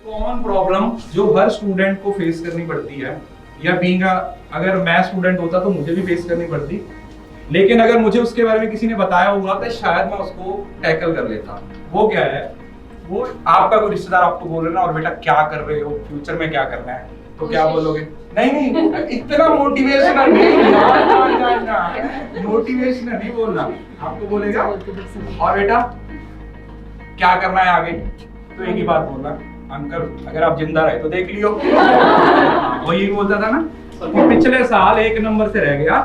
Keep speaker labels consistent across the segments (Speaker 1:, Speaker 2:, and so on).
Speaker 1: Common problem जो हर student को face करनी पड़ती है, या बीइंग अगर मैं स्टूडेंट होता तो मुझे भी फेस करनी पड़ती, लेकिन अगर मुझे उसके बारे में किसी ने बताया होगा तो शायद मैं उसको टैकल कर लेता। वो क्या है? वो आपका कोई रिश्तेदार आपको बोल रहे ना, और बेटा क्या कर रहे हो, फ्यूचर में क्या करना है, तो क्या बोलोगे? नहीं इतना मोटिवेशनल नहीं, मोटिवेशनल नहीं बोलना। आपको बोलेगा और बेटा क्या करना है आगे, तो एक ही बात बोलना, अंकल अगर आप जिंदा रहे तो देख लियो। वो यही बोलता था ना कि पिछले साल 1 नंबर से रह गया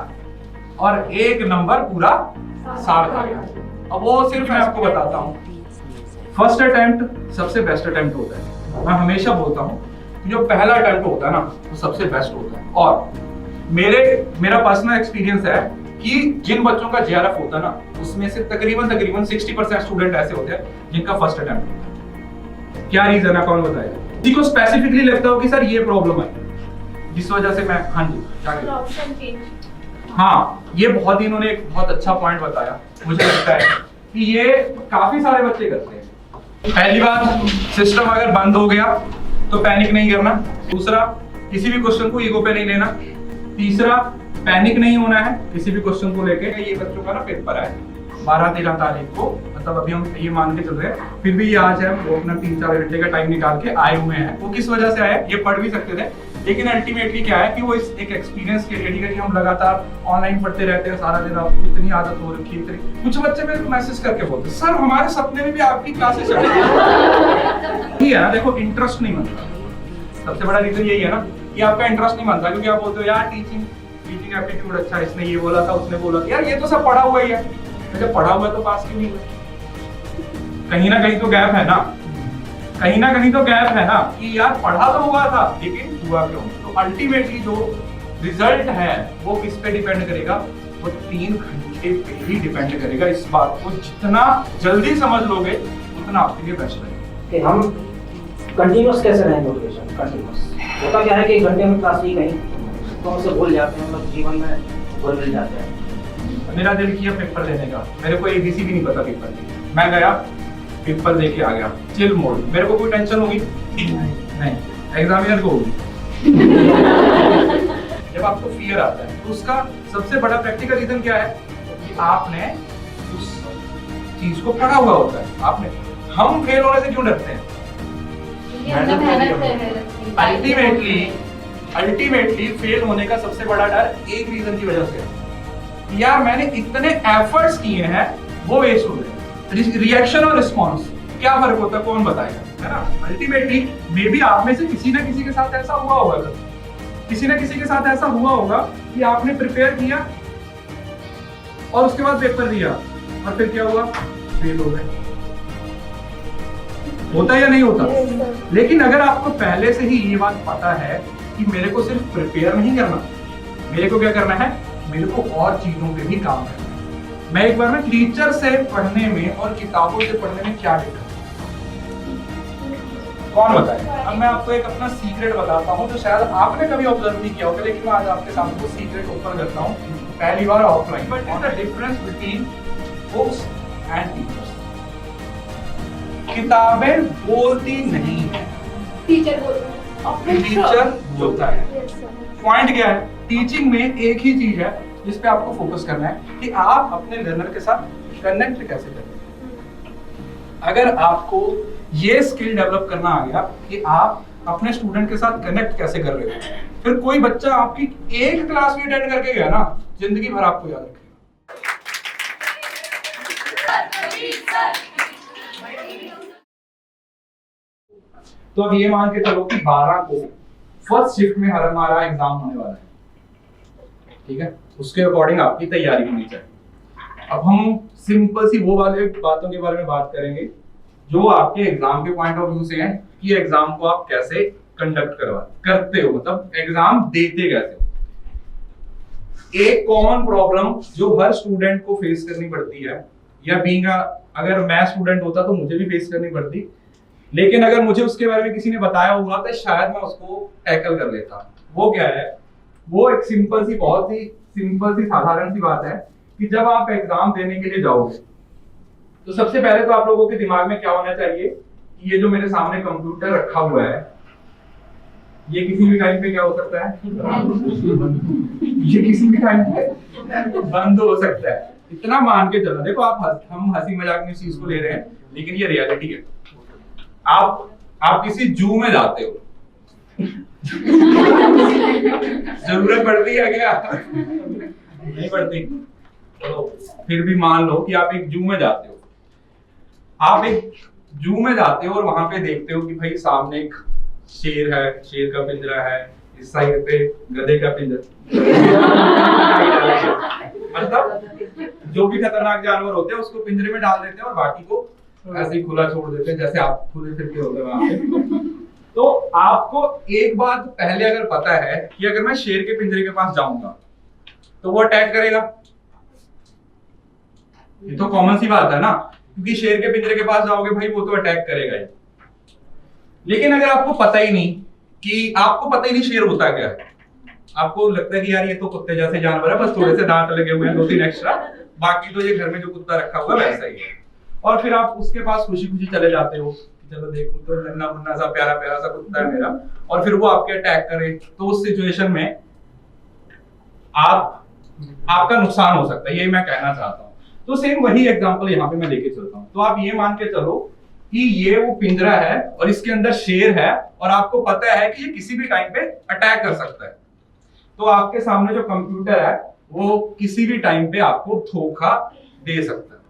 Speaker 1: और 1 नंबर पूरा साल खा गया। अब वो सिर्फ मैं आपको बताता हूँ, फर्स्ट अटेम्प्ट सबसे बेस्ट अटेम्प्ट होता है। मैं हमेशा बोलता हूँ कि जो पहला अटेम्प्ट होता है ना वो सबसे बेस्ट होता है। और मेरा पर्सनल एक्सपीरियंस है कि जिन बच्चों का जेआरएफ होता है ना, उसमें से तकरीबन 60% स्टूडेंट ऐसे होते हैं जिनका फर्स्ट अटेम्प्ट होता है। क्या रीजन है, कौन बताएगा? किसी को स्पेसिफिकली लगता हो कि सर ये प्रॉब्लम है जिस वजह से मैं, हाँ जी क्या, हाँ ये बहुत ही इन्होंने एक बहुत अच्छा पॉइंट बताया। मुझे लगता है कि ये काफी सारे बच्चे करते हैं। पहली बात, सिस्टम अगर बंद हो गया तो पैनिक नहीं करना। दूसरा, किसी भी क्वेश्चन को ईगो पे नहीं लेना। तीसरा, पैनिक नहीं होना है किसी भी क्वेश्चन को लेके। ये बच्चों का ना पेपर है 12-13 तारीख को, मतलब अभी हम ये मान के चल रहे हैं, फिर भी ये आज है, वो अपना 3-4 घंटे का टाइम निकाल के आए हुए हैं। वो किस वजह से आए, ये पढ़ भी सकते थे, लेकिन अल्टीमेटली क्या है कि वो इस एक एक्सपीरियंस के लिए, ठीक है कि हम लगातार ऑनलाइन पढ़ते रहते हैं सारा दिन, आपको इतनी आदत हो रखी है। कुछ बच्चे मेरे को मैसेज करके बोलते सर हमारे सपने में भी आपकी क्लासेस चलेगी। है ना, देखो इंटरेस्ट नहीं बनता। सबसे बड़ा रीजन यही है ना कि आपका इंटरेस्ट नहीं बनता, क्योंकि आप बोलते हो यार टीचिंग एप्टीट्यूड अच्छा, इसने ये बोला था, उसने बोला था, यार ये तो सब पढ़ा हुआ ही है। जब पढ़ा हुआ है तो पास क्यों नहीं हुआ? कहीं ना कहीं तो गैप है ना, कहीं ना कहीं तो गैप है ना कि यार पढ़ा तो हुआ था लेकिन हुआ क्यों? तो अल्टीमेटली जो रिजल्ट है वो किस पे डिपेंड करेगा? वो 3 घंटे पे ही डिपेंड करेगा। इस बात को जितना जल्दी समझ लोगे उतना आपके लिए बेस्ट रहेगा।
Speaker 2: कि हम कंटिन्यूअस कैसे रहें, मोटिवेशन कंटिन्यूअस। होता क्या है कि 1 घंटे में क्लास ही कहीं तो हमसे भूल जाते हैं, मतलब जीवन में भूल मिल जाते हैं।
Speaker 1: मेरा दिल किया पेपर देने का, मेरे को ABC भी नहीं पता पेपर की, मैं गया पेपर दे के आ गया, चिल मोड। मेरे को कोई टेंशन होगी नहीं, एग्जामिनर को होगी। जब आपको फियर आता है तो उसका सबसे बड़ा प्रैक्टिकल रीजन क्या है कि आपने उस चीज को पढ़ा हुआ होता है। आपने, हम फेल होने से क्यों डरते हैं? अल्टीमेटली फेल होने का सबसे बड़ा डर एक रीजन की वजह से है, यार मैंने इतने एफर्ट्स किए हैं वो वेस्ट हो गए। रिएक्शन और रिस्पॉन्स क्या फर्क होता है, कौन बताएगा, है ना? अल्टीमेटली मे बी आप में से किसी ना किसी के साथ ऐसा हुआ होगा, किसी ना किसी के साथ ऐसा हुआ होगा कि आपने प्रिपेयर किया और उसके बाद पेपर दिया और फिर क्या हुआ, फेल हो गए। होता या नहीं होता? लेकिन अगर आपको पहले से ही ये बात पता है कि मेरे को सिर्फ प्रिपेयर नहीं करना, मेरे को क्या करना है, मेरे को और चीजों पे भी काम करना है। मैं एक बार में टीचर से पढ़ने में और किताबों से पढ़ने में क्या डिफरेंस, कौन बताए? अब मैं आपको एक अपना सीक्रेट बताता हूँ जो शायद आपने कभी ऑब्जर्व नहीं किया होगा, लेकिन मैं आज आपके सामने वो सीक्रेट ओपन करता हूँ, पहली बार offline. But the difference between books and teachers. किताबें बोलती नहीं है, टीचर बोलता है। पॉइंट क्या है, टीचिंग में एक ही चीज है जिस पे आपको फोकस करना है कि आप अपने लर्नर के साथ कनेक्ट कैसे करें। अगर आपको ये स्किल डेवलप करना आ गया कि आप अपने स्टूडेंट के साथ कनेक्ट कैसे कर रहे हो, फिर कोई बच्चा आपकी एक क्लास भी अटेंड करके गया ना, जिंदगी भर आपको याद रखेगा। तो अब ये मान के चलो कि 12 को फर्स्ट शिफ्ट में हमारा एग्जाम होने वाला है, ठीक है? उसके अकॉर्डिंग आपकी तैयारी होनी चाहिए। अब हम सिंपल सी वो वाले बातों के बारे में बात करेंगे जो आपके एग्जाम के पॉइंट ऑफ व्यू से हैं कि एग्जाम को आप कैसे कंडक्ट करते हो, मतलब एग्जाम देते कैसे हो। एक कॉमन प्रॉब्लम जो हर स्टूडेंट को फेस करनी पड़ती है, या बीइंग अगर मैं स्टूडेंट होता तो मुझे भी फेस करनी पड़ती, लेकिन अगर मुझे उसके बारे में किसी ने बताया होगा तो शायद मैं उसको टैकल कर लेता। वो क्या है, वो एक सिंपल सी, बहुत ही सिंपल सी साधारण सी बात है कि जब आप एग्जाम देने के लिए जाओगे तो सबसे पहले तो आप लोगों के दिमाग में क्या होना चाहिए कि ये जो मेरे सामने कंप्यूटर रखा हुआ है ये किसी भी टाइम पे क्या हो सकता है? ये किसी भी टाइम पे बंद हो सकता है। इतना मान के चलो। देखो हम हंसी मजाक में इस चीज को ले रहे हैं, लेकिन ये रियलिटी है। आप किसी जू में जाते हो, जरूरत पड़ती है क्या? नहीं पड़ती। तो फिर भी मान लो कि आप एक जू में जाते हो, आप एक जू में जाते हो और वहां पे देखते हो कि भाई सामने एक शेर है, शेर का पिंजरा है, इस साइड पे गधे का पिंजरा। मतलब जो भी खतरनाक जानवर होते हैं उसको पिंजरे में डाल देते हैं और बाकी को ऐसे ही खुला छोड़ देते हैं, जैसे आप खुले फिरते होते वहां पे। तो आपको एक बात पहले अगर पता है कि अगर मैं शेर के पिंजरे के पास जाऊंगा तो वो अटैक करेगा, ये तो कॉमन सी बात है ना, क्योंकि शेर के पिंजरे के पास जाओगे भाई वो तो अटैक करेगा ही। लेकिन अगर आपको पता ही नहीं शेर होता क्या है, आपको लगता है कि यार ये तो कुत्ते जैसे जानवर है, बस थोड़े से दांत लगे हुए हैं 2-3 एक्स्ट्रा, बाकी तो ये घर में जो कुत्ता रखा हुआ है वैसा ही है। और फिर आप उसके पास खुशी खुशी चले जाते हो, चलो देखो तो नन्हा मुन्ना सा प्यारा प्यारा सा कुत्ता है मेरा, और फिर वो आपके अटैक करे, तो उस सिचुएशन में आपका नुकसान हो सकता है, यही मैं कहना चाहता हूँ। तो सेम वही एग्जांपल यहाँ पे मैं लेके चलता हूँ। तो आप ये मान के चलो कि ये वो पिंजरा है और इसके अंदर शेर है और आपको पता है कि ये किसी भी टाइम पे अटैक कर सकता है। तो आपके सामने जो कंप्यूटर है वो किसी भी टाइम पे आपको धोखा दे सकता है।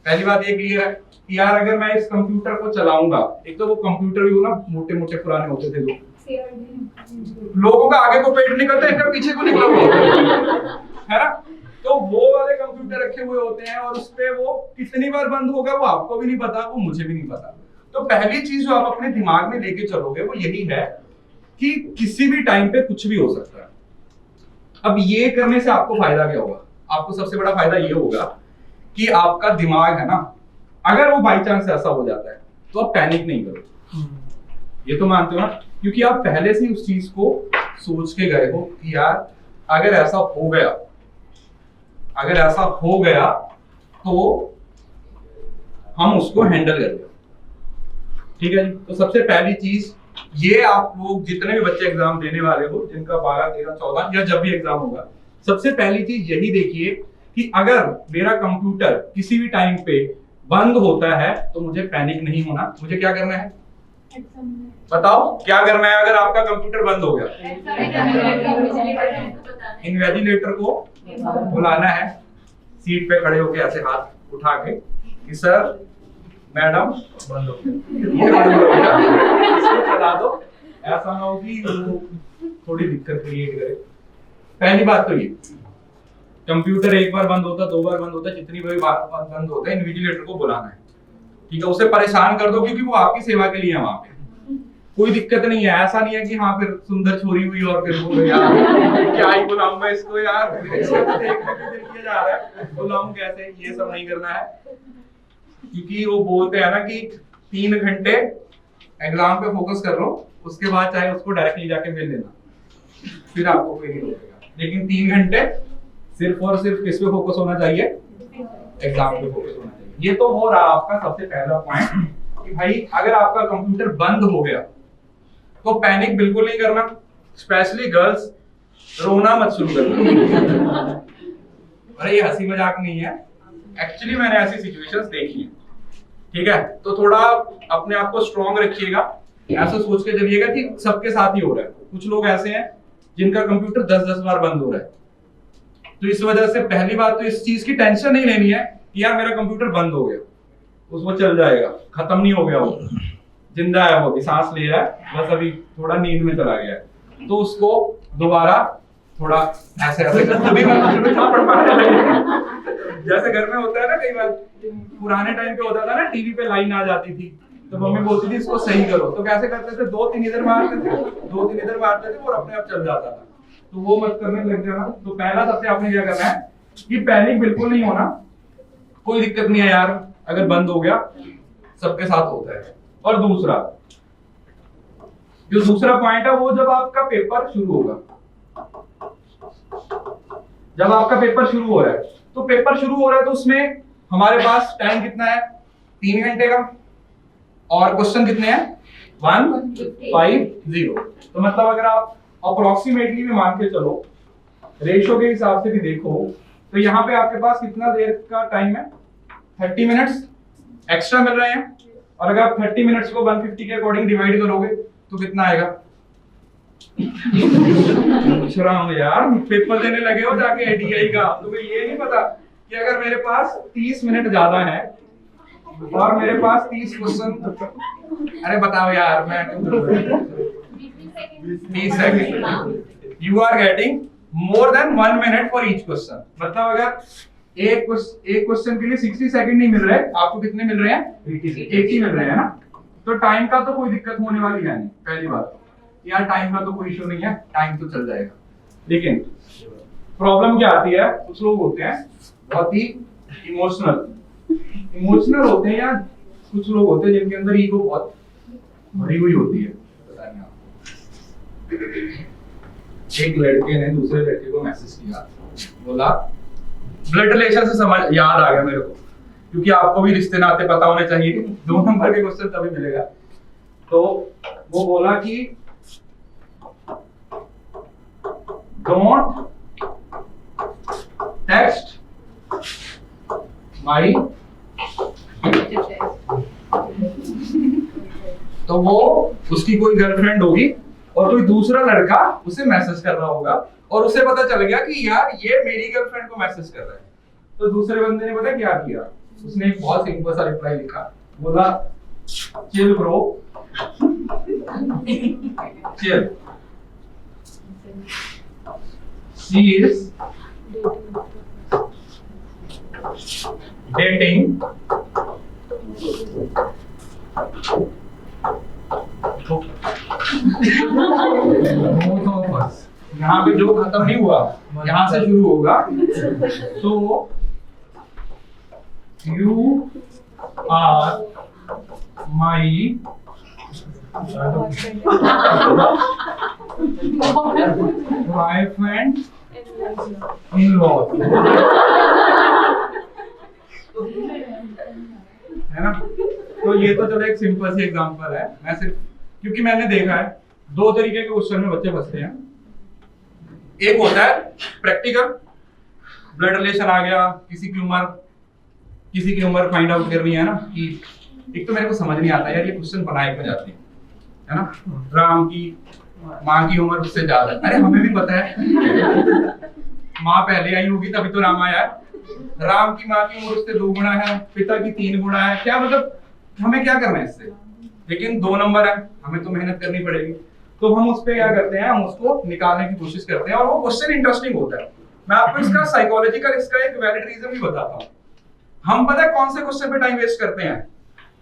Speaker 1: पहली बात ये क्लियर है कि यार अगर मैं इस कंप्यूटर को चलाऊंगा, एक तो वो कंप्यूटर भी ना मोटे मोटे पुराने होते थे, लोगों का आगे को पेट निकलता है, पीछे को निकला हुआ है ना, तो वो वाले कंप्यूटर रखे हुए होते हैं और उसपे वो कितनी बार बंद होगा वो आपको भी नहीं पता, वो मुझे भी नहीं पता। तो पहली चीज जो आप अपने दिमाग में लेके चलोगे वो यही है कि किसी भी टाइम पे कुछ भी हो सकता है। अब ये करने से आपको फायदा क्या होगा? आपको सबसे बड़ा फायदा ये होगा कि आपका दिमाग है ना, अगर वो बाई चांस ऐसा हो जाता है तो आप पैनिक नहीं करो, ये तो मानते हो ना, क्योंकि आप पहले से उस चीज को सोच के गए हो कि यार अगर ऐसा हो गया तो हम उसको हैंडल करेंगे। ठीक है जी। तो सबसे पहली चीज ये, आप लोग जितने भी बच्चे एग्जाम देने वाले हो, जिनका 12, 13, 14 या जब भी एग्जाम होगा, सबसे पहली चीज यही देखिए कि अगर मेरा कंप्यूटर किसी भी टाइम पे बंद होता है तो मुझे पैनिक नहीं होना। मुझे क्या करना है? बताओ क्या करना है अगर आपका कंप्यूटर बंद हो गया? इन्वेजिलेटर को बुलाना है, सीट पे खड़े होके ऐसे हाथ उठा के कि सर मैडम बंद हो गया, इसको चला दो। ऐसा ना हो कि थोड़ी दिक्कत क्रिएट करे। पहली बात तो ये, कंप्यूटर एक बार बंद होता, 2 बार बंद होता, जितनी बार बंद होता है, इन्विजिलेटर को बुलाना है। ठीक है, उसे परेशान कर दो क्योंकि वो आपकी सेवा के लिए है वहां पे, कोई दिक्कत नहीं है। ऐसा नहीं है कि हाँ फिर सुंदर छोरी हुई और फिर वो यार क्या ही बुलाऊं मैं इसको, यार इसको तो देखने के दिल किया जा रहा है, बुलाऊं कैसे, ये सब नहीं करना है। क्योंकि वो बोलते हैं ना कि 3 घंटे एग्जाम पे फोकस कर लो, उसके बाद चाहे उसको डायरेक्टली जाके मिल लेना, फिर आपको कोई नहीं रोकेगा। लेकिन 3 घंटे सिर्फ और सिर्फ किस पे फोकस होना चाहिए? एग्जाम पे फोकस होना चाहिए। ये तो हो रहा आपका सबसे पहला पॉइंट कि भाई अगर आपका कंप्यूटर बंद हो गया तो पैनिक बिल्कुल नहीं करना, स्पेशली गर्ल्स, रोना मत शुरू करना। अरे ये हंसी मजाक नहीं है, एक्चुअली मैंने ऐसी सिचुएशंस देखी है। ठीक है, तो थोड़ा अपने आप को स्ट्रॉन्ग रखिएगा, ऐसा सोच के चलिएगा कि सबके साथ ही हो रहा है। कुछ लोग ऐसे हैं जिनका कंप्यूटर 10-10 बार बंद हो रहा है, तो इस वजह से पहली बात तो इस चीज की टेंशन नहीं लेनी है कि यार मेरा कंप्यूटर बंद हो गया, उसको चल जाएगा, खत्म नहीं हो गया, वो जिंदा है, वो भी सांस ले रहा है, बस अभी थोड़ा नींद में चला गया है, तो उसको दोबारा थोड़ा ऐसे ऐसे जैसे घर में होता है ना, कई बार पुराने टाइम पे होता था ना, टीवी पे लाइन आ जाती थी तो मम्मी बोलती थी इसको सही करो, तो कैसे करते थे, 2-3 इधर मारते थे और अपने आप चल जाता था। तो वो मत करने लग जाना। तो पहला सबसे आपने क्या करना है कि पैनिक बिल्कुल नहीं होना, कोई दिक्कत नहीं है यार अगर बंद हो गया, सबके साथ होता है। और दूसरा पॉइंट है वो जब आपका पेपर शुरू होगा, जब आपका पेपर शुरू हो रहा है, तो पेपर शुरू हो रहा है तो उसमें हमारे पास टाइम कितना है? 3 घंटे का। और क्वेश्चन कितने हैं 150। तो मतलब अगर आप अप्रोक्सीमेटली भी मान के चलो, रेशो के हिसाब से भी देखो, तो यहाँ पे आपके पास कितना देर का टाइम है 30 मिनट्स एक्स्ट्रा मिल रहे हैं। और अगर आप 30 मिनट्स को 150 के अकॉर्डिंग डिवाइड करोगे तो कितना आएगा? पूछ रहा हूँ यार, पेपर देने लगे हो जाके एडीआई का, तुम्हें ये नहीं पता कि अगर मेरे पास 30 मिनट ज्यादा है और मेरे पास 30 क्वेश्चन, अरे बताओ यार, मैं 30 second, you are getting more than 1 minute for each question. मतलब अगर एक क्वेश्चन के लिए 60 सेकंड नहीं मिल रहे, आपको कितने मिल रहे हैं? 80 मिल रहे हैं ना। तो टाइम का तो कोई दिक्कत होने वाली है नहीं। पहली बात यार, टाइम का तो कोई इशू नहीं है, टाइम तो चल जाएगा। लेकिन प्रॉब्लम क्या आती है, कुछ लोग होते हैं बहुत ही इमोशनल होते हैं, या कुछ लोग होते हैं जिनके अंदर ईगो बहुत भरी हुई होती है। बताइए आप, एक लड़के ने दूसरे लड़के को मैसेज किया, बोला ब्लड रिलेशन से समझ याद आ गया मेरे को, क्योंकि आपको भी रिश्ते नाते पता होने चाहिए, 2 नंबर के क्वेश्चन तभी मिलेगा। तो वो बोला कि डोंट टेक्स्ट माई, तो वो उसकी कोई गर्लफ्रेंड होगी और कोई दूसरा लड़का उसे मैसेज कर रहा होगा और उसे पता चल गया कि यार ये मेरी गर्लफ्रेंड को मैसेज कर रहा है। तो दूसरे बंदे ने पता क्या किया, उसने एक बहुत सिंपल सा रिप्लाई लिखा, बोला chill bro, chill, she is dating यहाँ पे जो खत्म नहीं हुआ यहाँ से शुरू होगा। तो you are my boyfriend in law, है ना। तो ये तो चलो एक सिंपल सी एग्जांपल है। मैं सिर्फ, क्योंकि मैंने देखा है 2 तरीके के क्वेश्चन में बच्चे फंसते हैं। एक होता है प्रैक्टिकल, ब्लड रिलेशन आ गया, किसी की उम्र फाइंड आउट करनी है ना, कि एक तो मेरे को समझ नहीं आता यार ये क्वेश्चन बनाए क्यों जाते हैं, है ना। राम की माँ की उम्र उससे ज्यादा है, अरे हमें भी पता है माँ पहले आई होगी तभी तो राम आया है। राम की माँ की उम्र उससे 2 गुना है, पिता की 3 गुना है, क्या मतलब हमें क्या करना है इससे। लेकिन 2 नंबर है, हमें तो मेहनत करनी पड़ेगी। तो हम उस पे क्या करते हैं, हम उसको निकालने की कोशिश करते हैं और वो क्वेश्चन इंटरेस्टिंग होता है। मैं आपको इसका साइकोलॉजिकल, इसका एक वैलिड रीजन भी बताता हूँ। हम पता है कौन से क्वेश्चन पे टाइम वेस्ट करते हैं,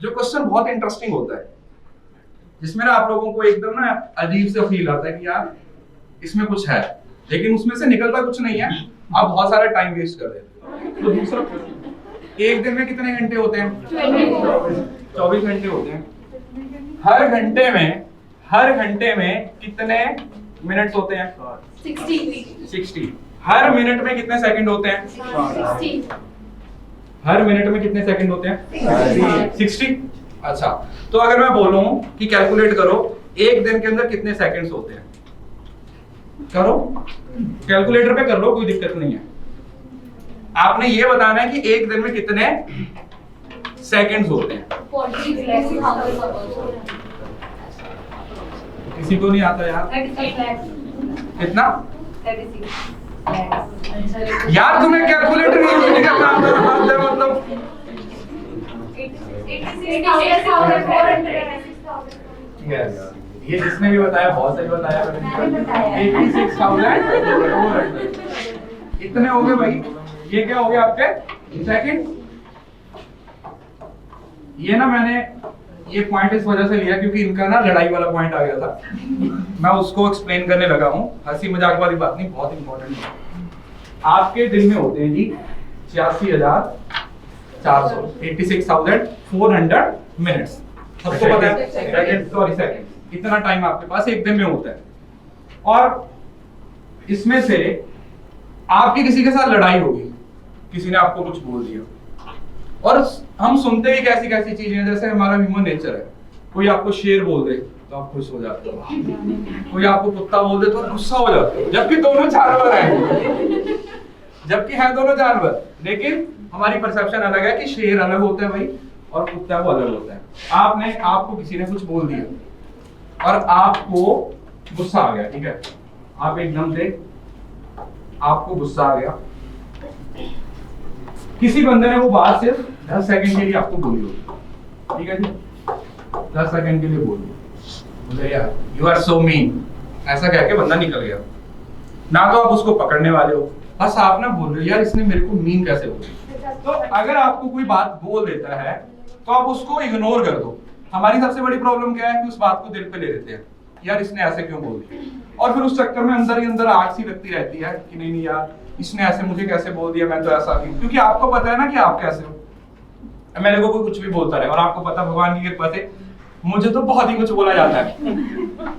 Speaker 1: जो क्वेश्चन बहुत इंटरेस्टिंग होता है, जिसमें ना आप लोगों को एकदम ना अजीब से फील आता है कि यार इसमें कुछ है, लेकिन उसमें से निकलता कुछ नहीं है, आप बहुत सारा टाइम वेस्ट कर देते हैं। तो दूसरा, एक दिन में कितने घंटे होते हैं? 24 घंटे होते हैं। हर घंटे में कितने मिनट्स होते हैं? 60। हर मिनट में कितने सेकंड होते हैं?
Speaker 3: 60।
Speaker 1: हर मिनट में कितने सेकंड होते हैं? 60। अच्छा, तो अगर मैं बोलूं कि कैलकुलेट करो एक दिन के अंदर कितने सेकंड्स होते हैं, करो, कैलकुलेटर पे कर लो, कोई दिक्कत नहीं है। आपने ये बताना है कि एक दिन में कितने सेकंड्स होते हैं। किसी को नहीं आता यार? कितना? यार तुम्हें कैलकुलेटर यूज नहीं करना आता, मतलब यस, ये जिसने भी बताया बहुत सही बताया। 86,400 इतने हो गए भाई। ये क्या हो गया आपके सेकंड। ये ना मैंने ये पॉइंट इस वजह से लिया क्योंकि इनका ना लड़ाई वाला पॉइंट आ गया था, मैं उसको एक्सप्लेन करने लगा हूँ। हंसी मजाक वाली बात नहीं, बहुत इंपॉर्टेंट है। आपके दिन में होते हैं जी 86,400, 86,400 मिनट्स। सबको पता है सेकंड, इतना टाइम आपके पास एक दिन में होता है। और इसमें से आपकी किसी के साथ लड़ाई होगी, किसी ने आपको कुछ बोल दिया, और हम सुनते ही कैसी कैसी चीजें, जैसे हमारा ह्यूमन नेचर है कोई आपको शेर बोल दे तो आप खुश हो जाते हो, कोई आपको कुत्ता बोल दे तो आप गुस्सा हो जाते हो, जबकि दोनों जानवर हैं, जबकि हैं दोनों जानवर, लेकिन हमारी परसेप्शन अलग है कि शेर अलग होता है भाई और कुत्ता वो अलग होता है। आपको किसी ने कुछ बोल दिया और आपको गुस्सा आ गया, ठीक है, आप एकदम से आपको गुस्सा आ गया, किसी बंदे ने वो बात सिर्फ 10 सेकंड के लिए आपको बोली होगी, ठीक है जी, 10 सेकंड के लिए बोली, बोले यार यू आर सो मीन, ऐसा कह के बंदा निकल गया। ना तो आप उसको पकड़ने वाले हो, बस आप ना बोल रहे हो यार इसने मेरे को मीन कैसे बोली। तो अगर आपको कोई बात बोल देता है तो आप उसको इग्नोर कर दो। हमारी सबसे बड़ी प्रॉब्लम क्या है कि उस बात को दिल पे ले लेते हैं, यार इसने ऐसे क्यों बोल दिया, और फिर उस चक्कर में अंदर ही अंदर आग सी लगती रहती है कि नहीं नहीं यार इसने ऐसे मुझे कैसे बोल दिया, मैं तो ऐसा नहीं, क्योंकि आपको पता है ना कि आप कैसे हो। मेरे को कोई कुछ भी बोलता रहे और आपको पता भगवान की कृपा से मुझे तो बहुत ही कुछ बोला जाता है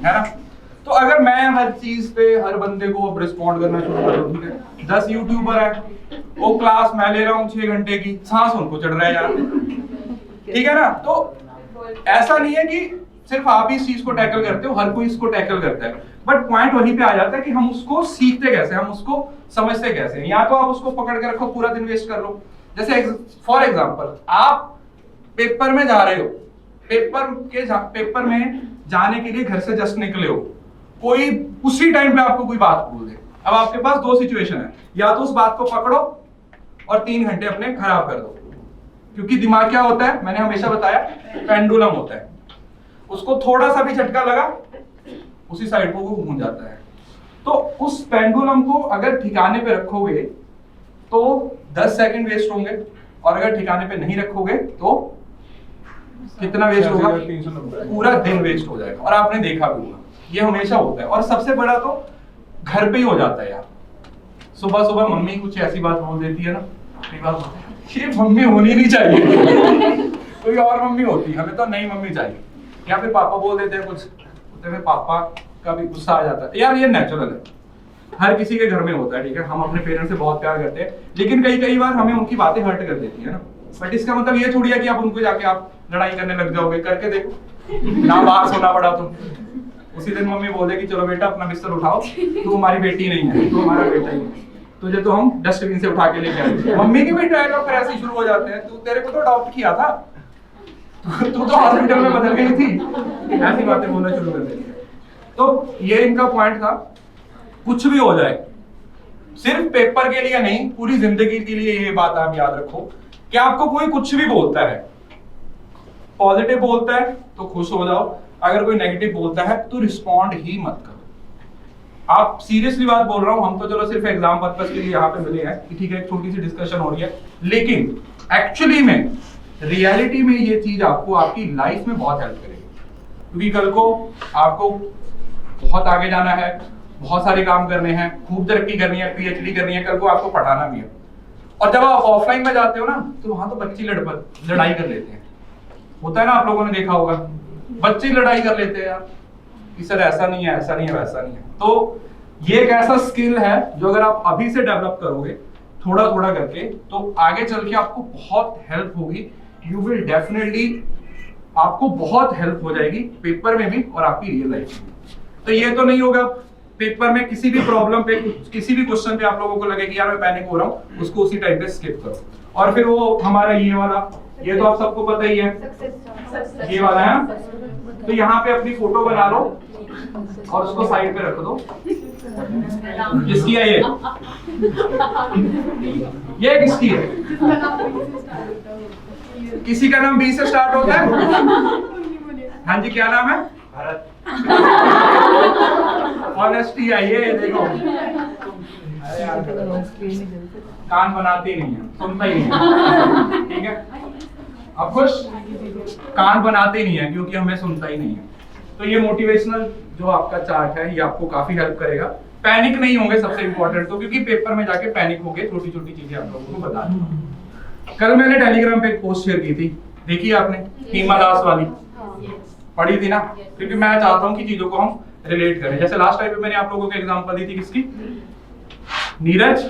Speaker 1: ना। तो अगर मैं हर चीज पे हर बंदे को अब रिस्पॉन्ड करना शुरू कर दूं, ठीक है, 10 यूट्यूबर है, वो क्लास मैं ले रहा हूँ 6 घंटे की, सांस उनको चढ़ रहा है यार, ठीक है ना। तो ऐसा नहीं है कि सिर्फ आप ही इस चीज को टैकल करते हो, हर कोई इसको टैकल करता है, बट पॉइंट वहीं पे आ जाता है कि हम उसको सीखते कैसे, हम उसको समझते कैसे। या तो आप उसको पकड़ के रखो, पूरा दिन वेस्ट कर लो, जैसे फॉर एग्जांपल आप पेपर में जा रहे हो, पेपर में जाने के लिए घर से जस्ट निकले हो, कोई उसी टाइम पे आपको कोई बात बोल दे, अब आपके पास दो सिचुएशन है, या तो उस बात को पकड़ो और 3 घंटे अपने खराब कर दो, क्योंकि दिमाग क्या होता है, मैंने हमेशा बताया पेंडुलम होता है, उसको थोड़ा सा भी झटका लगा उसी साइड को वो घूम जाता है। तो उस पेंडुलम को अगर ठिकाने पे रखोगे तो 10 सेकंड वेस्ट होंगे, और अगर ठिकाने पे नहीं रखोगे तो कितना वेस्ट होगा, पूरा दिन वेस्ट हो जाएगा। और आपने देखा भी होगा ये हमेशा होता है। और सबसे बड़ा तो घर पे ही हो जाता है यार, सुबह सुबह मम्मी कुछ ऐसी बात बोल देती है ना, ये मम्मी होनी नहीं चाहिए कोई और मम्मी होती, हमें तो नई मम्मी चाहिए। या फिर पापा बोल देते हैं कुछ, तो फिर पापा का भी गुस्सा आ जाता है यार, ये नेचुरल है, हर किसी के घर में होता है, ठीक है। हम अपने पेरेंट्स से बहुत प्यार करते हैं, लेकिन कई बार हमें उनकी बातें हर्ट कर देती है ना, बट इसका मतलब ये थोड़ी है कि आप उनको जाके आप लड़ाई करने लग जाओगे, करके देखो ना बाहर सोना पड़ा तो उसी दिन मम्मी बोलेगी चलो बेटा अपना बिस्तर उठाओ, तू हमारी बेटी नहीं है, तू हमारा बेटा ही है, तुझे तो हम डस्टबिन से उठा के लेके आए। मम्मी के भी डायलॉग फिर ऐसे शुरू हो जाते हैं, तू तेरे को तो अडॉप्ट किया था, तू तो हॉस्पिटल में बदल गई थी, ऐसी बातें बोलना शुरू कर देती है। तो ये इनका पॉइंट था, कुछ भी हो जाए सिर्फ पेपर के लिए नहीं, पूरी जिंदगी के लिए ये बात आप याद रखो कि आपको कोई कुछ भी बोलता है, पॉजिटिव बोलता है तो खुश हो जाओ, अगर कोई नेगेटिव बोलता है तो रिस्पॉन्ड ही मत करो। आप सीरियसली बात बोल रहा हूं, हम तो चलो सिर्फ एग्जाम पर्पस के लिए यहाँ पे मिले हैं कि ठीक है एक छोटी सी डिस्कशन हो रही है, लेकिन एक्चुअली में रियलिटी में ये चीज आपको आपकी लाइफ में बहुत हेल्प करेगी, क्योंकि कल को आपको बहुत आगे जाना है, बहुत सारे काम करने हैं, खूब तरक्की करनी है, पीएचडी करनी है, कल को आपको पढ़ाना भी है। और जब आप ऑफलाइन में जाते हो ना तो वहां तो बच्चे लड़ाई कर लेते हैं, होता है ना, आप लोगों ने देखा होगा, बच्चे लड़ाई कर लेते हैं यार कि सर ऐसा नहीं है, ऐसा नहीं है, वैसा नहीं है। तो ये एक ऐसा स्किल है जो अगर आप अभी से डेवलप करोगे थोड़ा थोड़ा करके, तो आगे चल के आपको बहुत हेल्प होगी, यू विल डेफिनेटली, आपको बहुत हेल्प हो जाएगी पेपर में भी और आपकी रियल लाइफ में। तो ये तो नहीं होगा पेपर में किसी भी प्रॉब्लम पे, किसी भी क्वेश्चन पे आप लोगों को लगे कि यार मैं पैनिक हो रहा हूँ, उसको उसी टाइम पे स्किप करो। और फिर वो हमारा ये वाला, ये तो आप सबको पता ही है, ये वाला है, तो यहाँ पे अपनी फोटो बना लो और उसको साइड पे रख दो। किसकी है ये किसकी है? किसी का नाम बी से स्टार्ट होता है? हाँ जी, क्या नाम है? भरत। ऑनेस्टी है ये, देखो अरे यार कान बनाती नहीं है, सुनता ही नहीं है, ठीक है। अब खुश, कान बनाते नहीं है क्योंकि हमें सुनता ही नहीं है। तो ये मोटिवेशनल जो आपका चार्ट है ये आपको काफी हेल्प करेगा। पैनिक नहीं होंगे सबसे इंपॉर्टेंट तो, क्योंकि पेपर में जाके पैनिक होगे, छोटी छोटी चीजें आप लोगों को बता दूं। कल मैंने टेलीग्राम पे एक पोस्ट शेयर की थी, देखी आपने? हीमा दास वाली पढ़ी थी ना, क्योंकि मैं चाहता हूँ कि चीजों को हम रिलेट करें। जैसे लास्ट टाइम पे मैंने आप लोगों को एग्जांपल दी थी, किसकी? नीरज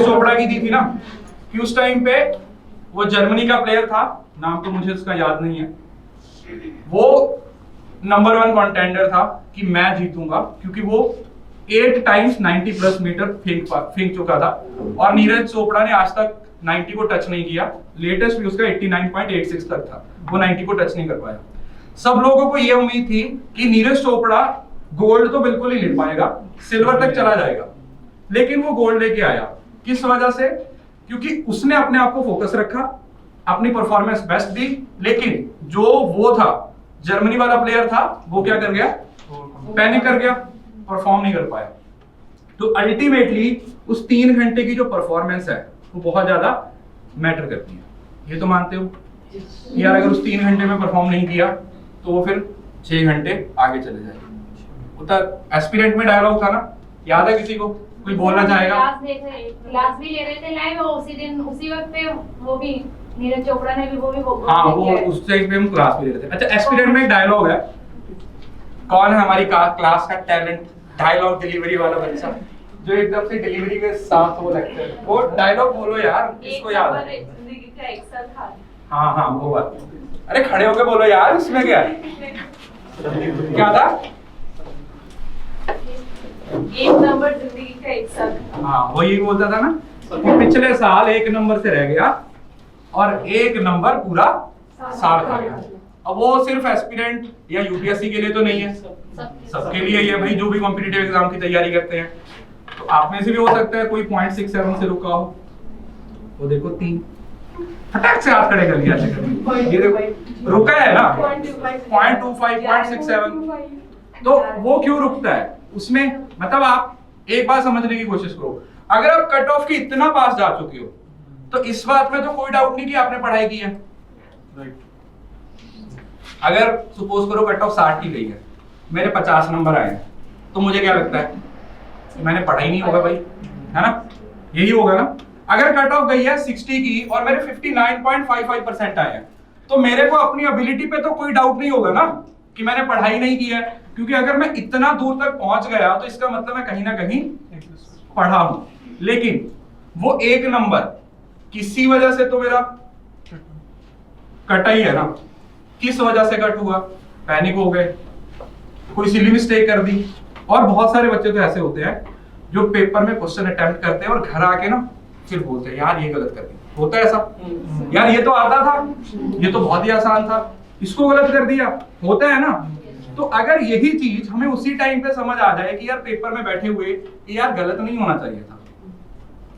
Speaker 1: चोपड़ा की दी थी ना, कि उस टाइम पे वो जर्मनी का प्लेयर था, नाम तो मुझे उसका याद नहीं है, वो नंबर 1 कंटेंडर था कि मैं जीतूंगा, क्योंकि वो 8 टाइम्स 90 प्लस मीटर फेंक चुका था और नीरज चोपड़ा ने आज तक 90 को टच नहीं किया। लेटेस्ट भी उसका 89.86 तक था, वो 90 को टच नहीं कर पाया। सब लोगों को ये उम्मीद थी कि नीरज चोपड़ा गोल्ड तो बिल्कुल ही ले पाएगा, सिल्वर तक चला जाएगा, लेकिन वो गोल्ड लेके आया। किस वजह से? क्योंकि उसने अपने आप को फोकस रखा, अपनी परफॉर्मेंस बेस्ट दी, लेकिन जो वो था जर्मनी वाला प्लेयर था, वो क्या कर गया? पैनिक कर गया, परफॉर्म नहीं कर पाया। तो अल्टीमेटली उस 3 घंटे की जो परफॉर्मेंस है वो बहुत ज्यादा मैटर करती है। ये तो मानते हो यार, अगर उस 3 घंटे में परफॉर्म नहीं किया तो वो फिर 6 घंटे आगे चले जाएगा। उतना एस्पिरेंट में डायलॉग था ना, याद है किसी को? कोई बोलना चाहेगा?
Speaker 3: क्लास भी ले रहे थे लाइव, उसी दिन उसी वक्त पे वो भी नीरज चोपड़ा ने भी वो
Speaker 1: हाँ, वो उस टाइम पे हम क्लास भी ले रहे थे। अच्छा, एस्पिरेंट में एक डायलॉग है, कौन है हमारी क्लास का टैलेंट डायलॉग डिलीवरी वाला बच्चा जो एकदम से डिलीवरी के साथ वो लगता है? वो डायलॉग बोलो यार, किसको याद है?
Speaker 3: जिंदगी का एक साल था।
Speaker 1: हाँ हाँ, वो बात। अरे खड़े होके बोलो यार, इसमें क्या है? क्या था?
Speaker 3: एक नंबर जिंदगी का एक साल था।
Speaker 1: हाँ, वो यही बोलता था ना कि पिछले साल 1 नंबर से रह गया और 1 नंबर पूरा साल खा गया। अब वो सिर्फ एस्पिरेंट या यूपीएससी के लिए तो नहीं है, सबके लिए ये भाई जो भी कॉम्पिटिटिव एग्जाम की तैयारी करते हैं। तो आप में से भी हो सकता है कोई 0.67 से रुका हो, वो देखो 3 फटाक से हाथ खड़े कर लिया। ये देखो रुका है ना, 0.25 0.67। तो वो क्यों रुकता है उसमें? मतलब आप एक बात समझने की कोशिश करो, अगर आप कट ऑफ के इतना पास जा चुके हो तो इस बात में तो कोई डाउट नहीं कि आपने पढ़ाई की है, राइट? अगर सपोज करो कट ऑफ 60 की गई है, मेरे 50 नंबर आए हैं, तो मुझे क्या लगता है कि मैंने पढ़ाई नहीं होगा भाई, है ना? यही होगा ना। अगर कट ऑफ गई है 60 की और मेरे 59.55% आए हैं, तो मेरे को अपनी एबिलिटी पे तो कोई डाउट नहीं होगा ना कि मैंने पढ़ाई नहीं की है, क्योंकि अगर मैं इतना दूर तक पहुंच गया तो इसका मतलब मैं कहीं ना कहीं पढ़ा हूं। लेकिन वो 1 नंबर किसी वजह से तो मेरा कटा ही है ना। किस वजह से कट हुआ? पैनिक हो गए, कोई सिली मिस्टेक कर दी। और बहुत सारे बच्चे तो ऐसे होते हैं जो पेपर में क्वेश्चन अटेम्प्ट करते हैं और घर आके ना फिर बोलते हैं यार ये गलत कर दिया। होता है ऐसा? यार ये तो आता था, ये तो बहुत ही आसान था, इसको गलत कर दिया। होता है ना? तो अगर यही चीज हमें उसी टाइम पे समझ आ जाए कि यार पेपर में बैठे हुए यार गलत नहीं होना चाहिए था,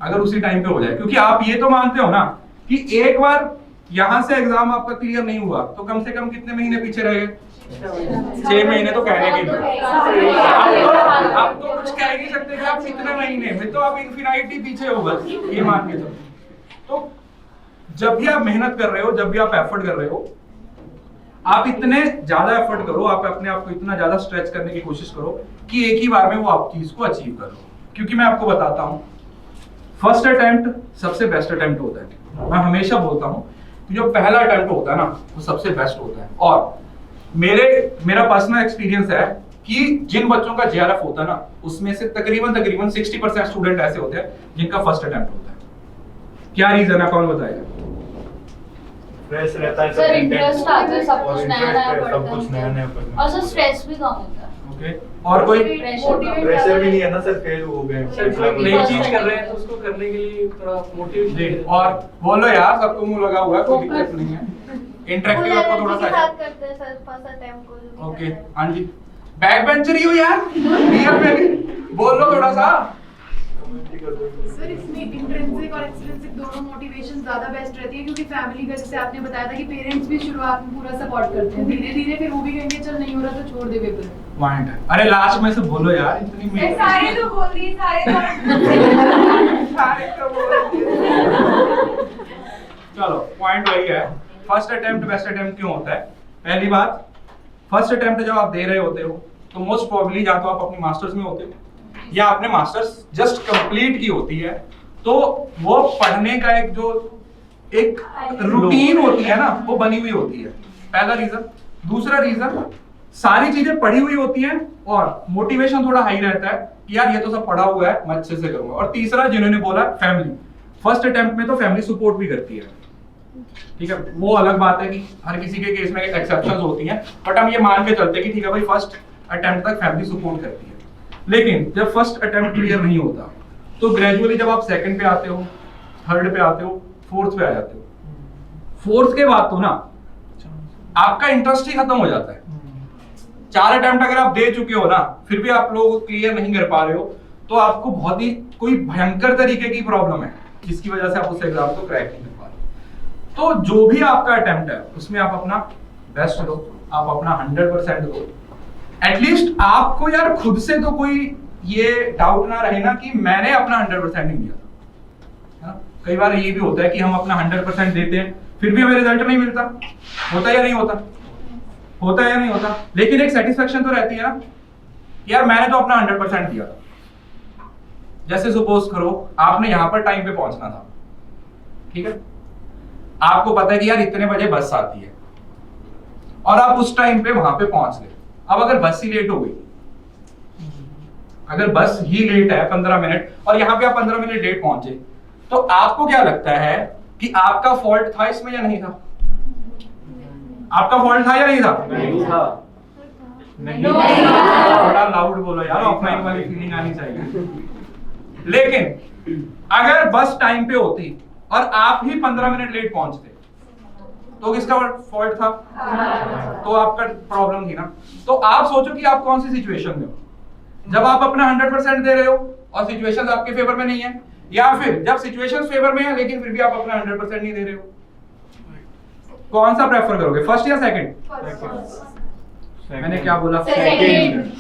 Speaker 1: अगर उसी टाइम पे हो जाए, क्योंकि आप ये तो मानते हो ना कि एक बार यहां से एग्जाम आपका क्लियर नहीं हुआ तो कम से कम कितने महीने पीछे रह गए? 6 महीने तो कहने के लिए, आप तो कुछ कह नहीं सकते कि आप कितने महीने में, तो आप इन्फिनिटी पीछे हो बस, ये मान के चलो। तो जब भी आप मेहनत कर रहे हो, जब भी आप एफर्ट कर रहे हो, आप इतने ज्यादा एफर्ट करो, आप अपने आप को इतना ज्यादा स्ट्रेच करने की कोशिश करो कि एक ही बार में वो आप चीज को अचीव कर लो। क्योंकि मैं आपको बताता हूँ, फर्स्ट अटेम्प्ट सबसे बेस्ट अटेम्प्ट होता है। मैं हमेशा बोलता हूँ कि जो पहला अटेम्प्ट होता है ना वो सबसे बेस्ट होता है। और मेरा पर्सनल एक्सपीरियंस है कि जिन बच्चों का जेआरएफ होता है ना, उसमें से तकरीबन 60% स्टूडेंट ऐसे होते हैं जिनका फर्स्ट अटेम्प्ट होता है। क्या रीजन है, कौन बताएगा?
Speaker 4: फ्रेश रहता है
Speaker 3: सर, इंटरेस्ट आता है, सब कुछ नया नया पढ़ता है,
Speaker 4: सब कुछ नया नया पढ़ना,
Speaker 3: और सर स्ट्रेस भी कम होता है।
Speaker 1: ओके, और कोई?
Speaker 4: प्रेशर भी नहीं है ना सर, फेल हो गए,
Speaker 5: नई चीज कर रहे हैं तो उसको करने के लिए थोड़ा मोटिवेशन
Speaker 1: जी। और बोलो यार, सबको मुंह लगा हुआ है, कोई दिक्कत नहीं है। इंटरेक्टिव आपको थोड़ा सा
Speaker 3: करते हैं सर फर्स्ट अटेम्प्ट को।
Speaker 1: ओके, हाँ जी, बैक बेंचर ही हो यार, रियल में भी बोल लो थोड़ा सा।
Speaker 6: सर इसमें इंट्रिंसिक और एक्सट्रिंसिक दोनों मोटिवेशन ज्यादा बेस्ट रहती है, क्योंकि फैमिली का जैसे आपने बताया था कि पेरेंट्स भी शुरुआत में पूरा सपोर्ट करते हैं, धीरे धीरे फिर वो भी कहेंगे चल नहीं हो रहा तो छोड़ दे पेपर।
Speaker 1: पॉइंट है। अरे लास्ट में से बोलो यार, इतनी
Speaker 3: सारे तो बोल दिए, सारे
Speaker 1: तो बोल दिए। चलो, पॉइंट वही है, फर्स्ट अटेम्प्ट बेस्ट अटेम्प्ट क्यों होता है? पहली बात, फर्स्ट अटेम्प्ट जब आप दे रहे होते हो तो मोस्ट प्रोबेबली या तो आप अपनी मास्टर्स में होते हो या आपने मास्टर्स जस्ट कंप्लीट की होती है, तो वो पढ़ने का एक रूटीन होती है ना, वो बनी हुई होती है। पहला रीजन। दूसरा रीजन, सारी चीजें पढ़ी हुई होती हैं और मोटिवेशन थोड़ा हाई रहता है कि यार ये तो सब पढ़ा हुआ है, मैं अच्छे से करूंगा। और तीसरा, जिन्होंने बोला फैमिली, फर्स्ट अटेम्प्ट में तो फैमिली सपोर्ट भी करती है ठीक है, वो अलग बात है कि हर किसी के केस में एक्सेप्शंस होती हैं, बट हम ये मान के चलते हैं कि ठीक है भाई फर्स्ट अटेम्प्ट तक फैमिली सपोर्ट करती है। लेकिन जब फर्स्ट अटेम्प्ट क्लियर नहीं होता तो ग्रेजुअली जब आप सेकंड पे आते हो, थर्ड पे आते हो, फोर्थ पे आ जाते हो, फोर्थ के बाद तो ना आपका इंटरेस्ट ही खत्म हो जाता है। 4 अटेम्प्ट अगर आप दे चुके हो ना, फिर भी आप लोग क्लियर नहीं कर पा रहे हो, तो आपको बहुत ही कोई भयंकर तरीके की प्रॉब्लम है जिसकी वजह से आप उस एग्जाम को क्रैक नहीं कर पा रहे। तो जो भी आपका अटेम्प्ट है उसमें आप अपना बेस्ट दो, आप अपना 100% दो। एटलीस्ट आपको यार खुद से तो कोई ये डाउट ना रहे ना कि मैंने अपना 100% नहीं दिया था, है ना? कई बार ये भी होता है कि हम अपना 100% देते हैं फिर भी हमें रिजल्ट नहीं मिलता, होता या नहीं होता, होता या नहीं होता, लेकिन एक सेटिस्फेक्शन तो रहती है ना यार मैंने तो अपना 100% दिया था। जैसे सपोज करो आपने यहाँ पर टाइम पे पहुंचना था, ठीक है, आपको पता है कि यार इतने बजे बस आती है और आप उस टाइम पे वहां पे पहुंच गए। अब अगर बस ही लेट हो गई, अगर बस ही लेट है 15 मिनट और यहाँ पे आप 15 मिनट लेट पहुंचे, तो आपको क्या लगता है कि आपका फॉल्ट था इसमें या नहीं था? आपका फॉल्ट था या नहीं था?
Speaker 2: नहीं था।
Speaker 1: नहीं थोड़ा लाउड बोलो यार, ऑफलाइन वाली फीलिंग आनी चाहिए। लेकिन अगर बस टाइम पे होती और आप ही 15 मिनट लेट पहुंचते तो किसका फॉल्ट था? तो आपका प्रॉब्लम थी ना। तो आप सोचो कि आप कौन सी सिचुएशन में हो, जब आप अपना 100% दे रहे हो और सिचुएशंस आपके फेवर में नहीं है, या फिर जब सिचुएशंस फेवर में है लेकिन फिर भी आप अपना 100% नहीं दे रहे हो। कौन सा प्रेफर करोगे, फर्स्ट या सेकंड? मैंने क्या बोला?
Speaker 3: सेकंड।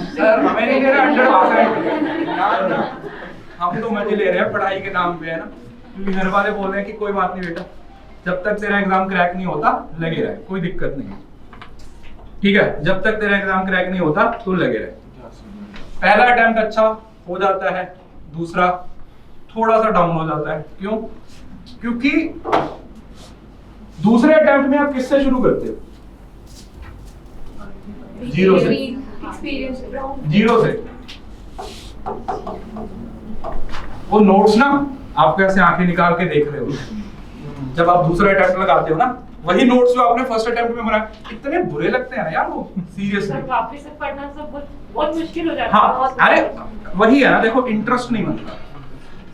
Speaker 1: सर हमें नहीं दे रहा 100%, हम तो मजे ले रहे हैं पढ़ाई के नाम पे, है ना, क्योंकि घर वाले बोल रहे हैं कि कोई बात नहीं बेटा, जब तक तेरा एग्जाम क्रैक नहीं होता लगे रहे, कोई दिक्कत नहीं है, ठीक है, जब तक तेरा एग्जाम क्रैक नहीं होता तो लगे रहे। पहला अटेम्प्ट अच्छा हो जाता है, दूसरा थोड़ा सा डाउन हो जाता है। क्यों? क्योंकि दूसरे अटेम्प्ट में आप किससे शुरू करते हो? जीरो से। जीरो से। वो नोट्स ना आप कैसे आंखें निकाल के देख रहे हो, जब आप दूसरा अटेम्प्ट लगाते हो ना, वही नोट्स जो आपने फर्स्ट अटेम्प्ट में बनाए इतने बुरे लगते हैं ना यार, वो सीरियसली
Speaker 3: वापस से पढ़ना सब बहुत मुश्किल हो जाता है।
Speaker 1: हाँ, अरे वही है ना, देखो इंटरेस्ट नहीं बनता।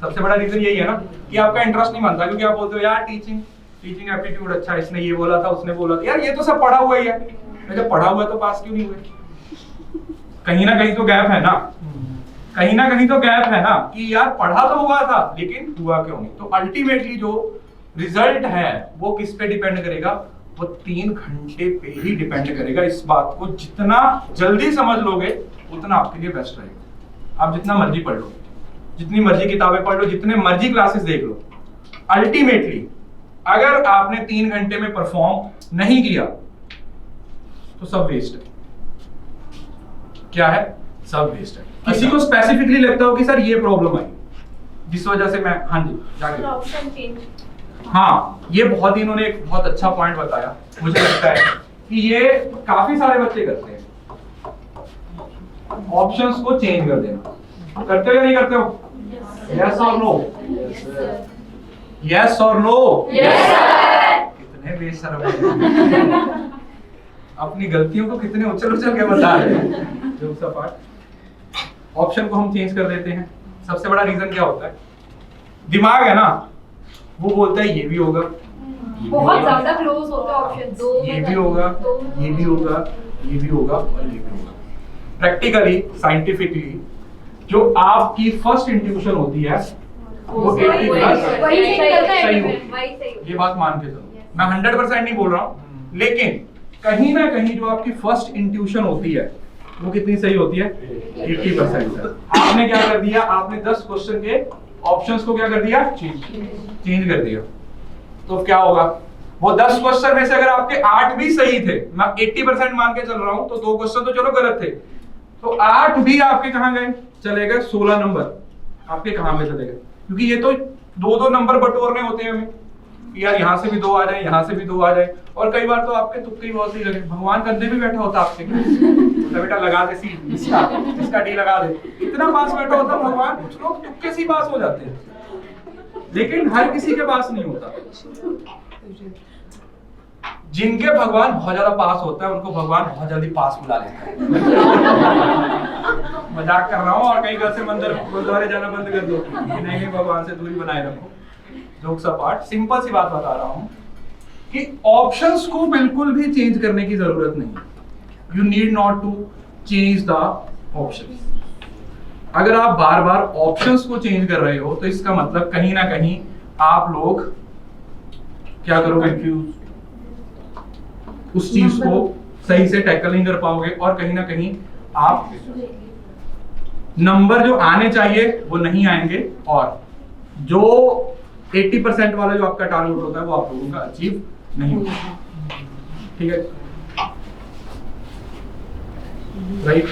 Speaker 1: सबसे बड़ा रीजन यही है ना कि आपका इंटरेस्ट नहीं बनता, क्योंकि आप बोलते हो यार टीचिंग एप्टीट्यूड अच्छा, इसने ये बोला था, उसने बोला था, यार ये तो सब पढ़ा हुआ ही है, जब पढ़ा हुआ है तो पास क्यों नहीं हुए? कहीं ना कहीं तो गैप है ना, कहीं ना कहीं तो गैप है ना कि यार पढ़ा तो हुआ था लेकिन हुआ क्यों नहीं। तो अल्टीमेटली जो रिजल्ट है वो किस पे डिपेंड करेगा? वो 3 घंटे पे ही डिपेंड करेगा। इस बात को जितना जल्दी समझ लोगे उतना आपके लिए बेस्ट रहेगा। आप जितना मर्जी पढ़ लो, जितनी मर्जी किताबें पढ़ लो, जितने मर्जी क्लासेस देख लो, अल्टीमेटली अगर आपने 3 घंटे में परफॉर्म नहीं किया तो सब वेस्ट है। क्या है? सब वेस्ट है। किसी को स्पेसिफिकली लगता हो कि सर ये प्रॉब्लम आई जिस वजह से मैं, हाँ जी जाके, हाँ ये बहुत ही इन्होंने एक बहुत अच्छा पॉइंट बताया, मुझे लगता है कि ये काफी सारे बच्चे करते हैं, ऑप्शंस को चेंज कर देना। करते हो या नहीं करते हो? यस और नो? यस और नो? कितने बेशर्म हैं। अपनी गलतियों को कितने उछल उछल के बता रहे हैं। जो सा पार्ट ऑप्शन को हम चेंज कर देते हैं। सबसे बड़ा रीजन क्या होता है? दिमाग है ना, वो बोलता है ये भी होगा,
Speaker 3: बहुत ज्यादा क्लोज होता है ऑप्शन,
Speaker 1: ये भी होगा, ये भी होगा, ये भी होगा और ये भी होगा। प्रैक्टिकली साइंटिफिकली जो आपकी फर्स्ट इंट्यूशन होती है वो 80+
Speaker 3: वही
Speaker 1: सही होगी। ये बात मान के चलो, मैं 100% नहीं बोल रहा हूँ, लेकिन कहीं ना कहीं जो आपकी फर्स्ट इंट्यूशन होती है वो कितनी सही होती है? 80%। आपने क्या कर दिया? आपने 10 क्वेश्चन के ऑप्शंस को क्या कर दिया? चेंज कर दिया। तो क्या होगा? वो 10 क्वेश्चन में से अगर आपके 8 भी सही थे, मैं 80% मान के चल रहा हूं, तो 2 क्वेश्चन तो चलो गलत थे, तो 8 भी आपके कहां गए? चले गए 16 नंबर आपके कहां पे चले गए? क्योंकि ये तो 2-2 नंबर बटोरने होते हैं हमें, यार यहाँ से भी 2 आ जाए, यहाँ से भी 2 आ जाए, और कई बार तो आपके तुक्के ही बहुत सही लगे। भगवान कंधे भी बैठा होता आपके, बेटा लगा दे सी, इसका डी लगा दे, इतना पास बैठा होता भगवान, कुछ लोग तुक्के से पास हो जाते हैं। लेकिन हर किसी के पास नहीं होता। जिनके भगवान बहुत ज्यादा पास होता है उनको भगवान बहुत जल्दी पास बुला लेता है। मजाक कर रहा हूँ, और कई घर से मंदिर गुरुद्वारे जाना बंद कर दो कि नहीं भगवान से दूरी बनाए रखो। जोक्स अपार्ट, सिंपल सी बात बता रहा हूँ कि ऑप्शंस को बिल्कुल भी चेंज करने की जरूरत नहीं। You need not to change the options. अगर आप बार बार ऑप्शंस को चेंज कर रहे हो तो इसका मतलब कहीं ना कहीं आप लोग क्या करोगे, कंफ्यूज, उस चीज को सही से टैकल नहीं कर पाओगे, और कहीं ना कहीं आप नंबर जो आने चाहिए वो नहीं आएंगे, और जो 80% वाला जो आपका टारगेट होता है वो आप लोगों का अचीव नहीं होगा। ठीक है, राइट?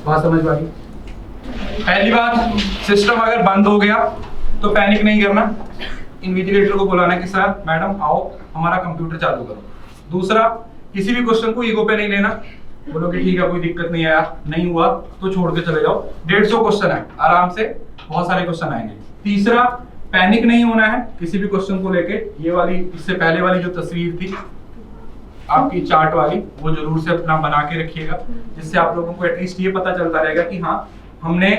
Speaker 1: बात समझ पा गई? पहली बात, सिस्टम अगर बंद हो गया तो पैनिक नहीं करना, इन्विजिलेटर को बुलाना कि सर मैडम आओ हमारा कंप्यूटर चालू करो। दूसरा, किसी भी क्वेश्चन को ईगो पे नहीं लेना, बोलो कि ठीक है कोई दिक्कत नहीं है यार, नहीं हुआ तो छोड़ के चले जाओ। 150 क्वेश्चन है, आराम से बहुत सारे क्वेश्चन आएंगे। तीसरा, पैनिक नहीं होना है किसी भी क्वेश्चन को लेके। ये वाली, इससे पहले वाली जो तस्वीर थी आपकी चार्ट वाली, वो जरूर से अपना बना के रखिएगा, जिससे आप लोगों को एटलीस्ट ये पता चलता रहेगा कि हाँ हमने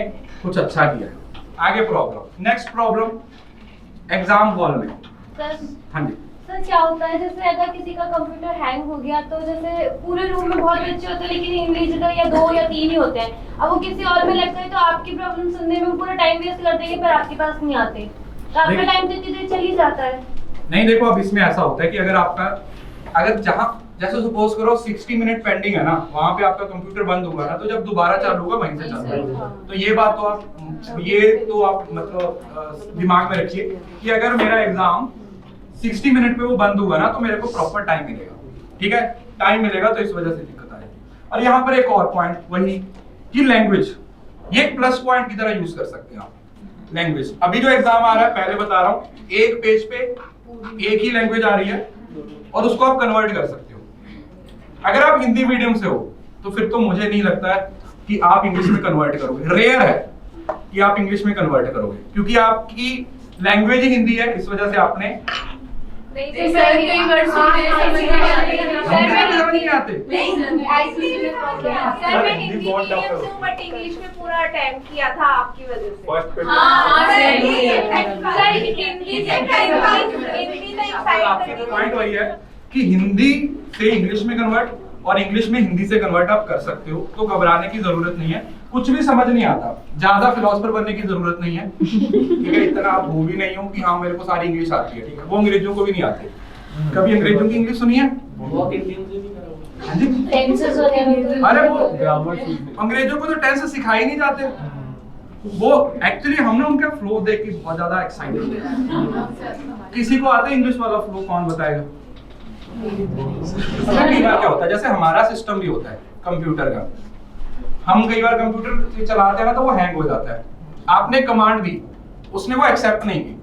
Speaker 1: कुछ अच्छा किया है। आगे problem, next problem, exam hall में। हाँ जी
Speaker 3: सर, क्या होता है जैसे अगर किसी का कंप्यूटर हैंग हो गया तो जैसे पूरे रूम में बहुत बच्चे होते हैं लेकिन इन्विजिलेटर या 2 या 3 ही होते हैं, अब वो किसी और में लगता है तो आपकी प्रॉब्लम सुनने में पूरा टाइम वेस्ट कर देंगे पर आपके पास नहीं आते, तो आपका टाइम तो इतनी देर चल ही जाता है।
Speaker 1: नहीं, देखो अब इसमें ऐसा होता है कि अगर आपका, अगर जहाँ जैसे सपोज करो 60 मिनट पेंडिंग है ना, वहाँ पे आपका कंप्यूटर बंद होगा ना, तो जब दोबारा चालू होगा वहीं से चालू होगा। तो ये बात तो आप मतलब दिमाग में रखिए कि अगर मेरा एग्जाम 60 मिनट पे वो बंद हुआ ना तो मेरे को प्रॉपर टाइम मिलेगा। ठीक है, टाइम मिलेगा, तो इस वजह से दिक्कत आएगी। और यहाँ पर एक और पॉइंट वही कि लैंग्वेज, ये प्लस पॉइंट की तरह यूज कर सकते हैं आप लैंग्वेज। अभी जो एग्जाम आ रहा है, पहले बता रहा हूँ, एक पेज पे एक ही लैंग्वेज आ रही है और उसको आप कन्वर्ट कर सकते हो। अगर आप हिंदी मीडियम से हो तो फिर तो मुझे नहीं लगता है कि आप इंग्लिश में कन्वर्ट करोगे, रेयर है कि आप इंग्लिश में कन्वर्ट करोगे, क्योंकि आपकी लैंग्वेज ही हिंदी है, इस वजह से आपने
Speaker 6: सर कई वर्ड्स होते हैं समझ
Speaker 1: नहीं आते।
Speaker 7: सर मैं हिंदी मीडियम से हूँ बट इंग्लिश में पूरा अटेम्प्ट किया था आपकी वजह से।
Speaker 1: पॉइंट वही है कि हिंदी से इंग्लिश में कन्वर्ट और इंग्लिश में हिंदी से कन्वर्ट आप कर सकते हो, तो घबराने की जरूरत नहीं है। कुछ भी समझ नहीं आता, ज्यादा फिलोसफर बनने की जरूरत नहीं है। ठीक है, इतना आप वो भी नहीं हो कि हाँ मेरे को सारी इंग्लिश आती है। ठीक है, वो अंग्रेजों को भी नहीं आती। कभी अंग्रेजों की इंग्लिश सुनी है? अरे वो अंग्रेजों को तो टेंस सिखाए नहीं जाते। वो एक्चुअली हमने उनका फ्लो देख के बहुत ज्यादा एक्साइटेड थे। किसी को आता है इंग्लिश वाला फ्लो? कौन बताएगा? कई बार क्या होता है, जैसे हमारा सिस्टम भी होता है कंप्यूटर का, हम कई बार कंप्यूटर चलाते हैं ना तो वो हैंग हो जाता है। आपने कमांड दी, उसने वो एक्सेप्ट नहीं की,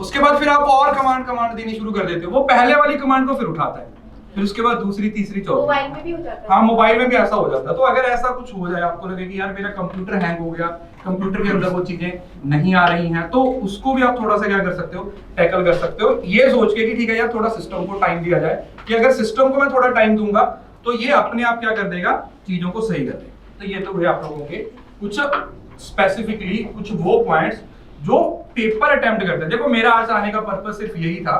Speaker 1: उसके बाद फिर आप और कमांड देनी शुरू कर देते हो, वो पहले वाली कमांड को फिर उठाता है, फिर उसके बाद दूसरी, तीसरी, चौथी।
Speaker 7: मोबाइल में भी हो जाता है।
Speaker 1: हाँ, मोबाइल में भी ऐसा हो जाता है। तो अगर ऐसा कुछ हो जाए, आपको लगे कि यार मेरा कंप्यूटर हैंग हो गया, कंप्यूटर के अंदर वो चीजें नहीं आ रही हैं, तो उसको भी आप थोड़ा सा क्या कर सकते हो, टैकल कर सकते हो, ये सोच के कि ठीक है यार थोड़ा सिस्टम को टाइम दिया जाए, कि अगर सिस्टम को मैं थोड़ा टाइम दूंगा तो ये अपने आप क्या कर देगा, चीजों को सही कर देगा। तो ये तो हुए आप लोगों के कुछ स्पेसिफिकली कुछ वो पॉइंट्स जो पेपर अटेम्प्ट करते हैं। देखो मेरा आज आने का पर्पस सिर्फ यही था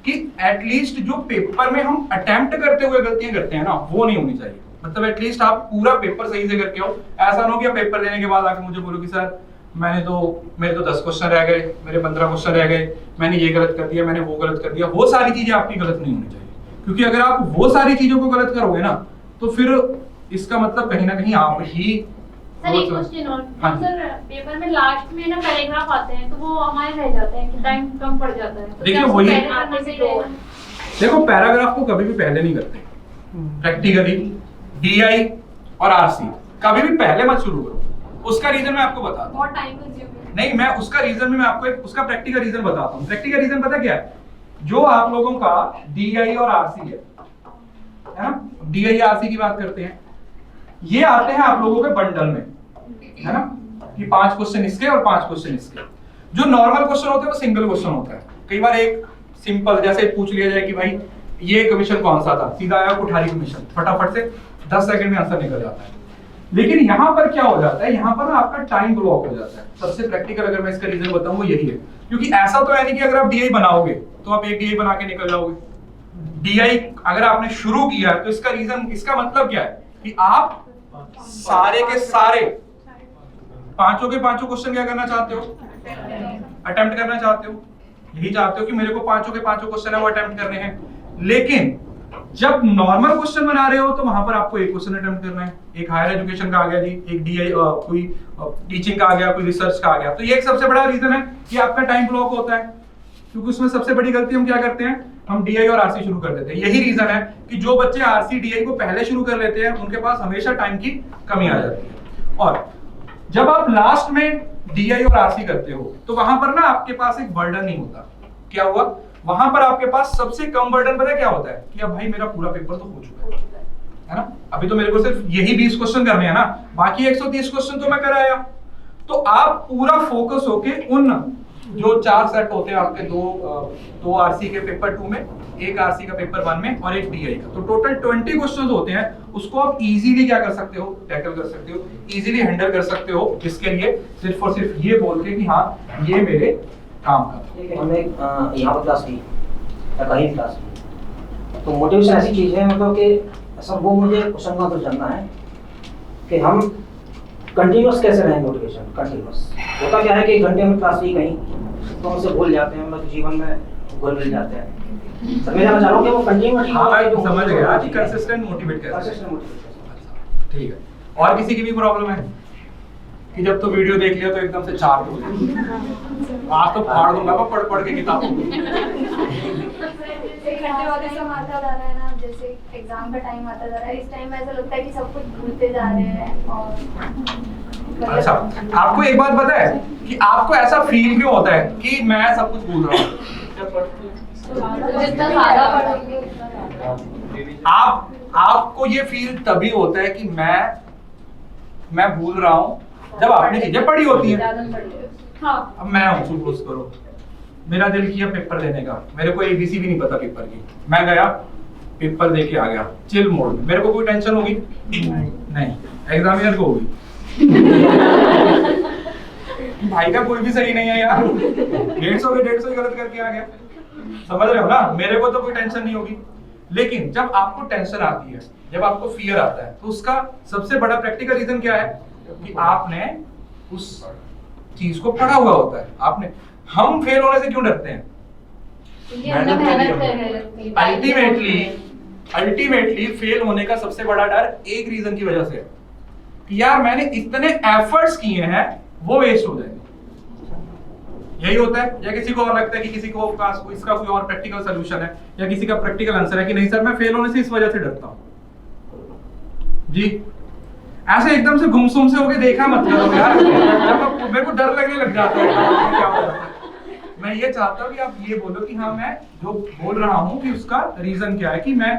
Speaker 1: कि एटलीस्ट जो पेपर में हम अटेम्प्ट करते हुए गलतियां करते हैं ना, वो नहीं होनी चाहिए। मतलब एटलीस्ट आप पूरा पेपर सही से करके आओ। ऐसा ना हो कि पेपर देने के बाद आके मुझे बोलो कि सर मेरे तो 10 क्वेश्चन रह गए, मेरे 15 क्वेश्चन रह गए, मैंने ये गलत कर दिया, मैंने वो गलत कर दिया। वो सारी चीजें आपकी गलत नहीं होनी चाहिए, क्योंकि अगर आप वो सारी चीजों को गलत करोगे ना तो फिर इसका मतलब कहीं ना कहीं आप ही।
Speaker 3: सर एक क्वेश्चन और,
Speaker 1: हाँ
Speaker 3: सर पेपर में लास्ट में ना पैराग्राफ आते हैं तो वो हमारे रह जाते हैं कि टाइम कम पड़ जाता है, तो
Speaker 1: देखिए
Speaker 3: क्या उसको
Speaker 1: वही-
Speaker 3: पहले करना चाहिए?
Speaker 1: देखो पैराग्राफ को कभी भी पहले नहीं करते, प्रैक्टिकली डीआई और आरसी कभी भी पहले मत शुरू करो। उसका रीजन मैं आपको बताता हूँ।
Speaker 6: बहुत टाइम कंज्यूमिंग।
Speaker 1: नहीं, मैं उसका रीजन भी मैं आपको उसका प्रैक्टिकल रीजन बताता हूँ। प्रैक्टिकल रीजन पता क्या है? जो आप लोगों का डीआई और आरसी है ना, डीआई आरसी की बात करते हैं, ये आते हैं आप लोगों के बंडल में, है ना, कि 5 क्वेश्चन इसके और 5 क्वेश्चन इसके। जो नॉर्मल क्वेश्चन होते हैं वो सिंगल क्वेश्चन होता है। कई बार एक सिंपल जैसे पूछ लिया जाए कि भाई ये कमीशन कौन सा था, सीधा आया कुठारी कमीशन, फटाफट से 10 सेकंड में आंसर निकल जाता है। लेकिन यहाँ पर क्या हो जाता है, यहाँ पर ना आपका टाइम ब्लॉक हो जाता है। सबसे प्रैक्टिकल अगर मैं इसका रीजन बताऊं वो यही है, क्योंकि ऐसा तो है नहीं कि अगर आप डीआई बनाओगे तो आप एक डीआई बना के निकल जाओगे। डीआई अगर आपने शुरू किया तो इसका रीजन, इसका मतलब क्या है कि आप सारे के सारे पांचों के पांचों क्वेश्चन क्या करना चाहते हो, अटेम्प्ट करना चाहते हो। यही चाहते हो कि मेरे को पांचों के पांचों क्वेश्चन है वो अटेम्प्ट करने हैं। लेकिन जब नॉर्मल क्वेश्चन बना रहे हो तो वहां पर आपको एक क्वेश्चन अटेम्प्ट करना है। एक हायर एजुकेशन का आ गया जी, एक डीआई कोई टीचिंग का आ गया, कोई रिसर्च का आ गया। तो ये एक सबसे बड़ा रीजन है कि आपका टाइम ब्लॉक होता है, क्योंकि उसमें सबसे बड़ी गलती हम क्या करते हैं, हम डीआई और आरसी शुरू कर देते हैं। यही रीजन है कि जो बच्चे आरसी डीआई को पहले शुरू कर लेते हैं उनके पास हमेशा टाइम की कमी आ जाती है। और जब आप लास्ट में डीआई और आरसी करते हो तो वहां पर ना आपके पास एक बर्डन नहीं होता। क्या हुआ, वहां पर आपके पास सबसे कम बर्डन पता है क्या होता है कि अब भाई मेरा पूरा पेपर तो हो चुका है ना, अभी तो मेरे को सिर्फ यही 20 क्वेश्चन करने हैं ना, बाकी 130 क्वेश्चन तो मैं कर आया। तो आप पूरा फोकस होके उन जो 4 सेट होते हैं आपके, दो आरसी के पेपर 2 में, एक आरसी का पेपर 1 में और एक डीआई का, तो टोटल 20 क्वेश्चंस होते हैं। उसको आप इजीली क्या कर सकते हो, टैकल कर सकते हो, इजीली हैंडल कर सकते हो। जिसके लिए सिर्फ और सिर्फ ये बोल के कि हाँ ये मेरे काम का।
Speaker 2: हमने यहाँ पर क्लास की या कहीं क्लास की, तो मोटिवेशन ऐसी चीज़ है मतलब कि सब वो मुझे क्वेश्चन का आंसर जानना है कि हम कंटिन्यूस कैसे रहें। मोटिवेशन कंटिन्यूस होता क्या है कि 1 घंटे में क्लास ली कहीं तो हमसे भूल जाते हैं, मतलब जीवन में घुल मिल जाते हैं। सर मैं जानना चाह रहा हूँ कि वो कंटिन्यूटी,
Speaker 1: हाँ मैं समझ गया कि कंसिस्टेंट मोटिवेट कैसे। ठीक है, और किसी की भी प्रॉब्लम है कि जब तो वीडियो देख लिया तो एकदम से 4 हो गए, आज तो फाड़ दूंगा मैं पढ़ पढ़ के किताबों को।
Speaker 3: एक घंटे वाले समय आता जा रहा है ना, जैसे एग्जाम का टाइम आता जा रहा है, इस टाइम ऐसा लगता है कि सब कुछ भूलते जा रहे हैं। और
Speaker 1: अच्छा, आपको एक बात पता है कि आपको ऐसा फील क्यों होता है कि मैं सब कुछ भूल रहा हूँ?
Speaker 3: जितना ज्यादा पढ़ोगे उतना ज्यादा
Speaker 1: आपको ये फील तभी होता है कि मैं भूल रहा हूँ जब आपने चीजें पढ़ी होती हैं।
Speaker 3: हाँ।
Speaker 1: अब मैं हूँ, सपोज करो मेरा दिल किया पेपर देने का, मेरे को एबीसी भी नहीं पता पेपर की, मैं गया पेपर दे के आ गया चिल मोड में। मेरे को कोई टेंशन होगी? नहीं। एग्जामिनर को होगी। भाई का कोई भी सही नहीं है यार, 150 ही गलत करके आ गया, समझ रहे हो ना। मेरे को तो कोई टेंशन नहीं होगी। लेकिन जब आपको टेंशन आती है, जब आपको फियर आता है, तो उसका सबसे बड़ा प्रैक्टिकल रीजन क्या है कि आपने उस चीज को पढ़ा हुआ होता है। आपने, हम फेल होने से क्यों डरते हैं? अल्टीमेटली फेल होने का सबसे बड़ा डर एक रीजन की वजह से है कि यार मैंने इतने एफर्ट्स किए हैं वो वेस्ट हो जाएंगे। यही होता है। या किसी को और लगता है कि किसी को इसका कोई और प्रैक्टिकल सलूशन है, या किसी का प्रैक्टिकल आंसर है कि नहीं सर मैं फेल होने से इस वजह से डरता हूं जी। ऐसे एकदम से गुमसुम से होके देखा मत करो यार, मेरे को डर लगने लग जाता है क्या होगा। मैं ये चाहता हूँ कि आप ये बोलो कि हाँ मैं जो बोल रहा हूँ कि उसका रीजन क्या है, कि मैं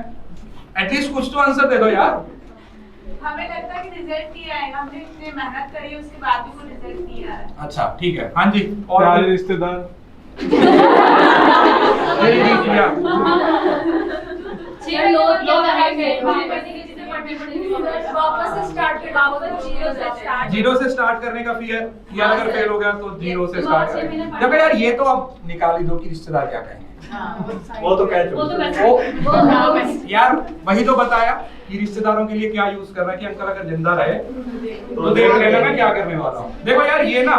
Speaker 1: एटलीस्ट कुछ तो आंसर दे दो यार।
Speaker 7: हमें लगता है कि रिजल्ट नहीं आएगा, हमने इतनी मेहनत करी उसके बाद भी वो रिजल्ट नहीं आ रहा है।
Speaker 1: अच्छा ठीक है, हाँ जी। और
Speaker 4: प्यारे रिश्तेदार
Speaker 1: जीरो से स्टार्ट करने का फियर, या अगर फेल हो गया तो जीरो से स्टार्ट करें। देखो यार ये तो आप निकाल ही दो कि रिश्तेदार क्या कहेंगे।
Speaker 4: वो तो कह चुके
Speaker 1: यार वही तो बताया कि रिश्तेदारों के लिए क्या यूज कर रहा है कि अंकल अगर जिंदा रहे तो देख लेना मैं क्या करने वाला हूँ। देखो यार ये ना,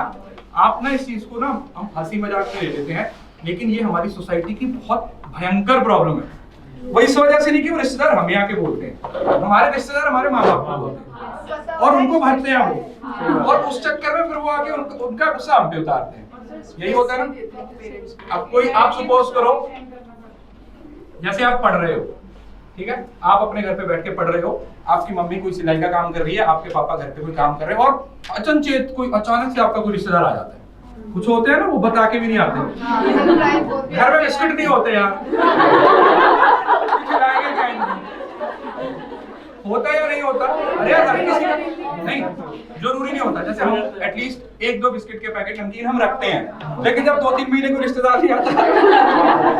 Speaker 1: आप ना इस चीज को ना हम हंसी मजाक में ले लेते हैं, लेकिन ये हमारी सोसाइटी की बहुत भयंकर प्रॉब्लम है। वो इस वजह से नहीं कि वो रिश्तेदार हमें आके बोलते हैं, हमारे रिश्तेदार हमारे माँ बाप को बोलते हैं और उनको भरते हैं वो, और उस चक्कर में फिर वो आके उनका गुस्सा हम पे उतारते हैं। यही होता है ना। अब कोई, आप सपोज करो जैसे आप पढ़ रहे हो, ठीक है, आप अपने घर पे बैठ के पढ़ रहे हो, आपकी मम्मी कोई सिलाई का काम कर रही है, आपके पापा घर पे कोई काम कर रहे हैं, और अचनचेत कोई अचानक से आपका कोई रिश्तेदार आ जाता है। कुछ होते हैं ना वो बता के भी नहीं आते, घर में बिस्किट नहीं होते यार, खिलाएंगे क्या इनको? होता है या नहीं होता? अरे यार हर किसी का नहीं, जरूरी नहीं होता। जैसे हम एटलीस्ट 1-2 बिस्किट के पैकेट नमकीन हम रखते हैं, लेकिन जब 2-3 महीने को रिश्तेदार नहीं आता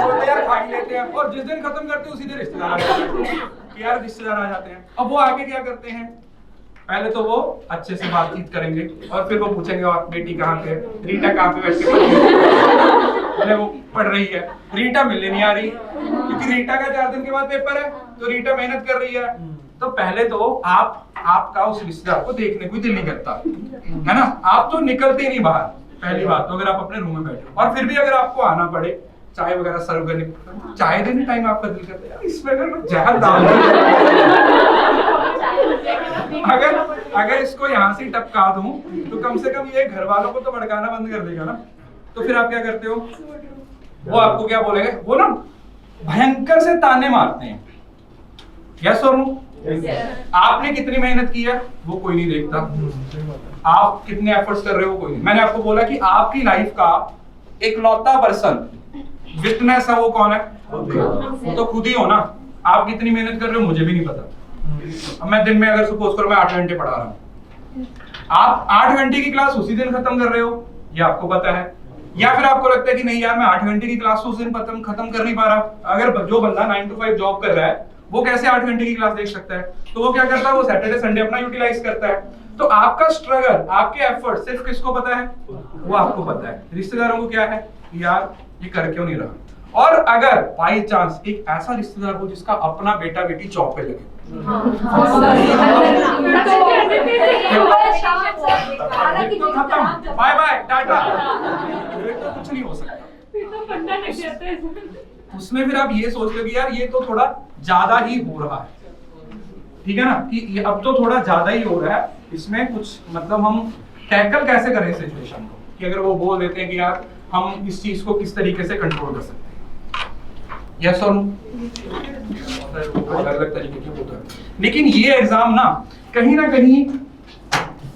Speaker 1: तो यार खा ही लेते हैं, और जिस दिन खत्म करते हैं उसी दिन रिश्तेदार आ जाते हैं कि यार रिश्तेदार आ जाते हैं। अब वो आगे क्या करते हैं, पहले तो वो अच्छे से बातचीत करेंगे और फिर वो पूछेंगे और बेटी कहाँ पे, रीटा कहाँ पे बैठ के पढ़ रही है? वो पढ़ रही है, रीटा मिलने नहीं आ रही क्योंकि रीटा का 4 दिन के बाद पेपर है, तो रीटा मेहनत कर रही है। तो पहले तो आपका उस रिश्तेदार को देखने को दिल नहीं करता है ना, आप तो निकलते ही नहीं बाहर, पहली बात तो अगर आप अपने रूम में बैठे, और फिर भी अगर आपको आना पड़े चाय वगैरह सर्व करने, चाय देने टाइम आपका दिल करता है यार इसमें अगर मैं जहर डाल अगर इसको यहाँ से टपका दूं तो कम से कम ये घर वालों को तो भड़काना बंद कर देगा ना। तो फिर आप क्या करते हो, वो आपको क्या बोलेंगे, वो ना भयंकर से ताने मारते हैं, यस और नो? आपने कितनी मेहनत की है वो कोई नहीं देखता, आप कितने एफर्ट्स कर रहे हो कोई नहीं। मैंने आपको बोला कि आपकी लाइफ का इकलौता पर्सन विटनेस है, वो कौन है? वो तो खुद ही हो ना। आप कितनी मेहनत कर रहे हो मुझे भी नहीं पता। अब मैं दिन में अगर सपोज करो मैं 8 घंटे पढ़ा रहा हूँ, आप 8 घंटे की क्लास उसी दिन खत्म कर रहे हो, ये आपको पता है, या फिर आपको लगता है कि नहीं यार मैं 8 घंटे की क्लास उस दिन खत्म कर नहीं पा रहा। अगर जो बंदा 9 to 5 जॉब कर रहा है वो कैसे 8 घंटे की क्लास देख सकता है? तो वो क्या करता है, वो सैटरडे संडे अपना यूटिलाइज करता है। तो आपका स्ट्रगल, आपके एफर्ट सिर्फ किसको पता है? वो आपको पता है। रिश्तेदारों को क्या है, यार ये कर क्यों नहीं रहा? और अगर बाई चांस एक ऐसा रिश्तेदार हो जिसका अपना बेटा बेटी जॉब पे लगे, तो खत्म, बाय बाय टाटा, तो कुछ नहीं हो सकता। उसमें फिर आप ये सोच लो कि यार ये तो थोड़ा ज्यादा ही हो रहा है, ठीक है ना, कि ये अब तो थोड़ा ज्यादा ही हो रहा है, इसमें कुछ मतलब हम टैकल कैसे करें सिचुएशन को, कि अगर वो बोल देते हैं कि यार हम इस चीज को किस तरीके से कंट्रोल कर सकते हैं, यस और नो? अलग अलग तरीके की होता है। लेकिन ये एग्जाम ना कहीं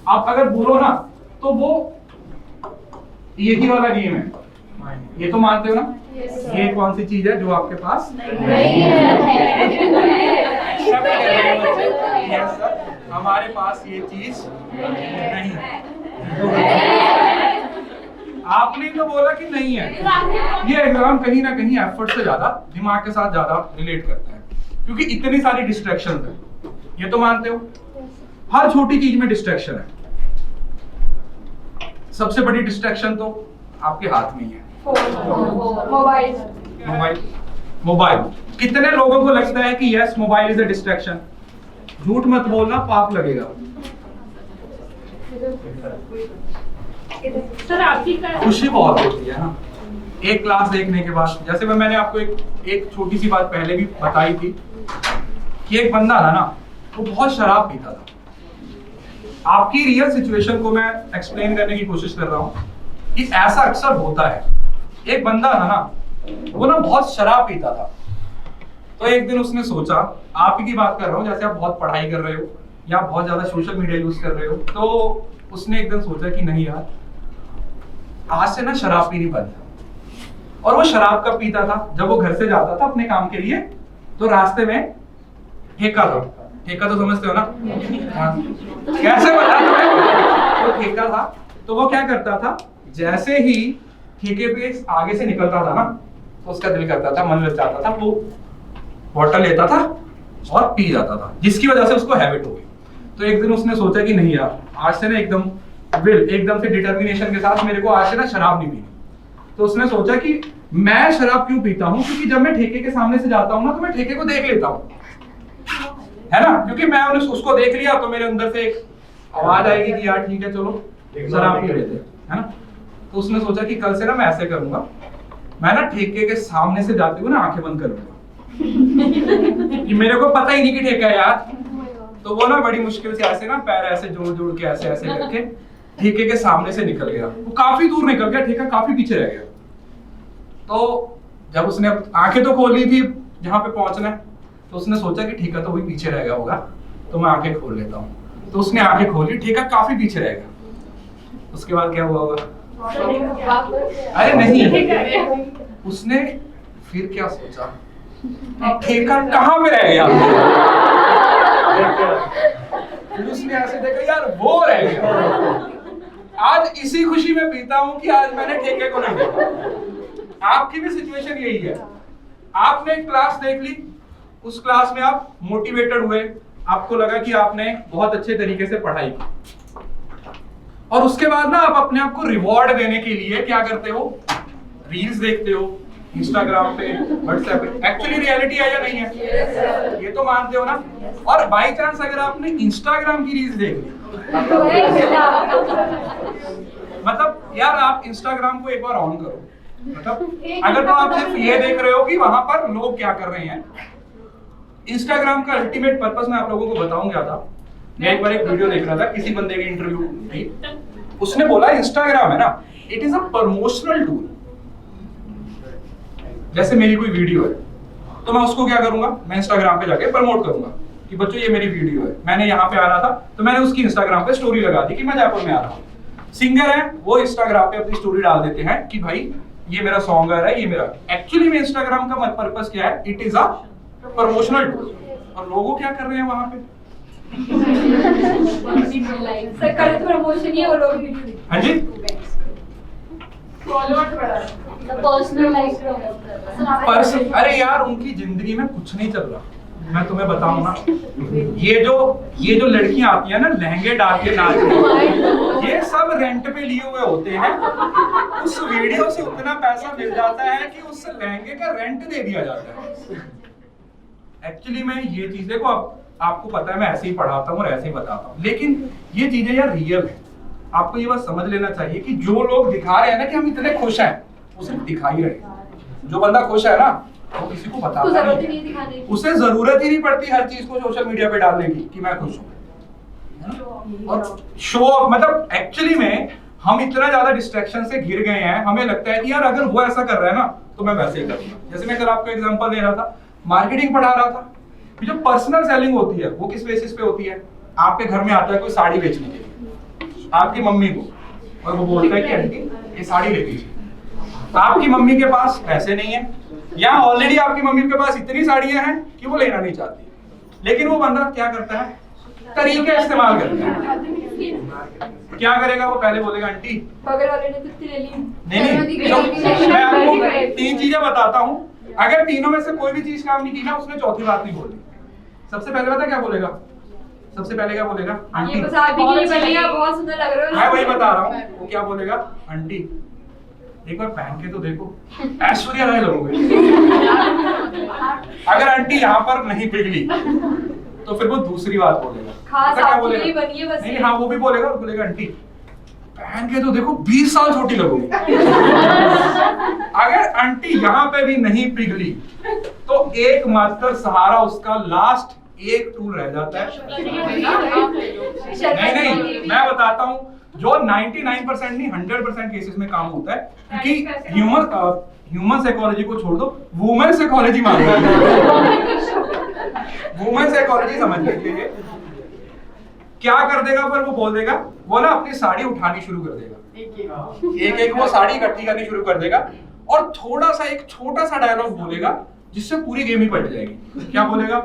Speaker 1: आप अगर बोलो ना तो वो यही वाला गेम है, ये तो मानते हो ना? ये कौन सी चीज है जो आपके पास नहीं है? यस सर, हमारे पास ये चीज नहीं है। आपने तो बोला कि नहीं है। ये एग्जाम कहीं ना कहीं एफर्ट से ज्यादा दिमाग के साथ ज्यादा रिलेट करता है, क्योंकि इतनी सारी डिस्ट्रैक्शंस है, ये तो मानते हो? हर छोटी चीज में डिस्ट्रैक्शन है। सबसे बड़ी डिस्ट्रैक्शन तो आपके हाथ में ही है, मोबाइल। कितने लोगों को लगता है कि yes mobile is a distraction? झूठ मत बोलना, पाप लगेगा।
Speaker 7: सर आपकी
Speaker 1: खुशी बहुत होती है ना एक क्लास देखने के बाद। जैसे मैंने आपको एक छोटी सी बात पहले भी बताई थी कि एक बंदा था ना, वो बहुत शराब पीता था। आपकी रियल सिचुएशन को मैं एक्सप्लेन करने की कोशिश कर रहा हूँ कि ऐसा अक्सर होता है। एक बंदा था ना, वो ना बहुत शराब पीता था। तो एक दिन उसने सोचा, आप ही की बात कर रहा हूँ, जैसे आप बहुत पढ़ाई कर रहे हो या बहुत ज्यादा सोशल मीडिया यूज कर रहे हो, तो उसने एक दिन सोचा कि नहीं यार आज से ना शराब पीनी बंद। और वो शराब कब पीता था? जब वो घर से जाता था अपने काम के लिए, तो रास्ते में ठेका था। ठेका तो समझते हो ना? हाँ। कैसे बता तुम्हें? तो ठेका था, तो वो क्या करता था, जैसे ही ठेके पे आगे से निकलता था ना, तो उसका दिल करता था, मन लग जाता था, वो बॉटल लेता था और पी जाता था, जिसकी वजह से उसको हैबिट हो गई। तो एक दिन उसने सोचा कि नहीं यार आज से ना एकदम से डिटर्मिनेशन के साथ मेरे को आज से ना शराब नहीं पीनी। तो उसने सोचा कि मैं शराब क्यों पीता हूँ, क्योंकि जब मैं ठेके के सामने से जाता हूँ ना, तो मैं ठेके को देख लेता हूँ, है ना, क्योंकि मैं उसको देख लिया तो मेरे अंदर से एक आवाज आएगी कि यार ठीक है चलो शराब पी लेते, है ना। तो उसने सोचा कि कल से ना मैं ऐसे करूंगा, मैं ना ठेके के सामने से जाते हुए ना आंखें बंद करूंगा कि मेरे को पता ही नहीं कि ठेका है यार। तो वो ना बड़ी मुश्किल से ऐसे ना पैर ऐसे जोड़ के ऐसे करके ठेके के सामने से निकल गया। वो काफी दूर निकल गया, ठेका काफी पीछे रह गया। तो जब उसने आंखें तो खोल ली थी जहां पे पहुंचना है, तो उसने सोचा कि ठेका तो वही पीछे रह गया होगा, तो मैं आंखें खोल लेता हूँ। तो उसने आंखें खोली, ठेका काफी पीछे रह गया। उसके बाद क्या हुआ होगा? अरे नहीं, उसने फिर क्या सोचा, ठेका कहाँ पे रह गया? फिर उसने ऐसे देखा यार वो रह गया। आज इसी खुशी में पीता हूं कि आज मैंने ठेके को नहीं देखा। आपकी भी सिचुएशन यही है, आपने एक क्लास देख ली, उस क्लास में आप मोटिवेटेड हुए, आपको लगा कि आपने बहुत अच्छे तरीके से पढ़ाई की, और उसके बाद ना आप अपने आप को रिवॉर्ड देने के लिए क्या करते हो, रील्स देखते हो इंस्टाग्राम पे, व्हाट्सएप पे। एक्चुअली रियलिटी है या नहीं है? ये तो मानते हो ना। और बाई चांस अगर आपने इंस्टाग्राम की रील्स देख ली, मतलब यार आप इंस्टाग्राम को एक बार ऑन करो, मतलब अगर तो आप सिर्फ ये देख रहे हो कि वहां पर लोग क्या कर रहे हैं। इंस्टाग्राम का अल्टीमेट पर्पस मैं आप लोगों को बताऊं क्या था। मैं एक बार एक वीडियो देख रहा था, किसी बंदे की इंटरव्यू थी, उसने बोला इंस्टाग्राम है ना, it is a promotional tool. जैसे मेरी कोई वीडियो है तो मैं उसको क्या करूंगा, मैं इंस्टाग्राम पे जाके प्रमोट करूंगा कि बच्चों ये मेरी वीडियो है, मैंने यहाँ पे आना था, तो मैंने उसकी इंस्टाग्राम पे स्टोरी लगा दी कि मैं जयपुर में आ रहा हूँ। सिंगर है वो इंस्टाग्राम पे अपनी स्टोरी डाल देते हैं कि भाई ये मेरा सॉन्ग है, ये मेरा। एक्चुअली में इंस्टाग्राम का पर्पस क्या है, it is a promotional tool. और लोगों क्या कर रहे हैं वहां पे,
Speaker 3: प्रमोशन ही है वो लोग।
Speaker 1: हाँ जी, अरे यार उनकी जिंदगी में कुछ नहीं चल रहा। मैं तुम्हें बताऊं ना, ये जो लड़कियां आती है ना लहंगे डाल के नाचने, ये सब रेंट पे लिए हुए होते हैं। उस वीडियो से उतना पैसा मिल जाता है कि उस लहंगे का रेंट दे दिया जाता है। एक्चुअली में ये चीजें को आपको पता है, मैं ऐसे ही पढ़ाता हूँ और ऐसे ही बताता हूँ, लेकिन ये चीजें यार रियल है। आपको ये बात समझ लेना चाहिए कि जो लोग दिखा रहे हैं ना कि हम इतने खुश हैं, वो सिर्फ दिखा ही रहे हैं। जो बंदा खुश है ना वो किसी को बताता नहीं, उसे जरूरत ही नहीं पड़ती हर चीज को सोशल मीडिया पे डालने की कि मैं खुश हूँ। और शो ऑफ, मतलब एक्चुअली में हम इतना ज्यादा डिस्ट्रैक्शन से घिर गए हैं, हमें लगता है कि यार अगर वो ऐसा कर रहा है ना तो मैं वैसे ही करूंगा। जैसे मैं कल आपको एग्जांपल दे रहा था, मार्केटिंग पढ़ा रहा था। जो पर्सनल सेलिंग होती है वो किस बेसिस पे होती है, आपके घर में आता है कोई साड़ी बेचने के लिए आपकी मम्मी को, और वो बोलता है कि आंटी ये साड़ी ले लीजिए। आपकी मम्मी के पास पैसे नहीं है, या ऑलरेडी आपकी मम्मी के पास इतनी साड़ियां हैं कि वो लेना नहीं चाहती, लेकिन वो बंदा क्या करता है, तरीके इस्तेमाल करता है। क्या करेगा, वो पहले बोलेगा आंटी
Speaker 3: बगल वाले ने तो ले ली।
Speaker 1: नहीं, मैं आपको 3 चीजें बताता हूँ, अगर तीनों में से कोई भी चीज काम नहीं की ना, उसने चौथी बात नहीं बोली। सबसे पहले पता क्या बोलेगा, सबसे पहले क्या बोलेगा, आंटी
Speaker 3: बहुत सुंदर लग रहा है।
Speaker 1: मैं वही बता रहा हूँ, वो क्या बोलेगा, आंटी एक बार पहन के तो देखो, ऐश्वर्या राय लगोगे। अगर आंटी यहाँ पर नहीं पिघली तो फिर वो दूसरी बात बोलेगा, क्या बोलेगा, नहीं हाँ वो भी बोलेगा, और बोलेगा आंटी पहन के तो देखो 20 साल छोटी लगोगी। अगर आंटी यहाँ पे भी नहीं पिघली तो एकमात्र सहारा उसका लास्ट एक टूल रह जाता है। नहीं, मैं बताता हूँ जो 99% नहीं 100% केसेस में काम होता है, क्योंकि ह्यूमन साइकोलॉजी को छोड़ दो, वुमेन साइकोलॉजी मान लो, वुमेन साइकोलॉजी समझ लेते हैं। क्या कर देगा, पर वो बोल देगा, वो ना अपनी साड़ी उठानी शुरू कर देगा, एक वो साड़ी इकट्ठी करनी शुरू कर देगा, और थोड़ा सा एक छोटा सा डायलॉग बोलेगा जिससे पूरी गेम ही पलट जाएगी। क्या बोलेगा,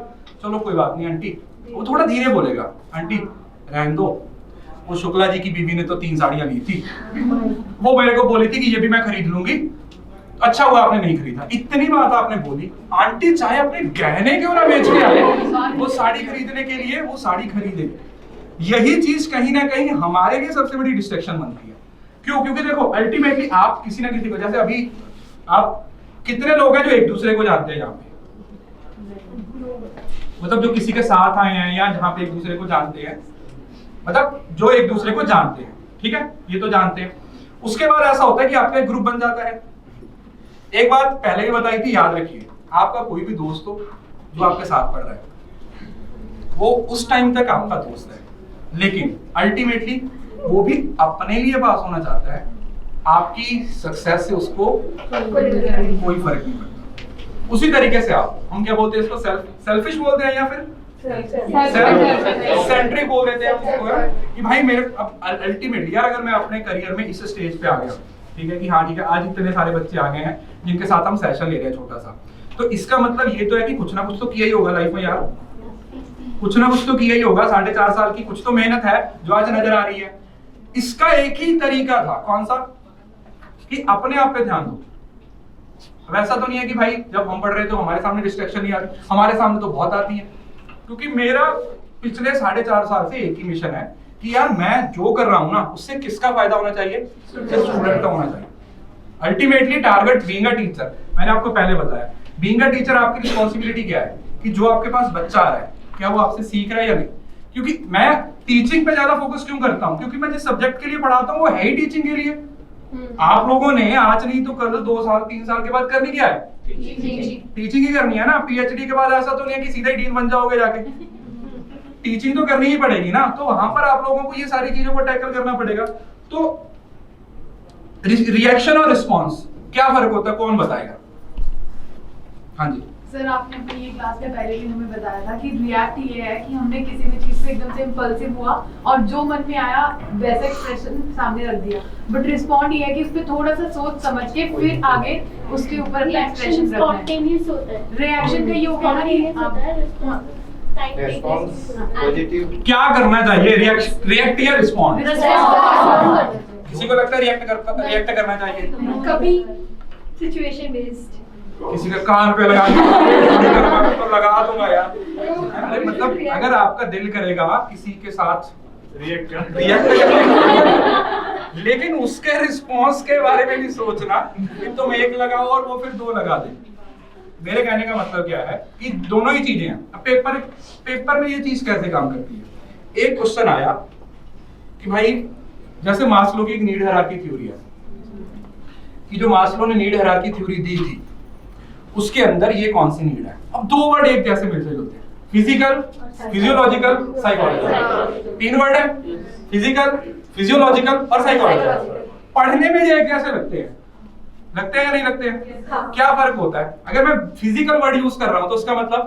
Speaker 1: चलो कोई बात नहीं आंटी, वो थोड़ा धीरे बोलेगा, आंटी रहने दो, वो शुक्ला जी की बीवी ने तो 3 साड़ियां ली थी, वो मेरे को बोली थी कि ये भी मैं खरीद लूंगी, अच्छा हुआ आपने नहीं खरीदा। इतनी बात आपने बोली, आंटी चाहे अपने गहने क्यों ना बेच के आए, वो साड़ी खरीदने के लिए वो साड़ी खरीदे। यही चीज कहीं ना कहीं हमारे लिए सबसे बड़ी डिस्ट्रैक्शन बनती है। क्यों, क्योंकि देखो अल्टीमेटली आप किसी ना किसी को, जैसे अभी आप कितने लोग हैं जो एक दूसरे को जानते हैं यहाँ पे, मतलब जो किसी के साथ आए हैं या जहाँ पे एक दूसरे को जानते हैं, मतलब जो एक दूसरे को जानते हैं, ठीक है, ये तो जानते हैं। उसके बाद ऐसा होता है कि आपका एक ग्रुप बन जाता है। एक बात पहले भी बताई थी, याद रखिए, आपका कोई भी दोस्त हो जो आपके साथ पढ़ रहा है, वो उस टाइम तक आपका दोस्त है, लेकिन अल्टीमेटली वो भी अपने लिए पास होना चाहता है, आपकी सक्सेस से उसको कोई फर्क नहीं पड़ता। उसी तरीके से हम क्या बोलते हैं इसको, सेल्फिश बोलते हैं या फिर सेंट्रिक बोल देते हैं उसको, कि भाई मेरे अल्टीमेटली यार अगर मैं अपने करियर में इस स्टेज पे आ गया, ठीक है कि हाँ ठीक है, आज इतने सारे बच्चे आ गए हैं जिनके साथ हम सेशन ले रहे हैं छोटा सा, तो इसका मतलब ये तो है कि कुछ ना कुछ तो किया ही होगा लाइफ में यार, कुछ ना कुछ तो किया ही होगा। 4.5 साल की कुछ तो मेहनत है जो आज नजर आ रही है। इसका एक ही तरीका था, कौन सा, कि अपने आप पे ध्यान दो। वैसा तो नहीं है कि भाई जब हम पढ़ रहे तो हमारे सामने डिस्ट्रैक्शन नहीं आ रही, हमारे सामने तो बहुत आती है। क्योंकि मेरा पिछले 4.5 साल से एक ही मिशन है कि यार मैं जो कर रहा हूं ना उससे किसका फायदा होना चाहिए, स्टूडेंट का होना चाहिए। Ultimately target being a teacher, मैंने आपको पहले बताया, बीइंग अ टीचर आपकी रिस्पॉन्सिबिलिटी क्या है कि जो आपके पास बच्चा आ रहा है क्या वो आपसे सीख रहा है या नहीं। क्योंकि मैं टीचिंग पे ज्यादा फोकस क्यों करता हूँ, क्योंकि मैं जिस सब्जेक्ट के लिए पढ़ाता हूँ वो है ही टीचिंग के लिए। आप लोगों ने आज नहीं तो कल 2 साल 3 साल के बाद करनी क्या है, टीचिंग ही करनी है ना। पीएचडी के बाद ऐसा तो नहीं है कि सीधा ही डीन बन जाओगे जाके, टीचिंग तो करनी ही पड़ेगी ना। तो वहां पर आप लोगों को ये सारी चीजों को टैकल करना पड़ेगा। तो रिएक्शन और रिस्पॉन्स क्या फर्क होता है, कौन बताएगा? हाँ जी
Speaker 6: सर, आपने अपनी ये क्लास में पहले भी हमें बताया था कि रिएक्ट ये है कि हमने किसी भी चीज पे एकदम से इम्पल्सिव हुआ और जो मन में आया वैसा एक्सप्रेशन सामने रख दिया। बट रिस्पॉन्ड ये है कि उस पे थोड़ा सा सोच समझ के फिर आगे उसके ऊपर अपना एक्सप्रेशन रखना है। रिएक्शन का ये हो गया
Speaker 4: पॉजिटिव
Speaker 1: क्या करना चाहिए, रिएक्ट या रिस्पॉन्ड? किसी को लगता है रिएक्ट करना चाहिए?
Speaker 3: कभी सिचुएशन बेस्ड,
Speaker 1: किसी का कान पे लगा तो लगा दूंगा यार। अरे मतलब अगर आपका दिल करेगा किसी के साथ
Speaker 4: रिएक्ट
Speaker 1: लेकिन उसके रिस्पॉन्स के बारे में नहीं सोचना कि तुम एक लगाओ और वो फिर 2 लगा दे। मेरे कहने का मतलब क्या है कि दोनों ही चीजें हैं। अब पेपर में ये चीज कैसे काम करती है। एक क्वेश्चन आया कि भाई जैसे मास्लो की एक नीड हायरार्की थ्योरी है कि जो मास्लो ने नीड हायरार्की थ्योरी दी थी उसके अंदर ये कौन सी नीड है। अब 2 वर्ड एक जैसे मिलते जुलते हैं, फिजिकल, फिजियोलॉजिकल, साइकोलॉजिकल। 3 वर्ड है, फिजिकल, फिजियोलॉजिकल और साइकोलॉजिकल। पढ़ने में ये एक जैसे लगते हैं या नहीं लगते हैं? क्या फर्क होता है? अगर मैं फिजिकल वर्ड यूज कर रहा हूं तो उसका मतलब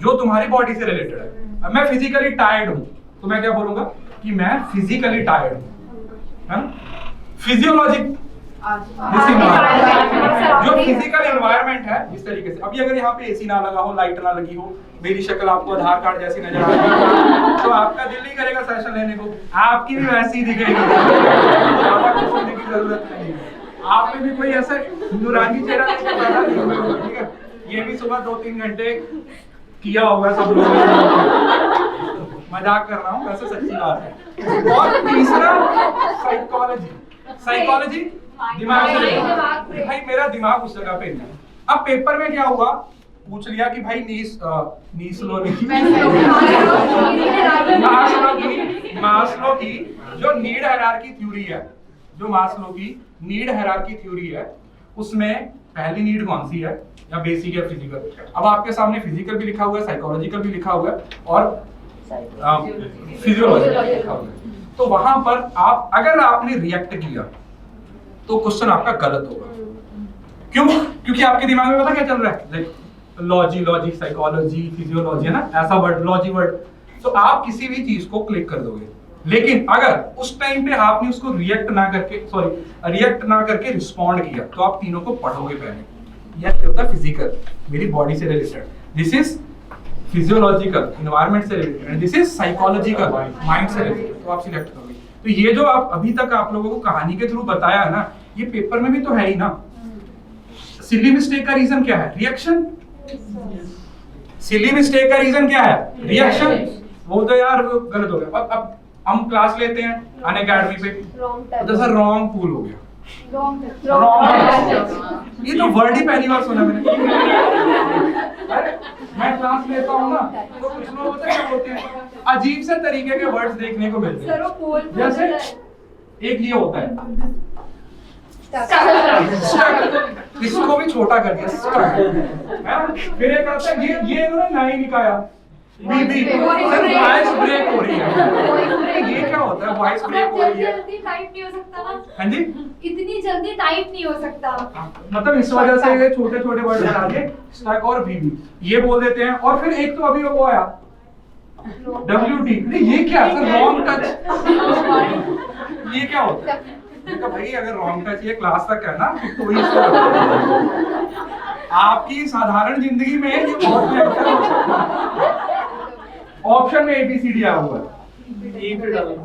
Speaker 1: जो तुम्हारी बॉडी से रिलेटेड है। अब मैं फिजिकली टायर्ड हूं तो मैं क्या बोलूंगा कि मैं फिजिकली टायर्ड हूं। फिजियोलॉजिक जो फिजिकल एनवायरनमेंट है इस तरीके से। अभी अगर यहाँ पे एसी ना लगा हो, लाइट ना लगी हो, मेरी शक्ल आपको आधार कार्ड जैसी नजर आ रही है तो आपका दिल नहीं करेगा सेशन लेने को, आपकी भी वैसी ही दिखेगी, सोचने की जरूरत नहीं है। आप में भी कोई ऐसा नूरानी चेहरा नहीं होगा, ठीक है। ये भी सुबह 2-3 घंटे किया होगा सब लोगों ने, मजाक कर रहा हूँ, वैसे सच्ची बात है। और तीसरा साइकोलॉजी दिमाग से, भाई मेरा दिमाग उस जगह पे नहीं है। अब पेपर में क्या हुआ, पूछ लिया कि भाई मास्लो की जो नीड हायरार्की थ्योरी है, जो मास्लो की नीड हायरार्की थ्योरी है उसमें पहली नीड कौन सी है, या बेसिक या फिजिकल। अब आपके सामने फिजिकल भी लिखा हुआ है, साइकोलॉजिकल भी लिखा हुआ है और फिजियोलॉजिकल लिखा हुआ है। तो वहां पर आप अगर आपने रिएक्ट किया तो क्वेश्चन आपका गलत होगा। क्यों? क्योंकि आपके दिमाग में पता क्या चल रहा है, लॉजिक, साइकोलॉजी, फिजियोलॉजी, है ना, ऐसा वर्ड, लॉजी वर्ड। तो आप किसी भी चीज को क्लिक कर दोगे। लेकिन अगर उस टाइम पे आपने उसको रिएक्ट ना करके रिस्पॉन्ड किया तो आप तीनों को पढ़ोगे पहले। यह क्या होता है, फिजिकल, मेरी बॉडी से related, this is physiological, environment से related, this is psychological, mind से रिलेटेड। तो आप सिलेक्ट करोगे। तो ये जो आप अभी तक आप लोगों को कहानी के थ्रू बताया है ना, ये पेपर में भी तो है ही ना। सिली मिस्टेक का रीजन क्या है, रिएक्शन। सिली मिस्टेक का रीजन क्या है, रिएक्शन। वो तो यार गलत हो गया। अब हम क्लास लेते हैं अनअकैडमी पे, तो सर रॉन्ग पूल हो गया, ये तो वर्ड ही पहली बार सुना मैंने। अरे मैं क्लास लेता हूँ ना तो कुछ लोग होते हैं, क्या होते हैं, अजीब से तरीके के वर्ड्स देखने को मिलते हैं। जैसे एक ये होता है इसको भी छोटा कर दिया, फिर एक आता है ये इन्होंने ना ही निकाया, बीबी सर वॉइस ब्रेक हो रही है। ये क्या होता है, वॉइस ब्रेक हो रही है,
Speaker 3: जल्दी टाइप नहीं हो सकता ना।
Speaker 1: हाँ जी,
Speaker 3: इतनी जल्दी टाइप नहीं हो सकता,
Speaker 1: मतलब इस वजह से ये छोटे छोटे वर्ड बना के स्टक और बीबी ये बोल देते हैं। और फिर एक तो अभी वो आया WT, ये क्या सर, रॉन्ग टच, ये क्या होता है? तो भाई अगर रॉन्ग टच ये क्लास तक है ना तो ही आपकी साधारण जिंदगी में ये बहुत बेहतर हो सकता है। ऑप्शन में ABCD आया हुआ है,
Speaker 5: ई पे डालना।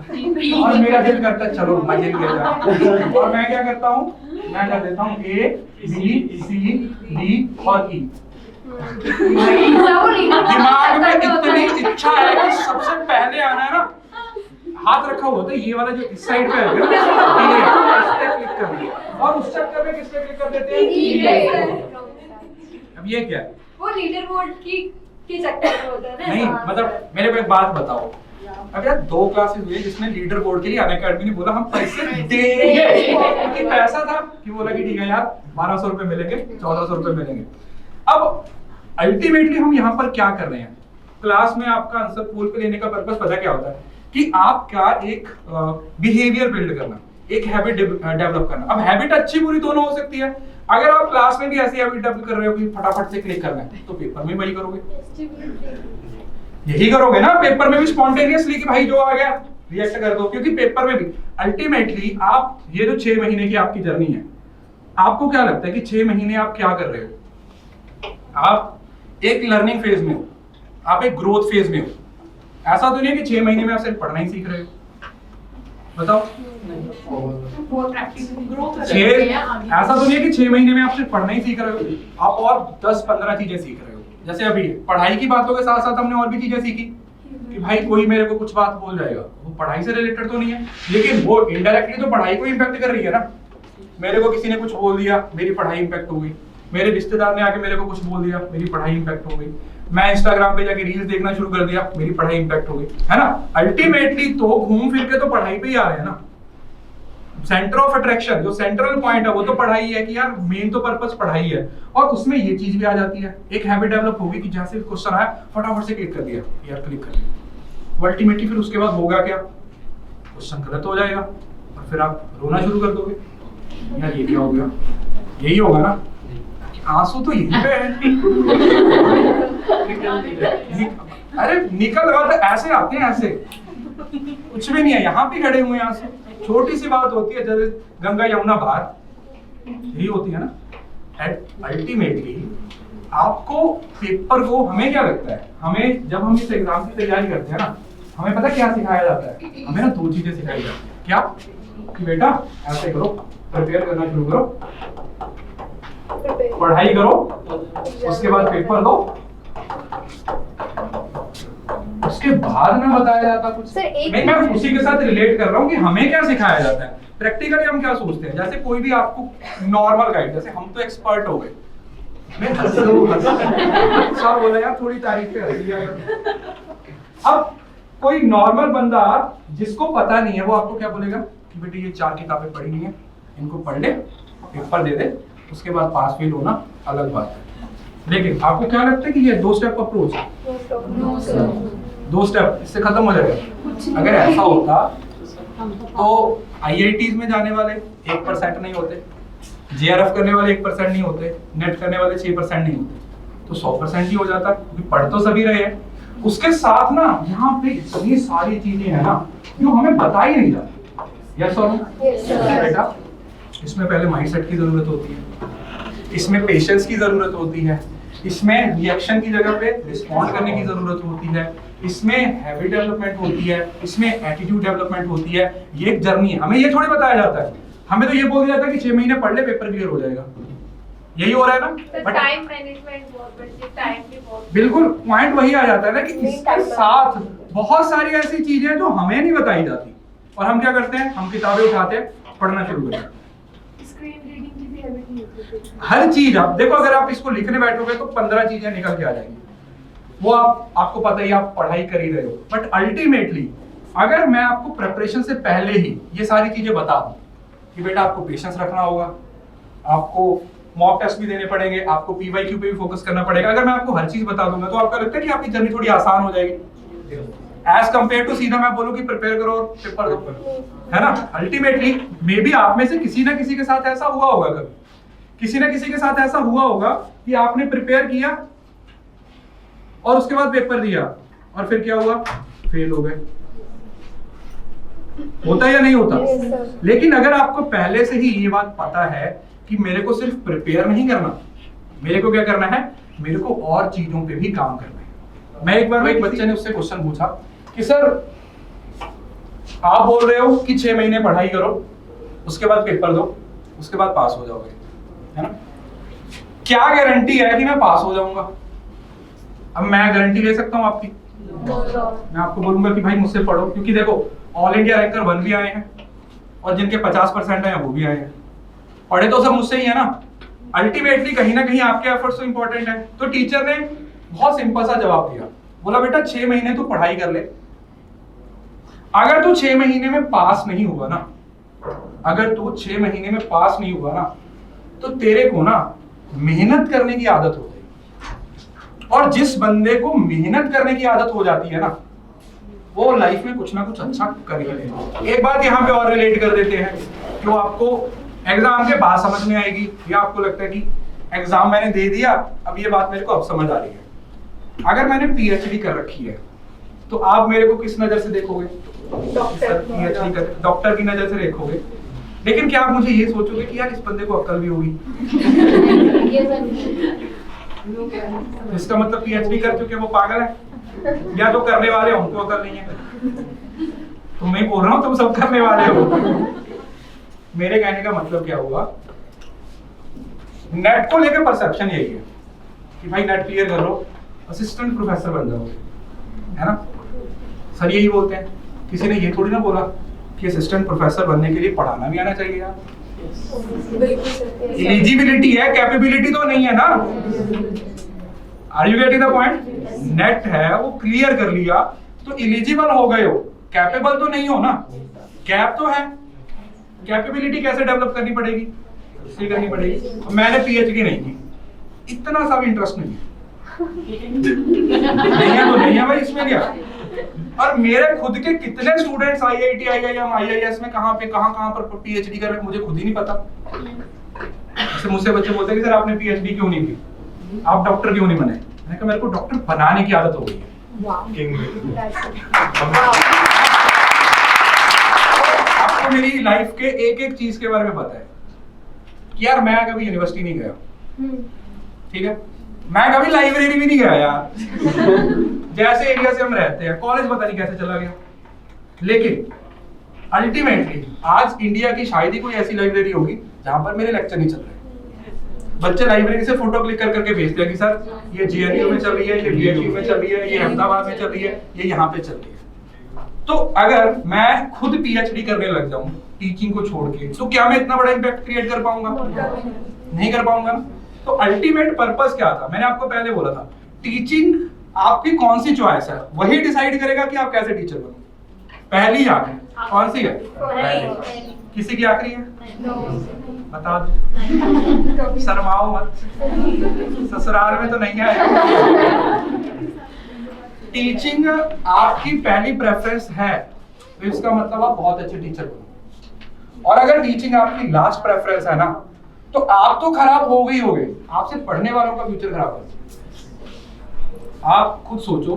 Speaker 1: और मेरा दिल करता है चलो मजे ले जाए, और मैं क्या करता हूँ, मैं कर देता हूँ A B C D और E। दिमाग में इतनी इच्छा है कि सबसे पहले आना है ना, हाथ रखा हुआ था ये वाला जो इस साइड पे है ना, इस पे क्लिक कर दिया, और उस चक्कर में किस पे क्लिक कर देते हैं, E पे। अब ये क्या है?
Speaker 3: वो लीडर बोर्ड की चक्कर में होता है ना।
Speaker 1: नहीं मतलब मेरे को एक बात बताओ, अब यार 2 क्लासेस हुई जिसमें लीडर बोर्ड के लिए अनअकैडमी ने बोला हम पैसे देंगे, क्योंकि पैसा था कि बोला कि ठीक है यार 1200 रुपए मिलेंगे, 1400 रुपए मिलेंगे। अब अल्टीमेटली हम यहाँ पर क्या कर रहे हैं, क्लास में आपका आंसर पूल पे लेने का पर्पस पता क्या होता है कि आपका एक बिहेवियर बिल्ड करना, एक हैबिट डेवलप करना। अब हैबिट अच्छी बुरी दोनों हो सकती है। अगर आप क्लास में भी ऐसी हैबिट डेवलप कर रहे हो कि फटाफट से क्लिक करना है, तो पेपर में वही करोगे, यही करोगे ना पेपर में भी स्पॉन्टेनियसली कि भाई जो आ गया रिएक्ट कर दो, क्योंकि पेपर में भी अल्टीमेटली आप ये जो 6 महीने की आपकी जर्नी है, आपको क्या लगता है कि 6 महीने आप क्या कर रहे हो? आप एक लर्निंग फेज में हो, आप एक ग्रोथ फेज में हो। ऐसा तो नहीं है कि 6 महीने में आप सिर्फ पढ़ना ही सीख रहे हो, बताओ। ऐसा तो नहीं है कि 6 महीने में आप सिर्फ पढ़ना ही सीख रहे हो, आप और 10-15 चीजें सीख रहे हो। जैसे अभी पढ़ाई की बातों के साथ साथ हमने और भी चीजें सीखी कि भाई कोई मेरे को कुछ बात बोल जाएगा, वो पढ़ाई से रिलेटेड तो नहीं है, लेकिन वो इनडायरेक्टली तो पढ़ाई को इंपैक्ट कर रही है ना। मेरे को किसी ने कुछ बोल दिया, मेरी पढ़ाई इंपैक्ट हो गई। मेरे रिश्तेदार ने आके मेरे को कुछ बोल दिया, मेरी पढ़ाई इंपैक्ट हो गई। मैं इंस्टाग्राम पे जाके रील्स देखना शुरू कर दिया, मेरी पढ़ाई इंपैक्ट हो गई, है ना। अल्टीमेटली तो घूम फिर के तो पढ़ाई पे ही आ रहे हैं ना। सेंटर ऑफ अट्रैक्शन जो सेंट्रल पॉइंट है वो तो पढ़ाई है कि यार मेन तो पर्पस पढ़ाई है, और उसमें ये चीज भी आ जाती है। एक हैबिट डेवलप होगी कि जैसे क्वेश्चन आया फटाफट से क्लिक कर दिया, यार क्लिक कर दिया। अल्टीमेटली फिर उसके बाद होगा क्या, क्वेश्चन गलत हो जाएगा और फिर आप रोना शुरू कर दोगे, यार ये क्या हो गया। यही होगा ना, आंसू तो यहीं पे है। अरे निकल रहा था, ऐसे आते हैं, ऐसे कुछ भी नहीं है, यहाँ पे खड़े हुए हैं आंसू। छोटी सी बात होती है, जैसे गंगा यमुना बाहर, यही होती है ना। अल्टीमेटली आपको पेपर को, हमें क्या लगता है, हमें जब हम इस एग्जाम की तैयारी करते हैं ना, हमें पता क्या सिखाया जाता है, हमें ना 2 चीजें सिखाई जाती है। क्या कि बेटा ऐसे करो, प्रिपेयर करना शुरू करो, पढ़ाई करो, उसके बाद पेपर दो, उसके बाद में बताया जाता कुछ नहीं। मैं उसी के साथ रिलेट कर रहा हूँ कि हमें क्या सिखाया जाता है प्रैक्टिकली। हम क्या सोचते हैं, जैसे कोई भी आपको नॉर्मल गाइड, जैसे हम तो एक्सपर्ट हो गए, मैं सब बोला यार थोड़ी तारीफ पे हंस लिया। अब कोई नॉर्मल बंदा जिसको पता नहीं है, वो आपको क्या बोलेगा कि बेटे ये 4 किताबें पढ़ी हुई हैं, इनको पढ़ ले, पेपर दे दे, उसके बाद पास फेल होना अलग बात है। लेकिन आपको क्या लगता है कि ये 2 स्टेप अप्रोच है, 2 स्टेप इससे खत्म हो जाएगा। अगर ऐसा होता तो IITs में जाने वाले 1% नहीं होते, JRF करने वाले 1% नहीं होते, नेट करने वाले 6% नहीं होते, तो 100% ही हो जाता, क्योंकि पढ़ तो सभी रहे हैं। उसके साथ ना यहाँ पे इतनी सारी चीजें हैं ना जो हमें बता ही नहीं जाती। यस और नो? बेटा इसमें पहले माइंडसेट की जरूरत होती है, इसमें पेशेंस की जरूरत होती है, इसमें रिएक्शन की जगह पे रिस्पॉन्ड करने की जरूरत होती है, इसमें हैबिट डेवलपमेंट होती है, इसमें एटीट्यूड डेवलपमेंट होती है। ये एक जर्नी है, हमें ये थोड़ी बताया जाता है। हमें तो ये बोल दिया जाता है कि 6 महीने पढ़ ले, पेपर क्लियर हो जाएगा। यही हो रहा है ना। बट
Speaker 7: टाइम मैनेजमेंट बहुत बड़ी, टाइम भी बहुत,
Speaker 1: बिल्कुल पॉइंट वही आ जाता है ना कि इसके साथ बहुत सारी ऐसी चीजें हैं जो हमें नहीं बताई जाती, और हम क्या करते हैं, हम किताबें उठाते हैं, पढ़ना शुरू करते हैं। हर चीज आप देखो, अगर आप इसको लिखने बैठोगे तो 15 चीजें निकल के आ जाएंगी, वो आपको पता ही, आप पढ़ाई कर ही रहे हो। बट अल्टीमेटली अगर मैं आपको प्रिपरेशन से पहले ही ये सारी चीजें बता दूं कि बेटा आपको पेशेंस रखना होगा, आपको मॉक टेस्ट भी देने पड़ेंगे, आपको PYQ पे भी फोकस करना पड़ेगा, अगर मैं आपको हर चीज बता दूंगा तो आपको लगता है कि आपकी जर्नी थोड़ी आसान हो जाएगी, एज कंपेयर टू सीधा मैं बोलूं कि प्रिपेयर करो और पेपर दो, है ना। अल्टीमेटली मे बी आप में से किसी ना किसी के साथ ऐसा हुआ होगा, कभी किसी ना किसी के साथ ऐसा हुआ होगा कि आपने प्रिपेयर किया और उसके बाद पेपर दिया और फिर क्या हुआ, फेल हो गए। होता या नहीं होता? लेकिन अगर आपको पहले से ही ये बात पता है कि मेरे को सिर्फ प्रिपेयर नहीं करना, मेरे को क्या करना है, मेरे को और चीजों पे भी काम करना है। मैं एक बार एक बच्चे ने उससे क्वेश्चन पूछा कि सर आप बोल रहे हो कि 6 महीने पढ़ाई करो, उसके बाद पेपर दो, उसके बाद पास हो जाओगे, है ना? क्या गारंटी है कि मैं पास हो जाऊंगा? अब मैं गारंटी ले सकता हूं आपकी? मैं आपको बोलूंगा कि भाई मुझसे पढ़ो, क्योंकि देखो ऑल इंडिया रैंकर 1 भी आए हैं और जिनके 50% है वो भी आए हैं, पढ़े तो सब मुझसे ही है ना। अल्टीमेटली कहीं ना कहीं आपके एफर्ट्स तो इंपॉर्टेंट है। तो टीचर ने बहुत सिंपल सा जवाब दिया, बोला बेटा 6 महीने तू पढ़ाई कर ले, अगर तू 6 महीने में पास नहीं हुआ ना, अगर तू 6 महीने में पास नहीं हुआ ना, तो तेरे को ना मेहनत करने की आदत हो जाएगी। और जिस बंदे को मेहनत करने की आदत हो जाती है ना, वो लाइफ में कुछ ना कुछ अच्छा कर ही लेगा। एक बात यहाँ पे और रिलेट कर देते हैं, जो आपको एग्जाम के बाद समझ में आएगी, या आपको लगता है कि एग्जाम मैंने दे दिया, अब ये बात मेरे को अब समझ आ रही है। अगर मैंने पीएचडी कर रखी है तो आप मेरे को किस नजर से देखोगे? पीएचडी कर डॉक्टर की नजर से देखोगे। लेकिन क्या आप मुझे ये सोचोगे कि यार इस बंदे को अक्ल भी होगी? इसका मतलब पीएचडी कर चुके वो पागल है, या जो करने वाले हैं उनको अक्ल नहीं है? तो मैं बोल रहा हूँ तुम सब करने वाले हो। मेरे कहने का मतलब क्या हुआ, नेट को लेकर परसेप्शन यही है कि भाई नेट क्लियर कर लो, असिस्टेंट प्रोफेसर बन जाओगे, है ना? सर यही बोलते हैं। किसी ने ये थोड़ी ना बोला कि असिस्टेंट प्रोफेसर बनने के लिए पढ़ाना भी आना चाहिए यार। एलिजिबिलिटी है, कैपेबिलिटी तो नहीं है ना। Are you getting the point? NET है वो क्लियर कर लिया तो एलिजिबल हो गए हो, कैपेबल तो नहीं हो ना। कैप तो है, कैपेबिलिटी कैसे डेवलप करनी पड़ेगी? इसलिए करनी पड़ेगी। मैंने पीएचडी नहीं की, इतना सा भी इंटरेस्ट नहीं है। नहीं है तो नहीं है भाई, इसमें क्या। और मेरे खुद के कितने स्टूडेंट्स आईआईटी, आईआईएम, आईआईएस में कहां पर पीएचडी कर रहे हैं मुझे खुद ही नहीं पता। जैसे मुझसे बच्चे बोलते हैं कि सर आपने पीएचडी क्यों नहीं की, आप डॉक्टर क्यों नहीं बने? मैंने कहा मेरे को डॉक्टर बनाने की आदत हो गई है। आपको मेरी लाइफ के एक एक चीज के बारे में पता है कि यार मैं कभी यूनिवर्सिटी नहीं गया, ठीक है, मैं कभी लाइब्रेरी भी नहीं गया यार। जैसे एरिया से हम रहते हैं, कॉलेज पता नहीं कैसे चला गया। लेकिन अल्टीमेटली आज इंडिया की शायद ही कोई ऐसी लाइब्रेरी होगी जहां पर मेरे लेक्चर नहीं चल रहे। बच्चे लाइब्रेरी से फोटो क्लिक कर करके भेजते हैं कि सर ये जीएनयू में चल रही है, ये बीएचयू में चल रही है, ये अहमदाबाद में चल रही है, ये यहाँ पे चल रही है। तो अगर मैं खुद पीएचडी करने लग जाऊं टीचिंग को छोड़ के, तो क्या मैं इतना बड़ा इम्पैक्ट क्रिएट कर पाऊंगा? नहीं कर पाऊंगा ना। तो अल्टीमेट पर्पस क्या था? मैंने आपको पहले बोला था, टीचिंग आपकी कौन सी चॉइस है वही डिसाइड करेगा कि आप कैसे टीचर बनो। पहली आंखें कौन सी है? किसी की आखिरी है? बता दो, शर्माओ मत, ससुराल में तो नहीं आया। टीचिंग आपकी पहली प्रेफरेंस है तो इसका मतलब आप बहुत अच्छे टीचर बनो। और अगर टीचिंग आपकी लास्ट प्रेफरेंस है ना, तो आप तो खराब हो गई होगे, आपसे पढ़ने वालों का फ्यूचर खराब है। आप खुद सोचो,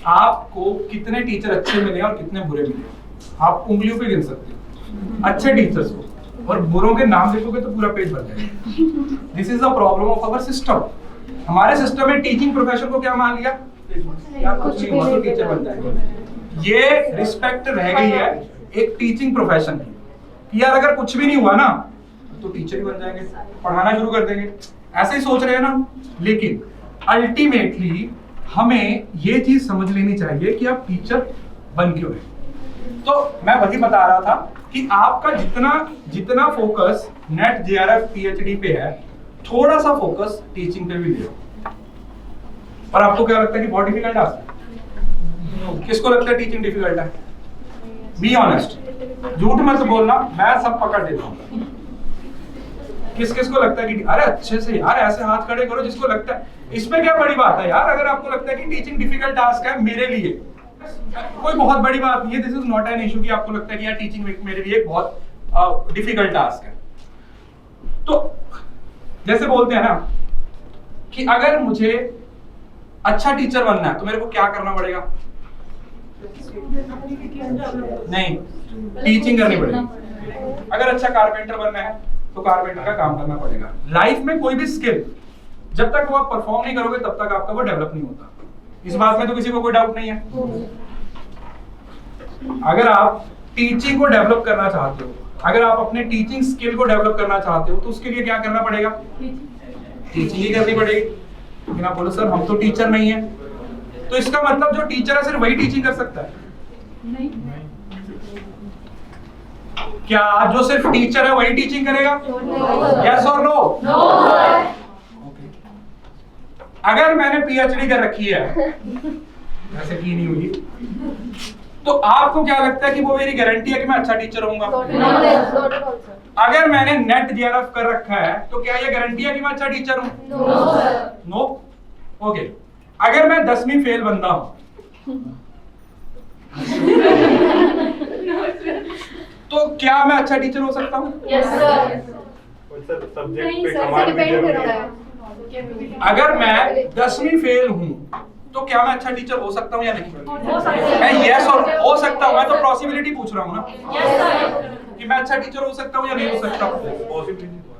Speaker 1: आपको कितने टीचर अच्छे मिले और कितने बुरे मिले, आप उंगलियों पे गिन सकते हो अच्छे टीचर्स को, और बुरों के नाम देखोगे तो पूरा पेज भर जाएगा। This is the problem of our system. हमारे सिस्टम में टीचिंग प्रोफेशन को क्या मान लिया, यार कुछ नहीं हुआ तो टीचर बन जाएगा। ये रिस्पेक्ट रह गई है एक टीचिंग प्रोफेशन की, यार अगर कुछ भी नहीं हुआ ना तो टीचर ही बन जाएंगे, पढ़ाना शुरू कर देंगे, ऐसे ही सोच रहे हैं ना। लेकिन अल्टीमेटली हमें ये चीज समझ लेनी चाहिए कि आप टीचर बन क्यों रहे। तो मैं वही बता रहा था कि आपका जितना फोकस नेट जेआरएफ पीएचडी पे है, थोड़ा सा फोकस टीचिंग पे भी दो। और आपको क्या लगता है कि बहुत डिफिकल्ट है? किसको लगता है टीचिंग डिफिकल्ट है? बी ऑनेस्ट, झूठ मत बोलना, मैं सब पकड़ देता हूँ। किस किस को लगता है कि अरे अच्छे से यार ऐसे हाथ खड़े करो जिसको लगता है। इसमें क्या बड़ी बात है यार, अगर आपको लगता है कि टीचिंग डिफिकल्ट टास्क है मेरे लिए, कोई बहुत बड़ी बात नहीं है। This is not an issue कि आपको लगता है कि यार टीचिंग मेरे लिए बहुत डिफिकल्ट टास्क है। तो जैसे बोलते हैं ना कि अगर मुझे अच्छा टीचर बनना है तो मेरे को क्या करना पड़ेगा? नहीं, टीचिंग करनी पड़ेगी। अगर अच्छा कारपेंटर बनना है तो कारपेंटर का काम करना पड़ेगा। लाइफ में कोई भी स्किल जब तक वो आप परफॉर्म नहीं करोगे तब तक आपका वो डेवलप नहीं होता। इस बात में तो किसी को कोई डाउट नहीं है। अगर आप टीचिंग को डेवलप करना चाहते हो, अगर आप अपने टीचिंग स्किल को डेवलप करना चाहते हो, तो उसके लिए क्या करना पड़ेगा? टीचिंग ही करनी पड़ेगी। लेकिन आप बोलो सर हम तो टीचर नहीं है, तो इसका मतलब जो टीचर है सिर्फ वही टीचिंग कर सकता है?
Speaker 6: नहीं।
Speaker 1: क्या जो सिर्फ टीचर है वही टीचिंग करेगा? यस और नो? अगर मैंने पीएचडी कर रखी है, ऐसे की नहीं हुई, तो आपको क्या लगता है कि वो मेरी गारंटी है कि मैं अच्छा टीचर होऊंगा? अगर मैंने नेट जेआरएफ कर रखा है, तो क्या ये गारंटी है कि मैं अच्छा टीचर हूं? नो। ओके। अगर मैं 10वीं फेल बंदा हूं, तो क्या मैं अच्छा टीचर हो सकता हूं?
Speaker 4: सब्जेक्ट पे कमाल भी जरूरी है।
Speaker 1: अगर मैं 10वीं फेल हूं, तो क्या मैं अच्छा टीचर हो सकता हूं या नहीं? मैं यस और हो सकता हूं, मैं तो पॉसिबिलिटी पूछ रहा हूं ना कि मैं अच्छा टीचर हो सकता हूं या नहीं हो सकता हूं।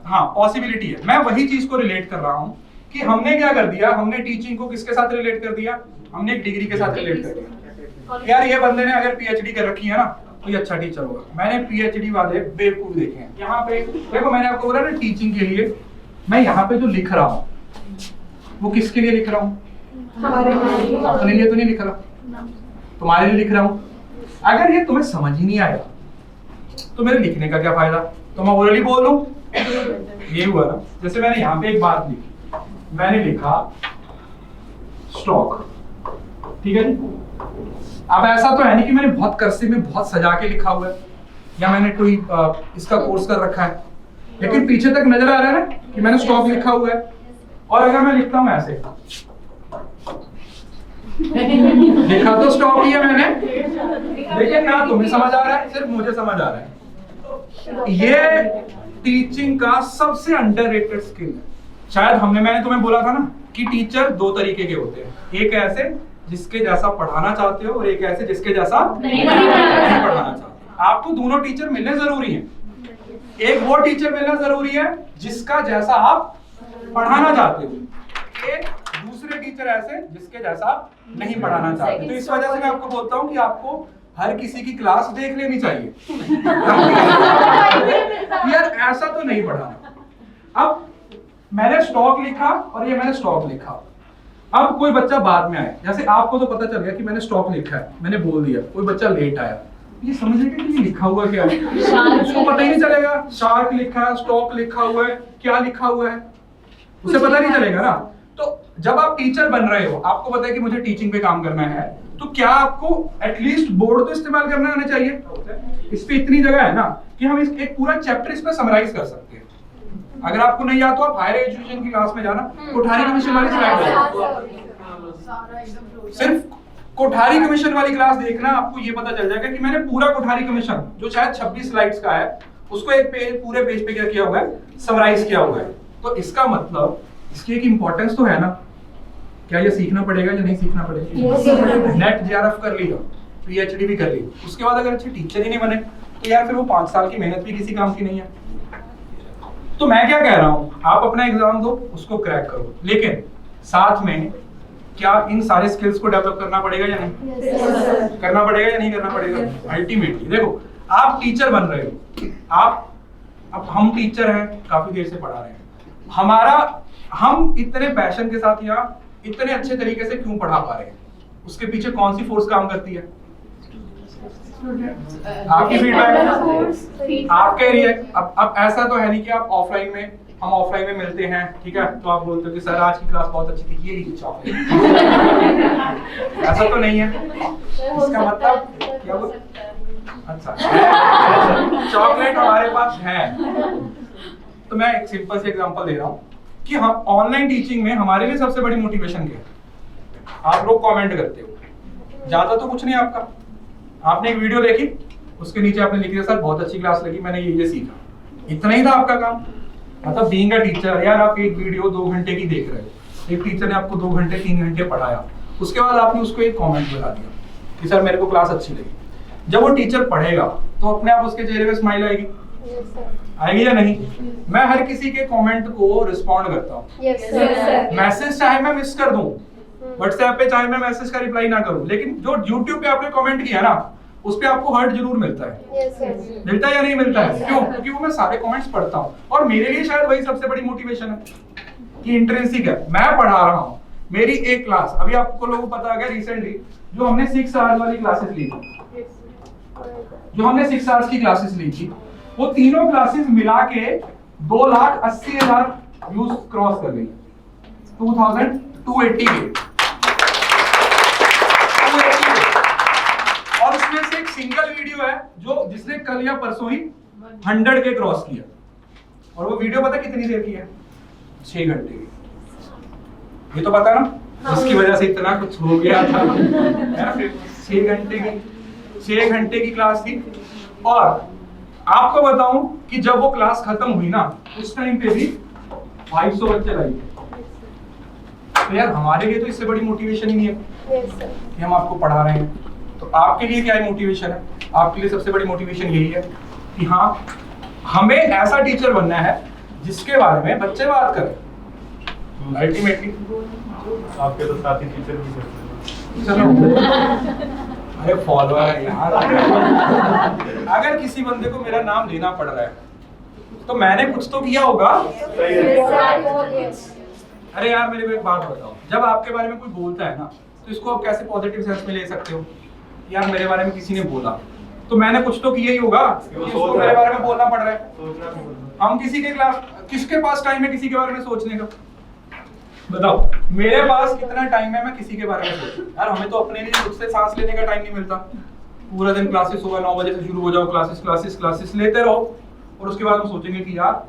Speaker 1: हाँ, पॉसिबिलिटी है। मैं वही चीज को रिलेट कर रहा हूं कि हमने क्या कर दिया, हमने टीचिंग को किसके साथ रिलेट कर दिया? हमने एक डिग्री के साथ रिलेट कर दिया। यार ये बंदे ने अगर पीएचडी कर रखी है ना, तो ये अच्छा टीचर होगा। मैंने पीएचडी वाले बेवकूफ देखे हैं। यहाँ पे देखो, मैंने आपको बोला ना टीचिंग के लिए मैं यहाँ पे जो लिख रहा हूँ वो किसके लिए लिख रहा हूँ? अपने लिए तो नहीं लिख रहा, तुम्हारे लिए लिख रहा हूँ। अगर ये तुम्हें समझ ही नहीं आया तो मेरे लिखने का क्या फायदा? तो मैं ओरली बोल लूं, ये हुआ ना। जैसे मैंने यहाँ पे एक बात लिखी, मैंने लिखा स्टॉक, ठीक है जी। अब ऐसा तो है नहीं कि मैंने बहुत कर्सिव में बहुत सजा के लिखा हुआ है, या मैंने कोई इसका कोर्स कर रखा है, लेकिन पीछे तक नजर आ रहा है ना कि मैंने स्टॉक लिखा हुआ है। और अगर मैं लिखता हूं ऐसे, लिखा तो स्टॉक ही है मैंने, लेकिन ना तुम्हें समझ आ रहा है, सिर्फ मुझे समझ आ रहा है। ये टीचिंग का सबसे अंडररेटेड स्किल है। शायद मैंने तुम्हें बोला था ना कि टीचर दो तरीके के होते हैं, एक ऐसे जिसके जैसा पढ़ाना चाहते हो और एक ऐसे जिसके जैसा नहीं पढ़ाना चाहते। आपको दोनों टीचर मिलने जरूरी हैं। एक वो टीचर मिलना जरूरी है जिसका जैसा आप पढ़ाना चाहते हो, एक दूसरे टीचर ऐसे जिसके जैसा नहीं पढ़ाना चाहते। तो इस वजह से मैं आपको बोलता हूँ कि आपको हर किसी की क्लास देख लेनी चाहिए। यार ऐसा तो नहीं पढ़ाना। अब मैंने स्टॉक लिखा और ये मैंने स्टॉक लिखा। अब कोई बच्चा बाद में आया, जैसे आपको तो पता चल गया कि मैंने स्टॉक लिखा है, मैंने बोल दिया, कोई बच्चा लेट आया, ये समझेगा कि ये लिखा हुआ क्या है? उसको पता ही नहीं चलेगा शार्क लिखा है, स्टॉक लिखा हुआ है, क्या लिखा हुआ है, उसे पता नहीं चलेगा ना। तो जब आप टीचर बन रहे हो, आपको पता है कि मुझे टीचिंग पे काम करना है, तो क्या आपको एटलीस्ट बोर्ड तो इस्तेमाल करना आना चाहिए। इस पे इतनी जगह है ना कि हम एक पूरा चैप्टर इस पे समराइज कर सकते हैं। अगर आपको नहीं आता तो आप हायर एजुकेशन की क्लास में जाना, कोठारी कमीशन वाली स्लाइड सिर्फ कोठारी कमीशन वाली क्लास देखना, आपको ये पता चल जाएगा कि मैंने पूरा कोठारी कमीशन जो शायद 26 स्लाइड्स का है उसको एक पेज, पूरे पेज पे क्या किया हुआ है, समराइज किया हुआ है। तो इसका मतलब इसकी एक इंपॉर्टेंस तो है ना। क्या ये सीखना पड़ेगा या नहीं सीखना पड़ेगा? नेट जेआरएफ कर लिया, पीएचडी भी कर ली, उसके बाद अगर अच्छे टीचर ही नहीं बने तो यार फिर वो 5 साल की मेहनत भी किसी काम की नहीं है। तो मैं क्या कह रहा हूं, आप अपना एग्जाम दो, उसको क्रैक करो, लेकिन साथ में क्या इन सारे स्किल्स को डेवलप करना पड़ेगा या नहीं? करना पड़ेगा या नहीं करना पड़ेगा? अल्टीमेटली देखो, आप टीचर बन रहे हो, अब हम टीचर हैं, काफी देर से पढ़ा रहे हैं, हम इतने पैशन के साथ या इतने अच्छे तरीके से क्यों पढ़ा पा रहे हैं? उसके पीछे कौन सी फोर्स काम करती है? आपकी फीडबैक, आपके रिएक्ट। अब ऐसा तो है नहीं कि आप ऑफलाइन में, हम ऑफलाइन में मिलते हैं, ठीक है, तो आप बोलते हो कि सर आज की क्लास बहुत अच्छी थी, ये लीजिए चॉकलेट। ऐसा तो नहीं है। इसका मतलब क्या वो अच्छा चॉकलेट हमारे पास है। तो मैं एक सिंपल से एग्जांपल दे रहा हूँ कि हम ऑनलाइन टीचिंग में हमारे लिए सबसे बड़ी मोटिवेशन क्या है? आप लोग कमेंट करते हो, ज्यादा तो कुछ नहीं आपका, आपने एक वीडियो देखी, उसके नीचे आपने लिख दिया सर बहुत अच्छी क्लास लगी, मैंने ये सीखा, इतना ही था आपका काम। मतलब बीइंग अ टीचर, यार आप एक वीडियो 2 घंटे की देख रहे हो, एक टीचर ने आपको 2 घंटे 3 घंटे पढ़ाया, उसके बाद आपने उसको एक कमेंट बता दिया कि सर मेरे को क्लास अच्छी लगी। जब वो टीचर पढ़ेगा तो अपने आप उसके चेहरे पे स्माइल आएगी, आएगी या नहीं? मैं हर किसी के कमेंट को रिस्पॉन्ड करता हूँ। मैसेज चाहे मैं मिस कर दूं, व्हाट्सएप पे चाहे मैं मैसेज का रिप्लाई ना करूं, लेकिन जो यूट्यूब पे आपने कमेंट किया ना, उस पे आपको हर्ट जरूर मिलता है।
Speaker 4: Yes, yes.
Speaker 1: मिलता है या नहीं मिलता है? क्यों? क्योंकि वो मैं सारे कमेंट्स पढ़ता हूँ और मेरे लिए शायद वही सबसे बड़ी मोटिवेशन है कि इंट्रिंसिक है, मैं पढ़ा रहा हूँ। मेरी एक क्लास अभी आपको लोगों को पता है रिसेंटली जो हमने 6 आवर्स वाली क्लासेस ली थी, जो हमने 6 आवर्स की क्लासेस ली थी, वो तीनों क्लासेस मिला के 2,80,000 व्यूज क्रॉस कर गई। 2,280 के और उसमें से एक सिंगल वीडियो है जो जिसने कल या परसों ही 100 के क्रॉस किया और वो वीडियो पता कितनी देर की है? 6 घंटे की। ये तो पता ना जिसकी वजह से इतना कुछ हो गया था, है ना? 6 घंटे की क्लास थी और आपको बताऊं कि जब वो क्लास खत्म हुई ना उस टाइम पे भी 500 बच्चे लाए थे। तो यार हमारे लिए तो इससे बड़ी मोटिवेशन ही नहीं है
Speaker 4: Yes, sir.
Speaker 1: कि हम आपको पढ़ा रहे हैं। तो आपके लिए क्या मोटिवेशन है? आपके लिए सबसे बड़ी मोटिवेशन यही है कि हाँ हमें ऐसा टीचर बनना है जिसके बारे में बच्चे बात करें। अल्टीमेटली
Speaker 8: आपके तो साथी टीचर भी करते हैं।
Speaker 1: चलो अरे फॉलोअर है यार। अगर किसी बंदे को मेरा नाम लेना पड़ रहा है तो मैंने कुछ तो किया होगा।
Speaker 4: Yes.
Speaker 1: अरे यार मेरे को एक बात बताओ, जब आपके बारे में कोई बोलता है ना तो इसको आप कैसे पॉजिटिव सेंस में ले सकते हो? यार मेरे बारे में किसी ने बोला तो मैंने कुछ तो किया ही होगा कि उसको मेरे बारे में बोलना पड़ रहा है। हम किसी के क्लास किसके पास टाइम है किसी के बारे में सोचने का? बताओ मेरे पास कितना टाइम है मैं किसी के बारे में सोचूं? यार हमें तो अपने लिए खुद से सांस लेने का टाइम नहीं मिलता। पूरा दिन क्लासेस होगा, 9 बजे से शुरू हो जाओ, क्लासेस लेते रहो और उसके बाद हम सोचेंगे कि यार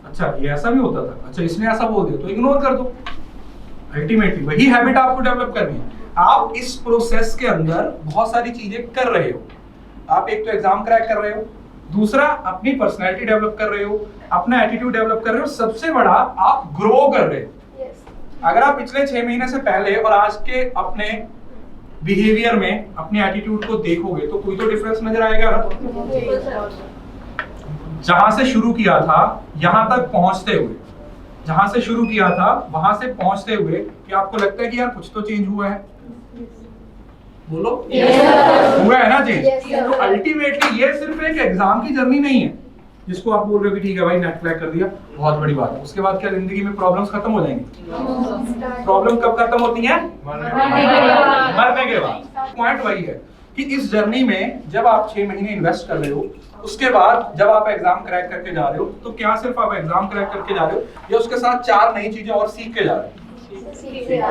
Speaker 1: अच्छा ये ऐसा भी होता था, अच्छा इसने ऐसा बोल दिया तो इग्नोर कर दो। अल्टीमेटली वही हैबिट आपको डेवलप करनी है। आप इस प्रोसेस के अंदर बहुत सारी चीजें कर रहे हो। आप एक तो एग्जाम क्रैक कर रहे हो, दूसरा अपनी पर्सनैलिटी डेवलप कर रहे हो, अपना एटीट्यूड डेवलप कर रहे हो, सबसे बड़ा आप ग्रो कर रहे हो।
Speaker 4: Yes.
Speaker 1: अगर आप पिछले 6 महीने से पहले और आज के अपने बिहेवियर में अपने एटीट्यूड को देखोगे तो कोई तो डिफरेंस नजर आएगा ना। जहां से शुरू किया था यहां तक पहुंचते हुए, जहां से शुरू किया था वहां से पहुंचते हुए कि आपको लगता है कि यार कुछ तो चेंज हुआ है? बोलो हुआ है ना चेंज?
Speaker 4: Yes, sir.
Speaker 1: तो अल्टीमेटली ये सिर्फ एक एग्जाम की जर्नी नहीं है जिसको आप बोल रहे हो कि ठीक है भाई नेट क्रैक कर दिया बहुत बड़ी बात है, उसके बाद क्या जिंदगी में प्रॉब्लम्स खत्म हो जाएंगी? प्रॉब्लम कब खत्म होती है? मरने के बाद। पॉइंट वही है कि इस जर्नी में जब आप 6 महीने इन्वेस्ट कर रहे हो उसके बाद जब आप एग्जाम क्रैक करके जा रहे हो तो क्या सिर्फ आप एग्जाम क्रैक करके जा रहे हो या उसके साथ 4 नई चीजें और सीख के जा रहे हो?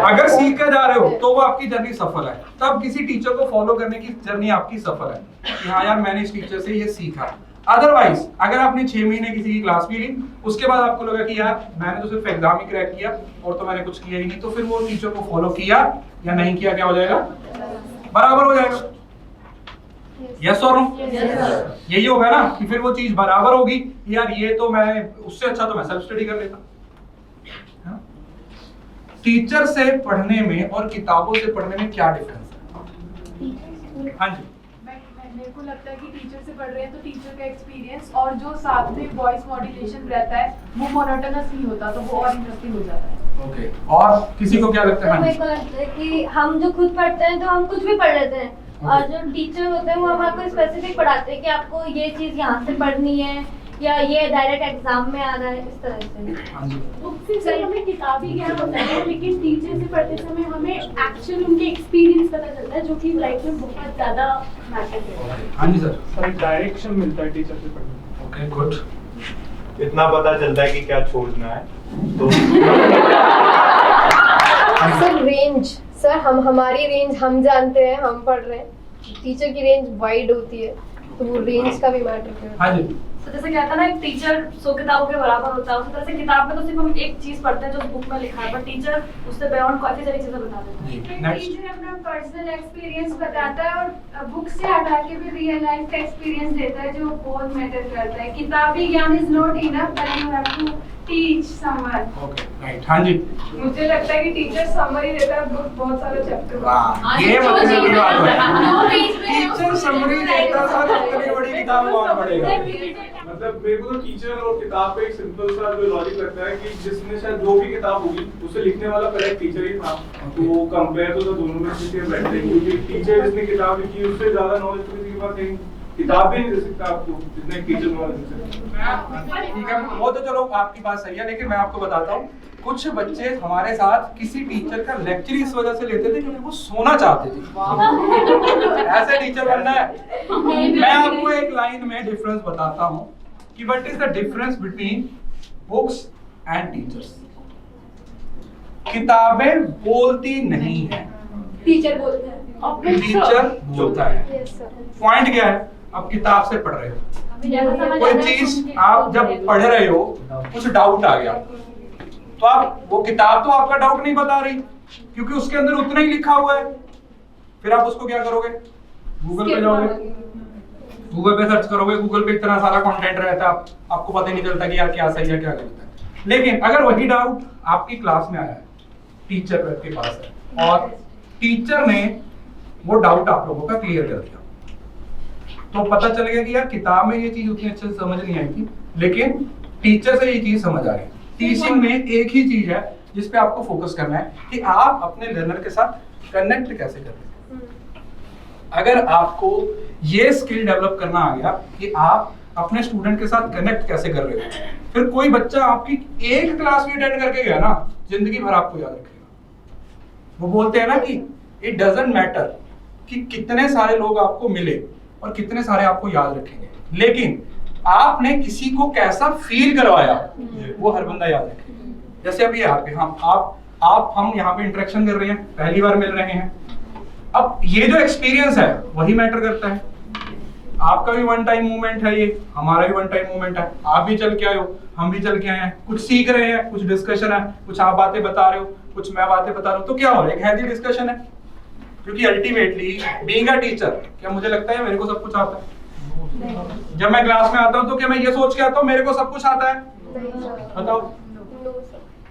Speaker 1: अगर सीख कर जा रहे हो तो वो आपकी जर्नी सफल है। तब किसी टीचर को फॉलो करने की जर्नी आपकी सफल है कि हाँ यार मैंने इस टीचर से ये सीखा। अदरवाइज अगर आपने 6 महीने किसी की क्लास भी ली उसके बाद आपको लगा कि यार मैंने तो सिर्फ एग्जाम ही क्रैक किया और तो मैंने कुछ किया ही नहीं, तो फिर वो टीचर को फॉलो किया या नहीं किया क्या हो जाएगा? बराबर हो जाएगा। यस और नो? यही होगा ना कि फिर वो चीज बराबर होगी यार ये तो मैं उससे अच्छा तो मैं सेल्फ स्टडी कर लेता। टीचर से पढ़ने में और किताबों से पढ़ने में क्या डिफरेंस है? हाँ जी
Speaker 6: मेरे को लगता है कि टीचर से पढ़ रहे हैं तो टीचर का एक्सपीरियंस और जो साथ में वॉइस मॉड्यूलेशन रहता है वो मोनोटोनस नहीं होता, तो वो और इंटरेस्टिंग हो जाता है।
Speaker 1: ओके और किसी को क्या लगता है?
Speaker 3: तो मेरे को लगता है कि हम जो खुद पढ़ते हैं तो हम कुछ भी पढ़ लेते हैं और जो टीचर होते हैं वो हमारे को स्पेसिफिक पढ़ाते हैं कि आपको ये चीज यहाँ से पढ़नी है या ये डायरेक्ट एग्जाम में आ रहा है, इस तरह से।
Speaker 1: हाँ जी
Speaker 9: बुक से सिर्फ हमें किताबी ज्ञान होता है लेकिन टीचर से पढ़ते समय हमें एक्चुअल उनके एक्सपीरियंस पता चलता है जो कि लाइफ में बहुत ज्यादा मैटर करता है।
Speaker 1: हाँ जी सर।
Speaker 5: सर एक डायरेक्शन मिलता है टीचर से पढ़ने।
Speaker 1: Okay good.
Speaker 8: इतना पता चलता है कि क्या छोड़ना है तो
Speaker 4: सर रेंज, सर हमारी रेंज हम जानते हैं, हम पढ़ रहे हैं, टीचर की रेंज वाइड होती है तो वो रेंज का भी मैटर करता है।
Speaker 1: हाँ जी
Speaker 9: तो जैसे कहता है ना एक टीचर 100 किताबों के बराबर होता है, उसी तरह से किताब में तो सिर्फ हम एक चीज पढ़ते हैं जो बुक में लिखा है, पर टीचर उससे बियॉन्ड काफी सारी चीजें बता देता है।
Speaker 1: जी नेक्स्ट।
Speaker 7: टीचर अपना पर्सनल एक्सपीरियंस बताता है और बुक से हटा के भी रियल लाइफ का एक्सपीरियंस देता है जो बहुत मैटर करता है। किताबी ज्ञान is not enough, but you have to teach summer.
Speaker 1: Okay right, हाँ जी।
Speaker 7: मुझे लगता है कि टीचर समरी देता है बहुत सारा चैप्टर।
Speaker 1: वाह, ये मतलब की बात है। टीचर समरी देता था तो इतनी बड़ी किताब कौन पढ़ेगा?
Speaker 8: मतलब मेरे को तो टीचर और किताब पे एक सिंपल सा जो लॉजिक लगता है कि जिसमें शायद जो भी किताब होगी उसे लिखने वाला पहले टीचर ही था, तो कंपेयर तो दोनों में से बेटर है, क्योंकि टीचर जिसने किताब लिखी उससे ज्यादा नॉलेज तो किसी के पास नहीं, किताब भी नहीं दे सकता आपको जितने टीचर नॉलेज दे सकते।
Speaker 1: ठीक है, वो तो चलो आपकी बात सही है, लेकिन मैं आपको बताता हूँ कुछ बच्चे हमारे साथ किसी टीचर का लेक्चर इस वजह से लेते थे क्योंकि वो सोना चाहते थे। ऐसे टीचर बनना है। मैं आपको एक लाइन में डिफरेंस बताता हूँ कि what is the difference between books and teachers. किताबें बोलती नहीं है,
Speaker 9: टीचर बोलते हैं,
Speaker 1: टीचर बोलता है।
Speaker 4: Yes sir.
Speaker 1: पॉइंट क्या है, अब किताब से पढ़ रहे हो, कोई चीज आप जब पढ़ रहे हो कुछ डाउट आ गया तो आप वो किताब तो आपका डाउट नहीं बता रही क्योंकि उसके अंदर उतना ही लिखा हुआ है, फिर आप उसको क्या करोगे, गूगल पे जाओगे, गूगल पे सर्च करोगे, गूगल पे इतना सारा कंटेंट रहता है आपको पता ही नहीं चलता कि यार क्या सही है क्या गलत है। लेकिन अगर वही डाउट आपकी क्लास में आया है, टीचर के पास है और टीचर ने वो डाउट आप लोगों का क्लियर कर दिया, तो पता चल गया कि यार किताब में ये चीज उतनी अच्छे से समझ नहीं आई थी लेकिन टीचर से ये चीज समझ आ गई। टीचिंग में एक ही चीज है जिस पे आपको फोकस करना है कि आप अपने लर्नर के साथ कनेक्ट कैसे कर रहे हैं। अगर आपको ये स्किल डेवलप करना आ गया कि आप अपने स्टूडेंट के साथ कनेक्ट कैसे कर रहे हो, फिर कोई बच्चा आपकी एक क्लास भी अटेंड करके गया ना, जिंदगी भर आपको याद रखेगा। वो बोलते हैं ना कि इट डजंट मैटर कि कितने सारे लोग आपको मिले और कितने सारे आपको याद रखेंगे, लेकिन आपने किसी को कैसा फील करवाया वो हर बंदा याद रखेगा। जैसे अभी यहाँ पे हम यहाँ पे इंटरेक्शन कर रहे हैं, पहली बार मिल रहे हैं, अब ये जो एक्सपीरियंस है वही मैटर करता है। आपका भी वन टाइम मूवमेंट है, ये हमारा भी वन टाइम मूवमेंट है, आप भी चल के आए हो, हम भी चल के आए हैं, कुछ सीख रहे हैं, कुछ डिस्कशन है, कुछ आप बातें बता रहे हो, कुछ मैं बातें बता रहा हूँ, तो क्या हो रहा है, एक हेल्दी डिस्कशन है। क्योंकि अल्टीमेटली बीइंग अ टीचर, क्या मुझे लगता है मेरे को सब कुछ आता है? जब मैं क्लास में आता हूँ तो क्या मैं ये सोच के आता हूँ मेरे को सब कुछ आता है? बताओ,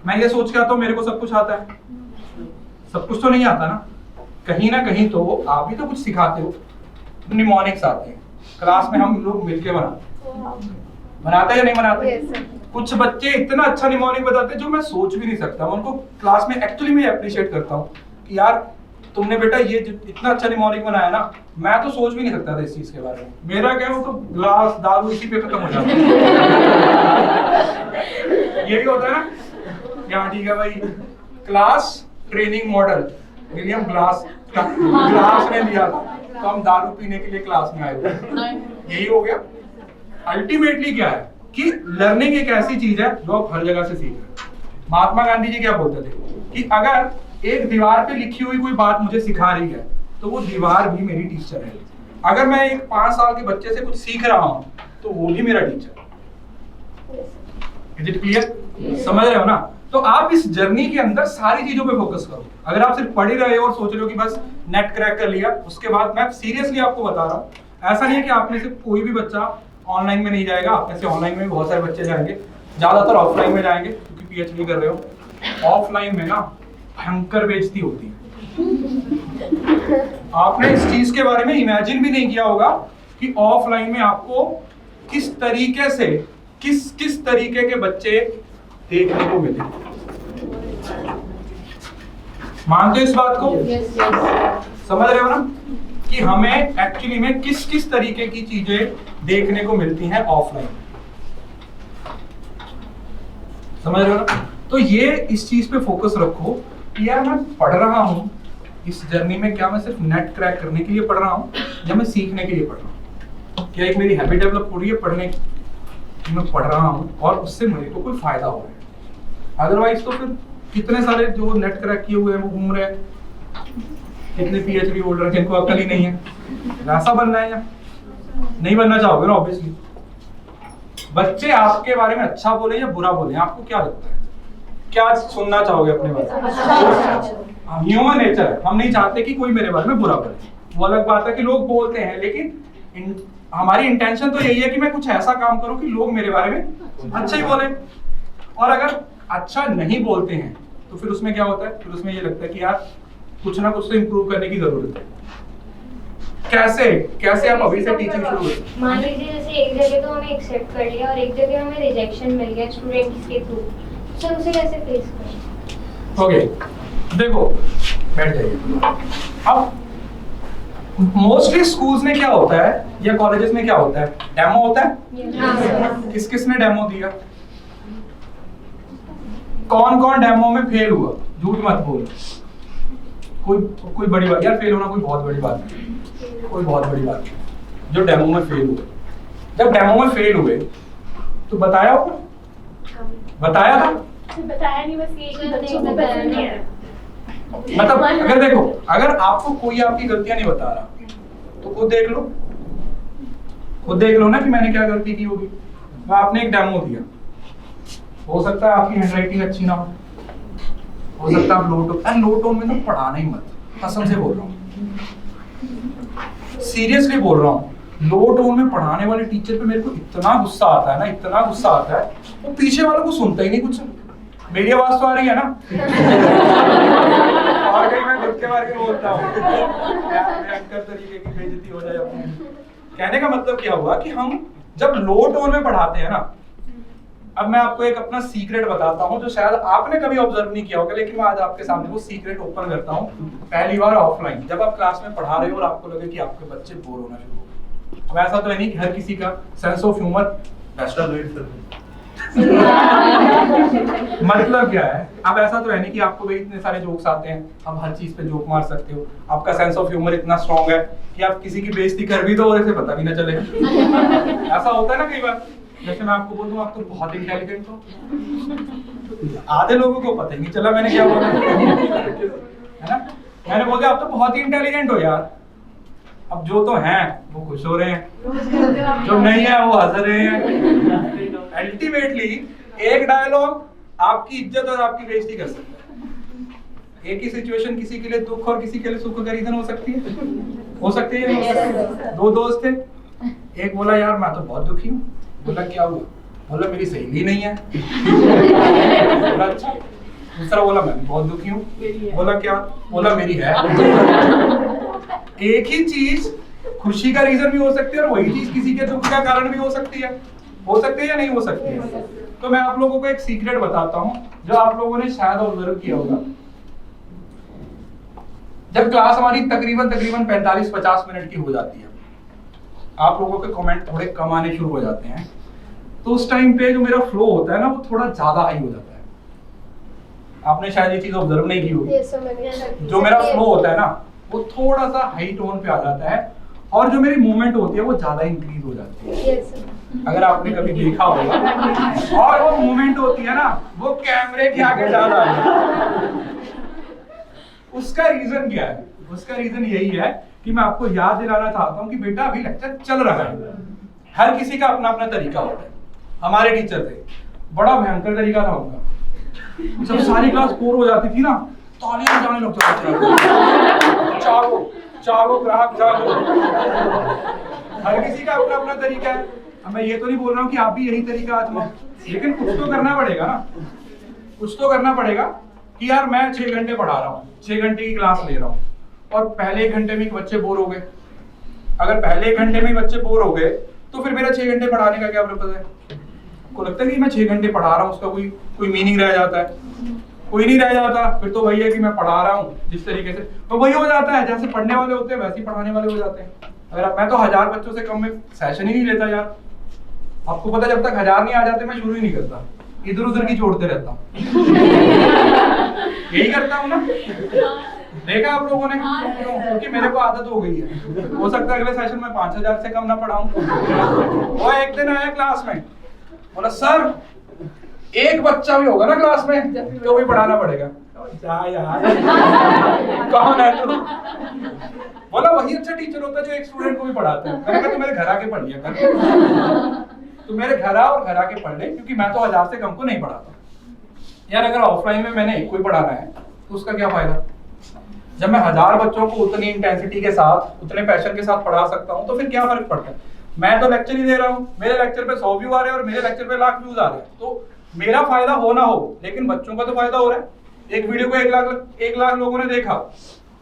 Speaker 1: मैं ये सोच के आता हूँ मेरे को सब कुछ आता है? सब कुछ तो नहीं आता ना, कहीं ना कहीं तो आप भी तो कुछ सिखाते हो। निमोनिक्स आते हैं क्लास में, हम लोग मिलके बनाते हैं या नहीं बनाते? कुछ बच्चे इतना अच्छा निमोनिक बताते हैं जो मैं सोच भी नहीं सकता। उनको क्लास में एक्चुअली मैं अप्रिशिएट करता हूँ कि यार तुमने बेटा ये इतना अच्छा निमोनिक बनाया ना, मैं तो सोच भी नहीं सकता था इस चीज के बारे में। मेरा क्या हो तो ग्लास दारू इसी पे खत्म हो जाता है। ये भी होता है ना, क्या ठीक है भाई, class training model William glass ने दिया था तो हम दारू पीने के लिए क्लास में आए हुए, यही हो गया। अल्टीमेटली क्या है कि लर्निंग एक ऐसी चीज है जो आप हर जगह से सीख रहे हैं। महात्मा गांधी जी क्या बोलते थे कि अगर एक दीवार पे लिखी हुई कोई बात मुझे सिखा रही है तो वो दीवार भी मेरी टीचर है। अगर मैं एक 5 साल के बच्चे से कुछ सीख रहा हूँ तो वो भी मेरा टीचर है। Is it clear? समझ रहे हो ना? तो आप इस जर्नी के अंदर सारी चीजों पे फोकस करो। अगर आप सिर्फ पढ़ ही रहे हो और सोच रहे हो कि बस नेट क्रैक कर लिया, उसके बाद मैं सीरियसली आपको बता रहा हूँ, ऐसा नहीं है कि आप में से कोई भी बच्चा ऑनलाइन में नहीं जाएगा। आप में से ऑनलाइन में भी बहुत सारे बच्चे जाएंगे, ज्यादातर ऑफलाइन में जाएंगे क्योंकि पीएचडी कर रहे हो। ऑफलाइन में ना भयंकर बेइज्जती होती है। आपने इस चीज के बारे में इमेजिन भी नहीं किया होगा कि ऑफलाइन में आपको किस तरीके से किस तरीके के बच्चे देखने को मिले। मानते हो इस बात को? समझ रहे हो ना कि हमें एक्चुअली में किस तरीके की चीजें देखने को मिलती हैं ऑफलाइन। समझ रहे हो ना? तो ये इस चीज पे फोकस रखो कि यार मैं पढ़ रहा हूँ इस जर्नी में, क्या मैं सिर्फ नेट क्रैक करने के लिए पढ़ रहा हूँ या मैं सीखने के लिए पढ़ रहा हूँ? क्या एक मेरी हैबिट डेवलप हो रही है पढ़ने की, मैं पढ़ रहा हूँ और उससे मेरे को कोई फायदा हो रहा है? अदरवाइज तो फिर कितने सारे जो नेट क्रैक किए हुए हैं वो घूम रहे हैं, कितने पीएचडी होल्डर हैं जिनको अकल ही नहीं है। वैसा बनना है या नहीं बनना चाहोगे ना? ऑब्वियसली बच्चे आपके बारे में अच्छा बोले या बुरा बोले, आपको क्या लगता है? क्या सुनना चाहोगे अपने बारे में? ह्यूमन नेचर है, हम नहीं चाहते कि कोई मेरे बारे में बुरा बोले। वो अलग बात है कि लोग बोलते हैं, लेकिन हमारी इंटेंशन तो यही है कि मैं कुछ ऐसा काम करूं कि लोग मेरे बारे में अच्छा ही बोले। और अगर अच्छा नहीं बोलते हैं तो फिर उसमें क्या होता है, फिर उसमें ये लगता है कि यार कुछ ना कुछ तो इम्प्रूव करने की जरूरत है। कैसे आप अभी से टीचिंग शुरू करें?
Speaker 3: मान लीजिए जैसे एक जगह तो हमें एक्सेप्ट कर लिया और एक जगह हमें रिजेक्शन मिल गया स्टूडेंट्स के थ्रू, सर उसे कैसे फेस करें?
Speaker 1: ओके, देखो बैठ जाइए। अब मोस्टली स्कूल्स में क्या होता है या कॉलेजेस में क्या होता है, डेमो होता है। किस किस ने डेमो दिया? कौन कौन डेमो में फेल हुआ? झूठ मत बोल। कोई बड़ी बात यार, फेल होना कोई बहुत बड़ी बात नहीं, कोई बहुत बड़ी बात नहीं। जो डेमो में फेल हुए, जब डेमो में फेल हुए तो बताया होगा, बताया था?
Speaker 9: बताया नहीं, बस ये कि बच्चों को पसंद नहीं है।
Speaker 1: मतलब अगर देखो, अगर आपको कोई आपकी गलतियां नहीं बता रहा तो खुद देख लो ना कि मैंने क्या गलती की होगी। तो आपने एक डेमो दिया, हो सकता है आपकी हैंडराइटिंग अच्छी ना हो सकता है आप लो टोन में तो पढ़ाना ही मत, कसम से बोल रहा हूँ, सीरियसली बोल रहा हूँ। लो टोन में पढ़ाने वाले टीचर पे मेरे को इतना गुस्सा आता है ना, इतना गुस्सा आता है, वो पीछे वालों को सुनता ही नहीं कुछ। मेरी आवाज तो आ रही है ना? और कहीं मैं खुद के बारे में बोलता हूँ, भयंकर तरीके की बेइज्जती हो जाए अपनी। कहने का मतलब क्या हुआ कि हम जब लो टोन में पढ़ाते हैं ना, अब मैं आपको एक अपना सीक्रेट बताता हूँ जो शायद आपने कभी ऑब्जर्व नहीं किया होगा, लेकिन मैं आज आपके सामने वो सीक्रेट ओपन करता हूँ। पहली बार ऑफलाइन जब आप क्लास में पढ़ा रहे हो और आपको लगे कि आपके बच्चे बोर होना शुरू हो गए, अब ऐसा तो है नहीं कि हर किसी का सेंस ऑफ ह्यूमर मतलब क्या है, अब ऐसा तो है नहीं कि आपको भी इतने सारे जोक्स आते हैं, आप हर चीज पे जोक मार सकते हो, आपका सेंस ऑफ ह्यूमर इतना स्ट्रांग है कि आप किसी की बेइज्जती कर भी दो और इसे पता भी ना चले। ऐसा होता है ना कई बार, जैसे मैं आपको बोल दूं आप तो बहुत इंटेलिजेंट हो, आधे लोगों को पता ही नहीं चला मैंने क्या बोला, है ना? मैंने बोल दिया आप तो बहुत ही इंटेलिजेंट हो यार। अब जो तो हैं वो खुश हो रहे हैं, जो नहीं है वो हंस रहे हैं। अल्टीमेटली एक डायलॉग आपकी इज्जत और आपकी बेइज्जती कर सकता है। एक ही सिचुएशन किसी के लिए दुख और किसी के लिए सुख का रीजन हो सकती है, हो सकती है। दो दोस्त थे, एक बोला यार मैं तो बहुत दुखी हूँ, बोला क्या हुआ, बोला मेरी सहेली नहीं है, बोला अच्छा। दूसरा बोला मैं भी बहुत दुखी हूँ, बोला क्या, बोला मेरी है। एक ही चीज खुशी का रीजन भी हो सकती है और वही चीज किसी के दुख का कारण भी हो सकती है या नहीं हो सकती है। तो मैं आप लोगों को एक सीक्रेट बताता हूँ जो आप लोगों ने शायद ऑब्जर्व किया होगा। जब क्लास हमारी तकरीबन 45-50 मिनट की हो जाती है, आप लोगों के कमेंट थोड़े कम आने शुरू हो जाते हैं, तो उस टाइम पे जो मेरा फ्लो होता है ना वो थोड़ा ज्यादा हाई हो जाता है। आपने शायद ये चीज ऑब्जर्व नहीं की होगी। जो मेरा फ्लो होता है ना वो थोड़ा सा हाई टोन पे आ जाता है और जो मेरी मूवमेंट होती है वो ज्यादा इंक्रीज हो जाती है। अगर आपने कभी देखा होगा, और वो मूवमेंट होती है ना वो कैमरे के आगे ज्यादा है। उसका रीजन क्या है? उसका रीजन यही है कि मैं आपको याद दिलाना चाहता हूँ कि बेटा अभी लेक्चर चल रहा है, हर किसी का अपना अपना तरीका होता है। हमारे टीचर थे, बड़ा भयंकर तरीका था उनका। जब सारी क्लास बोर हो जाती थी ना, तालियां बजाने लग जाते थे, चारों ग्राहक जागो। हर किसी का अपना अपना तरीका है। अब मैं ये तो नहीं बोल रहा हूँ कि आप भी यही तरीका आजमाओ, लेकिन कुछ तो करना पड़ेगा ना, कुछ तो करना पड़ेगा कि यार मैं 6 घंटे पढ़ा रहा हूँ, 6 घंटे की क्लास ले रहा हूँ और पहले 1 घंटे में बच्चे बोर हो गए। अगर पहले 1 घंटे में बच्चे बोर हो गए तो फिर मेरा 6 घंटे पढ़ाने का क्या पर्पस है? को लगता है कि मैं 6 घंटे पढ़ा रहा हूँ उसका कोई मीनिंग रह जाता है? कोई नहीं रह जाता। फिर तो वही है कि मैं पढ़ा रहा हूँ जिस तरीके से, तो वही हो जाता है जैसे पढ़ने वाले होते हैं वैसे ही पढ़ाने वाले हो जाते हैं। अगर मैं तो 1000 बच्चों से कम में सेशन ही नहीं लेता यार। आपको पता जब तक 1000 नहीं आ जाते मैं शुरू ही नहीं करता, इधर उधर की छोड़ते रहता हूँ। यही करता हूँ ना, देखा आप लोगों ने, क्योंकि मेरे को आदत हो गई है। हो सकता है अगले सेशन में 5000 से कम ना पढ़ाऊं। वो एक दिन आया क्लास में, बोला सर एक बच्चा भी होगा ना क्लास में तो भी पढ़ाना पड़ेगा। जा यार, कौन है तू? बोला वही अच्छा टीचर होता है जो एक स्टूडेंट को भी पढ़ाता है। मैंने कहा तू मेरे घर आके पढ़ लिया कर, तू मेरे घर आ और घर आके पढ़ ले, क्योंकि मैं तो 1000 से कम को नहीं पढ़ाता यार। अगर ऑफलाइन में मैंने एक कोई पढ़ाना है तो उसका क्या फायदा? जब मैं 1000 बच्चों को उतनी इंटेंसिटी के साथ, उतने पैशन के साथ पढ़ा सकता हूँ तो फिर क्या फर्क पड़ता है? मैं तो लेक्चर ही दे रहा हूँ, मेरे लेक्चर पे 100 व्यू आ रहे हैं और मेरे लेक्चर पे लाख व्यूज आ रहे हैं, तो मेरा फायदा हो ना हो, लेकिन बच्चों का तो फायदा हो रहा है। एक वीडियो को 1 लाख लोगों ने देखा,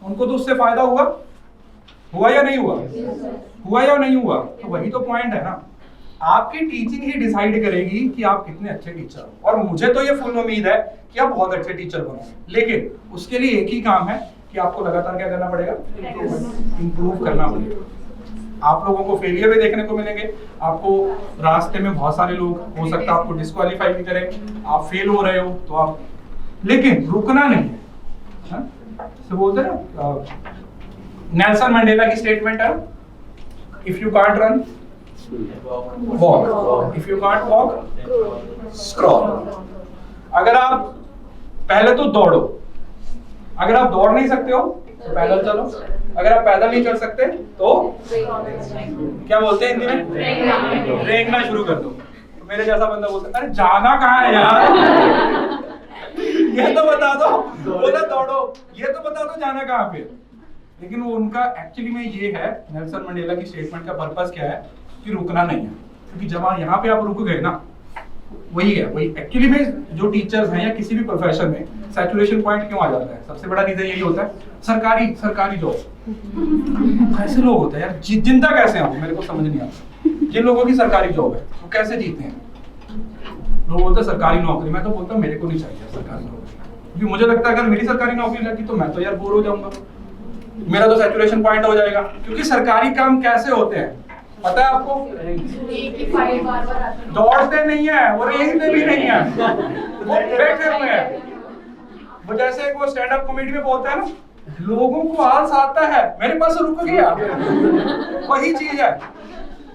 Speaker 1: उनको तो उससे फायदा हुआ या नहीं हुआ? हुआ या नहीं हुआ? तो वही तो पॉइंट है ना, आपकी टीचिंग ही डिसाइड करेगी कि आप कितने अच्छे टीचर हो। और मुझे तो ये फुल उम्मीद है कि आप बहुत अच्छे टीचर बनोगे, लेकिन उसके लिए एक ही काम है कि आपको लगातार क्या करना पड़ेगा? इंप्रूव करना पड़ेगा। आप लोगों को फेलियर भी देखने को मिलेंगे, आपको रास्ते में बहुत सारे लोग हो सकता है आपको डिस्क्वालीफाई भी करें, आप फेल हो रहे हो तो आप, लेकिन रुकना नहीं है। तो बोलते हैं नेल्सन मंडेला की स्टेटमेंट है, if you can't run walk, if you can't walk scroll. अगर आप पहले तो दौड़ो, अगर आप दौड़ नहीं सकते हो तो पैदल चलो, अगर आप पैदल नहीं चल सकते तो क्या बोलते हैं हिंदी में? रेंगना शुरू कर दो। तो मेरे जैसा बंदा बोलता है अरे जाना कहाँ है यार, ये तो बता दो, बोला दौड़ो, ये तो बता दो जाना कहाँ पे। लेकिन वो उनका एक्चुअली में ये है, नेल्सन मंडेला की स्टेटमेंट का पर्पस क्या है कि रुकना नहीं है, क्योंकि जब यहाँ पे आप रुक गए ना, वही है, वही एक्चुअली में जो टीचर्स हैं या किसी भी प्रोफेशन में सैचुरेशन पॉइंट क्यों आ जाता है? सबसे बड़ा रीजन यही होता है, सरकारी जॉब। कैसे लोग होते हैं यार, जिंदा कैसे हैं? मेरे को समझ नहीं आता। जिन लोगों की सरकारी जॉब है वो कैसे जीते हैं? लोग बोलते हैं सरकारी नौकरी, मैं तो बोलता हूँ मेरे को नहीं चाहिए सरकारी नौकरी, क्योंकि मुझे लगता है अगर मेरी सरकारी नौकरी लगी तो मैं तो यार बोर हो जाऊंगा, मेरा तो सैचुरेशन पॉइंट हो जाएगा। क्योंकि सरकारी काम कैसे होते हैं पता है आपको?
Speaker 6: एक ही फाइल बार-बार आती है।
Speaker 1: दौड़ते नहीं है, वो रेंगते भी नहीं है, वो बैठे हुए हैं। वो जैसे वो स्टैंड अप कॉमेडी में बोलता है ना, लोगों को आलस आता है, मेरे पास रुक गया, वही चीज है।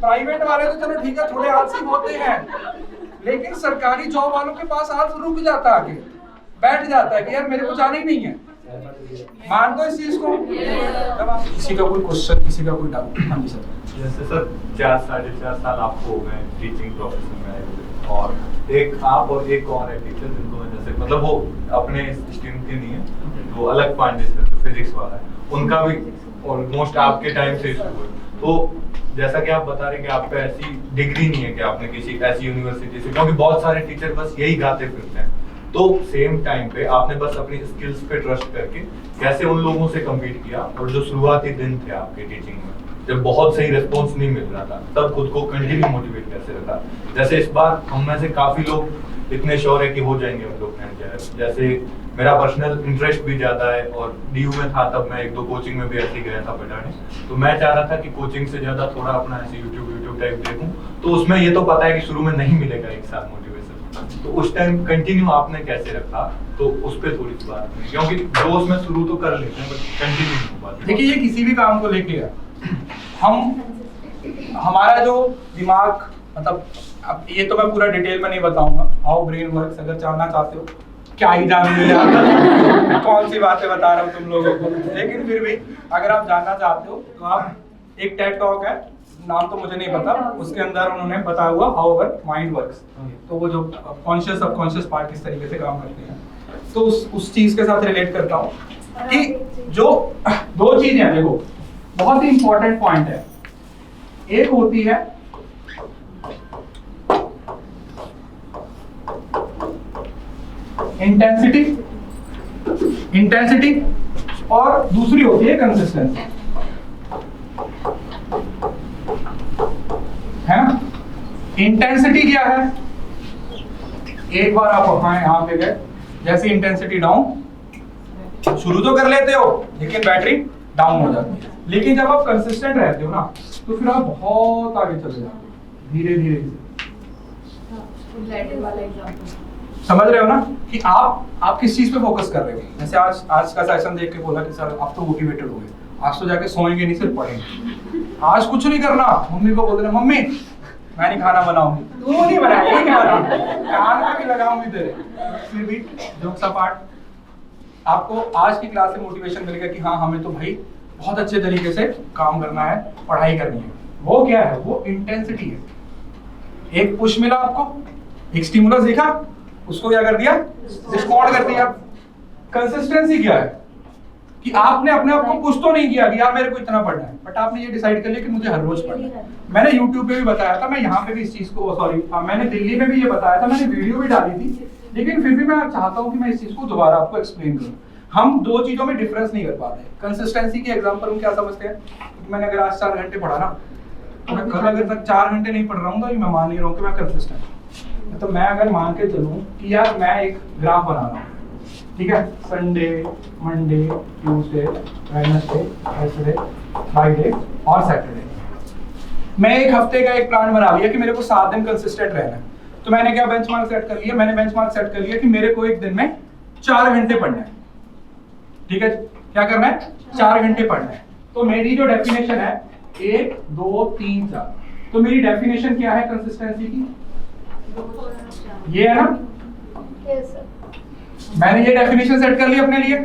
Speaker 1: प्राइवेट वाले तो चलो ठीक है, थोड़े आलसी होते हैं, लेकिन सरकारी जॉब वालों के पास आलस रुक जाता है, आके बैठ जाता है कि यार मेरे को जाना ही नहीं है। मान दो इस चीज को। किसी का कोई क्वेश्चन, किसी का कोई डाउट? हाँ जी सर।
Speaker 8: जैसे सर 4-4.5 साल आपको हो गए टीचिंग प्रोफेशन में आए हुए, और एक आप और एक और है टीचर जिनको मैं जैसे मतलब वो अपने स्ट्रीम के नहीं है, तो अलग पांडे सर जो फिजिक्स वाला है, उनका भी ऑलमोस्ट आपके टाइम से शुरू हुआ। तो जैसा कि आप बता रहे हैं कि आप पे ऐसी डिग्री नहीं है कि आपने किसी ऐसी यूनिवर्सिटी से, क्योंकि बहुत सारे टीचर बस यही गाते फिरते हैं, तो सेम टाइम पे आपने बस अपनी स्किल्स पे ट्रस्ट करके कैसे उन लोगों से कम्पीट किया, और जो शुरुआती दिन थे आपके टीचिंग में जब बहुत सही रिस्पॉन्स नहीं मिल रहा था, तब खुद को कंटिन्यू मोटिवेट कैसे रखा? जैसे इस बार हम में से काफी लोग इतने श्योर है कि हो जाएंगे हम लोग, जैसे मेरा पर्सनल इंटरेस्ट भी ज्यादा है, और डीयू में था तब मैं 1-2 कोचिंग में भी ऐसे गया था पढ़ाने, तो मैं चाह रहा था कि कोचिंग से ज्यादा थोड़ा अपना ऐसे यूट्यूब टाइप देखूं, तो उसमें ये तो पता है कि शुरू में नहीं मिलेगा एक साथ मोटिवेशन, तो उस टाइम कंटिन्यू आपने कैसे रखा? तो उस पर थोड़ी सी बात है, क्योंकि जोश में शुरू तो कर लेते हैं बट कंटिन्यू नहीं हो पाता।
Speaker 1: देखिए ये किसी भी काम को लेके है, हमारा जो दिमाग, मतलब अब ये तो मैं पूरा डिटेल में नहीं बताऊंगा हाउ ब्रेन वर्क्स, अगर जानना चाहते हो क्या ही जानने यार कौन सी बातें बता रहा हूँ तुम लोगों को, लेकिन फिर भी अगर आप जानना चाहते हो तो आप, एक टेड टॉक है, नाम तो मुझे नहीं पता, उसके अंदर उन्होंने बताया हुआ हाउ अवर माइंड वर्क्स, तो वो जो कॉन्शियस सबकॉन्शियस पार्ट किस तरीके से काम करते हैं, तो उस चीज के साथ रिलेट करता हूँ कि जो 2 चीजें हैं, देखो बहुत ही इंपॉर्टेंट पॉइंट है। एक होती है इंटेंसिटी और दूसरी होती है कंसिस्टेंसी, है ना? इंटेंसिटी क्या है? एक बार आप यहाँ पे गए, जैसे इंटेंसिटी डाउन, शुरू तो कर लेते हो लेकिन बैटरी डाउन हो जाती है, लेकिन जब आप कंसिस्टेंट रहते हो ना तो फिर आप बहुत आगे चले जाते हो धीरे धीरे। समझ रहे हो ना कि आप किस चीज पे फोकस कर रहे हो? जैसे आज का सेशन देख के बोला कि सर आप तो मोटिवेटेड हो गए, आज तो जाके सोएंगे नहीं, सिर्फ पढ़ेंगे। आज कुछ नहीं करना, मम्मी को बोल देना मम्मी मैं नहीं खाना बनाऊंगी, तू नहीं बनाएगी खाना, कान में भी लगाऊंगी तेरे। फिर भी जोक्स अपार्ट, आपको आज की क्लास से मोटिवेशन मिलेगा कि हाँ हमें तो भाई बहुत अच्छे तरीके से काम करना है, पढ़ाई करनी है। वो क्या है? वो इंटेंसिटी है। एक पुश मिला आपको, एक स्टिमुलस दिखा, उसको क्या कर दिया? रिस्पॉन्ड कर दिया। कंसिस्टेंसी क्या है? कि आपने अपने आप को पुश तो नहीं किया कि यार मेरे को इतना पढ़ना है, बट आपने ये डिसाइड कर लिया कि मुझे हर रोज पढ़ना है। मैंने YouTube पे भी बताया था, मैं यहाँ पे भी इस चीज को मैंने दिल्ली में भी ये बताया था, मैंने वीडियो भी डाली थी, लेकिन फिर भी मैं चाहता हूँ कि मैं इस चीज को दोबारा आपको एक्सप्लेन करूँ। हम दो चीजों में डिफरेंस नहीं कर पाते। कंसिस्टेंसी के एग्जाम्पल हम क्या समझते हैं, मैंने अगर आज 4 घंटे पढ़ा ना, तो मैं कल अगर तक 4 घंटे नहीं पढ़ रहा हूँ तो मैं मान नहीं रहा हूँ कि मैं कंसिस्टेंट हूँ। तो मैं अगर मान के चलूँ कि यार मैं एक ग्राफ बना रहा हूँ, ठीक है, Sunday, Monday, Tuesday, Wednesday, Thursday, Friday और सैटरडे। मैं एक हफ्ते का एक प्लान बना लिया कि मेरे को 7 दिन कंसिस्टेंट रहना है। तो मैंने क्या बेंचमार्क सेट कर लिया, मैंने बेंचमार्क सेट कर लिया कि मेरे को एक दिन में 4 घंटे पढ़ना है। ठीक है, क्या करना है, 4 घंटे पढ़ना है। तो मेरी जो डेफिनेशन है 1 2 3 4, तो मेरी डेफिनेशन क्या है कंसिस्टेंसी की, ये है ना।
Speaker 4: Yes sir.
Speaker 1: मैंने ये डेफिनेशन सेट कर ली अपने लिए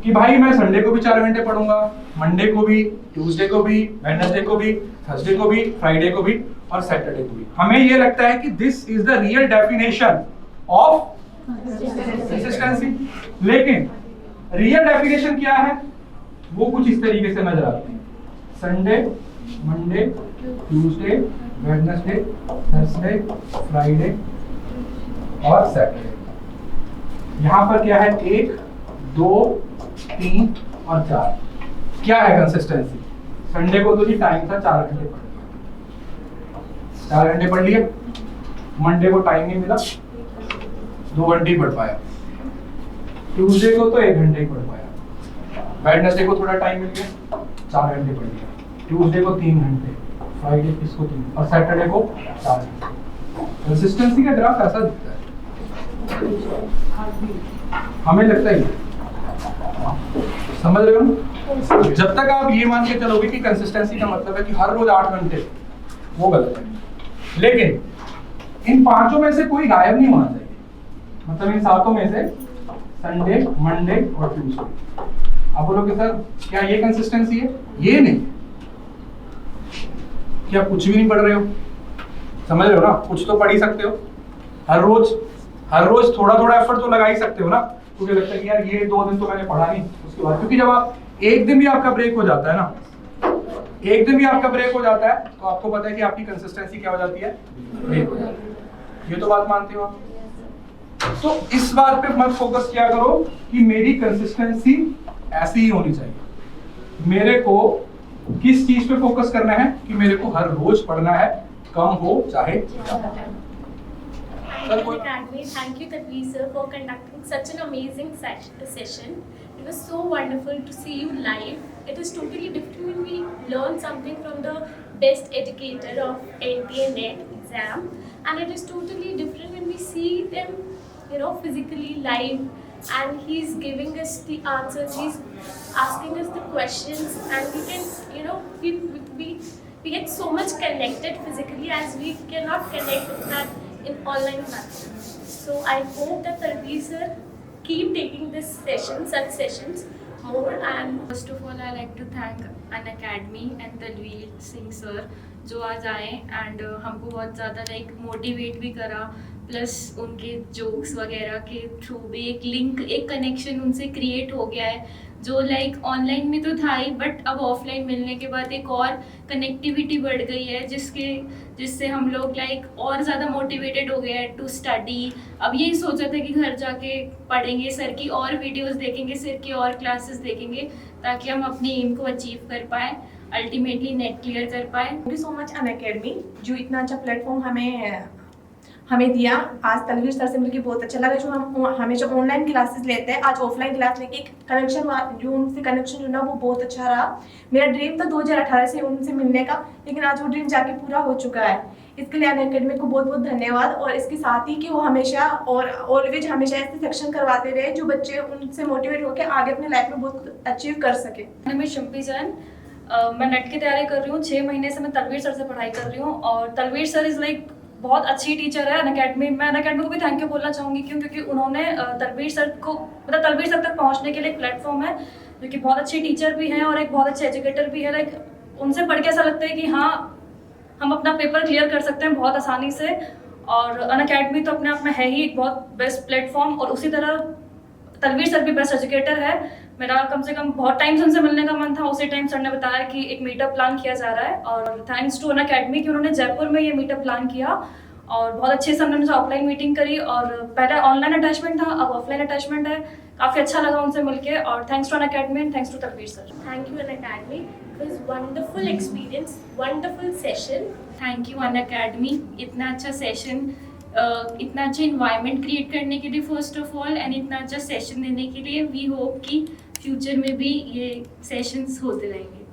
Speaker 1: कि भाई मैं संडे को भी 4 घंटे पढ़ूंगा, मंडे को भी, ट्यूसडे को भी, वेडनेसडे को भी, थर्सडे को भी, फ्राइडे को भी और सैटरडे को भी। हमें ये लगता है कि this is the real definition of consistency. लेकिन रियल डेफिनेशन क्या है, वो कुछ इस तरीके से नजर आती है। Sunday, Monday, Tuesday, Wednesday, Thursday, Friday और सैटरडे। यहाँ पर क्या है, 1 2 3 और 4। क्या है कंसिस्टेंसी? संडे को तो जी टाइम था 4 घंटे पढ़ लिया, 4 घंटे पढ़ लिए। मंडे को टाइम नहीं मिला, 2 घंटे ही पढ़ पाया। ट्यूसडे को तो 1 घंटे ही पढ़ पाया। वेडनेसडे को थोड़ा टाइम मिल गया, 4 घंटे पढ़ लिया। ट्यूसडे को 3 घंटे, फ्राइडे इसको 3 और सैटरडे को 4 घंटे। कंसिस्टेंसी का ग्राफ ऐसा दिखता है, हमें लगता है। समझ रहे हो ना? जब तक आप ये मान के चलोगे कि कंसिस्टेंसी का मतलब है कि हर रोज 8 घंटे, वो गलत है। लेकिन इन 5 में से कोई गायब नहीं होना चाहिए, मतलब इन 7 में से संडे, मंडे और ट्यूसडे। आप बोलोगे सर क्या ये कंसिस्टेंसी है? ये नहीं। क्या कुछ भी नहीं पढ़ रहे हो? समझ रहे हो ना? कुछ तो पढ़ ही सकते हो। हर रोज थोड़ा थोड़ा एफर्ट तो लगा ही सकते हो ना। मुझे लगता है कि यार ये 2 दिन तो मैंने पढ़ा नहीं, उसके बाद, क्योंकि जब आप एक दिन भी आपका ब्रेक हो जाता है ना, एक दिन भी आपका ब्रेक हो जाता है, तो आपको पता है कि आपकी कंसिस्टेंसी क्या हो जाती है, ब्रेक हो जाती है। ये तो बात मानते हो आप? तो इस बात पे मत फोकस किया करो कि मेरी कंसिस्टेंसी ऐसी ही होनी चाहिए। मेरे को किस चीज पे फोकस करना है कि मेरे को हर रोज पढ़ना है, कम हो चाहे ज्यादा।
Speaker 9: Academy. Thank you, Tanvi sir, for conducting such an amazing session. It was so wonderful to see you live. It is totally different when we learn something from the best educator of NTA NET exam, and it is totally different when we see them, physically live, and he's giving us the answers. He's asking us the questions, and we can, we get so much connected physically as we cannot connect with that in online platforms. So I hope that Tanvi sir keep taking this such sessions more. And
Speaker 10: first of all I like to thank an academy and Talveer Singh sir जो आज आए and हमको बहुत ज़्यादा motivate भी करा, plus उनके jokes वगैरह के थ्रू भी एक लिंक, एक कनेक्शन उनसे क्रिएट हो गया है जो ऑनलाइन में तो था ही, बट अब ऑफलाइन मिलने के बाद एक और कनेक्टिविटी बढ़ गई है जिससे हम लोग और ज़्यादा मोटिवेटेड हो गए हैं टू स्टडी। अब यही सोचा था कि घर जाके पढ़ेंगे, सर की और वीडियोस देखेंगे, सर की और क्लासेस देखेंगे, ताकि हम अपनी एम को अचीव कर पाएँ, अल्टीमेटली नेट क्लियर कर पाए।
Speaker 11: Thank you so much Unacademy जो इतना अच्छा प्लेटफॉर्म हमें दिया। आज तलवीर सर से मिलकर बहुत अच्छा लगा, जो हम हमेशा ऑनलाइन क्लासेस लेते हैं, आज ऑफलाइन क्लास लेके एक कनेक्शन जो उनसे कनेक्शन जो ना वो बहुत अच्छा रहा। मेरा ड्रीम था 2018 से उनसे मिलने का, लेकिन आज वो ड्रीम जाके पूरा हो चुका है। इसके लिए अन अकेडमी को बहुत बहुत धन्यवाद, और इसके साथ ही कि वो हमेशा और ऑलवेज हमेशा ऐसे सेक्शन करवाते रहे जो बच्चे उनसे मोटिवेट होकर आगे अपने लाइफ में बहुत अचीव कर सके।
Speaker 10: मैं शिम्पी जैन, मैं नेट की तैयारी कर रही हूँ। 6 महीने से मैं तलवीर सर से पढ़ाई कर रही हूँ, और तलवीर सर इज़ बहुत अच्छी टीचर है अन अकेडमी। मैं अन अकेडमी को भी थैंक यू बोलना चाहूँगी, क्योंकि उन्होंने तलवीर सर को तलवीर सर तक पहुँचने के लिए एक प्लेटफॉर्म है, जो कि बहुत अच्छी टीचर भी हैं और एक बहुत अच्छे एजुकेटर भी है। उनसे पढ़ के ऐसा लगता है कि हाँ, हम अपना पेपर क्लियर कर सकते हैं बहुत आसानी से। और अन अकेडमी तो अपने आप में है ही एक बहुत बेस्ट प्लेटफॉर्म, और उसी तरह तलवीर सर भी बेस्ट एजुकेटर है।
Speaker 12: मेरा कम से कम बहुत टाइम से उनसे मिलने का मन था। उसी टाइम सर ने बताया कि एक मीटअप प्लान किया जा रहा है, और थैंक्स टू अनअकैडमी कि उन्होंने जयपुर में ये मीटअप प्लान किया और बहुत अच्छे से हमने उनसे ऑफलाइन मीटिंग करी, और पहले ऑनलाइन अटैचमेंट था, अब ऑफलाइन अटैचमेंट है। काफ़ी अच्छा लगा उनसे मिलके, और thanks to Unacademy and thanks to Talveer sir.
Speaker 9: Thank you Unacademy. It was wonderful experience, wonderful session.
Speaker 10: Thank you Unacademy, इतना अच्छा सेशन, इतना अच्छा इन्वायरमेंट क्रिएट करने के लिए फर्स्ट ऑफ ऑल, एंड इतना अच्छा सेशन देने के लिए। वी होप कि फ्यूचर में भी ये सेशंस होते रहेंगे।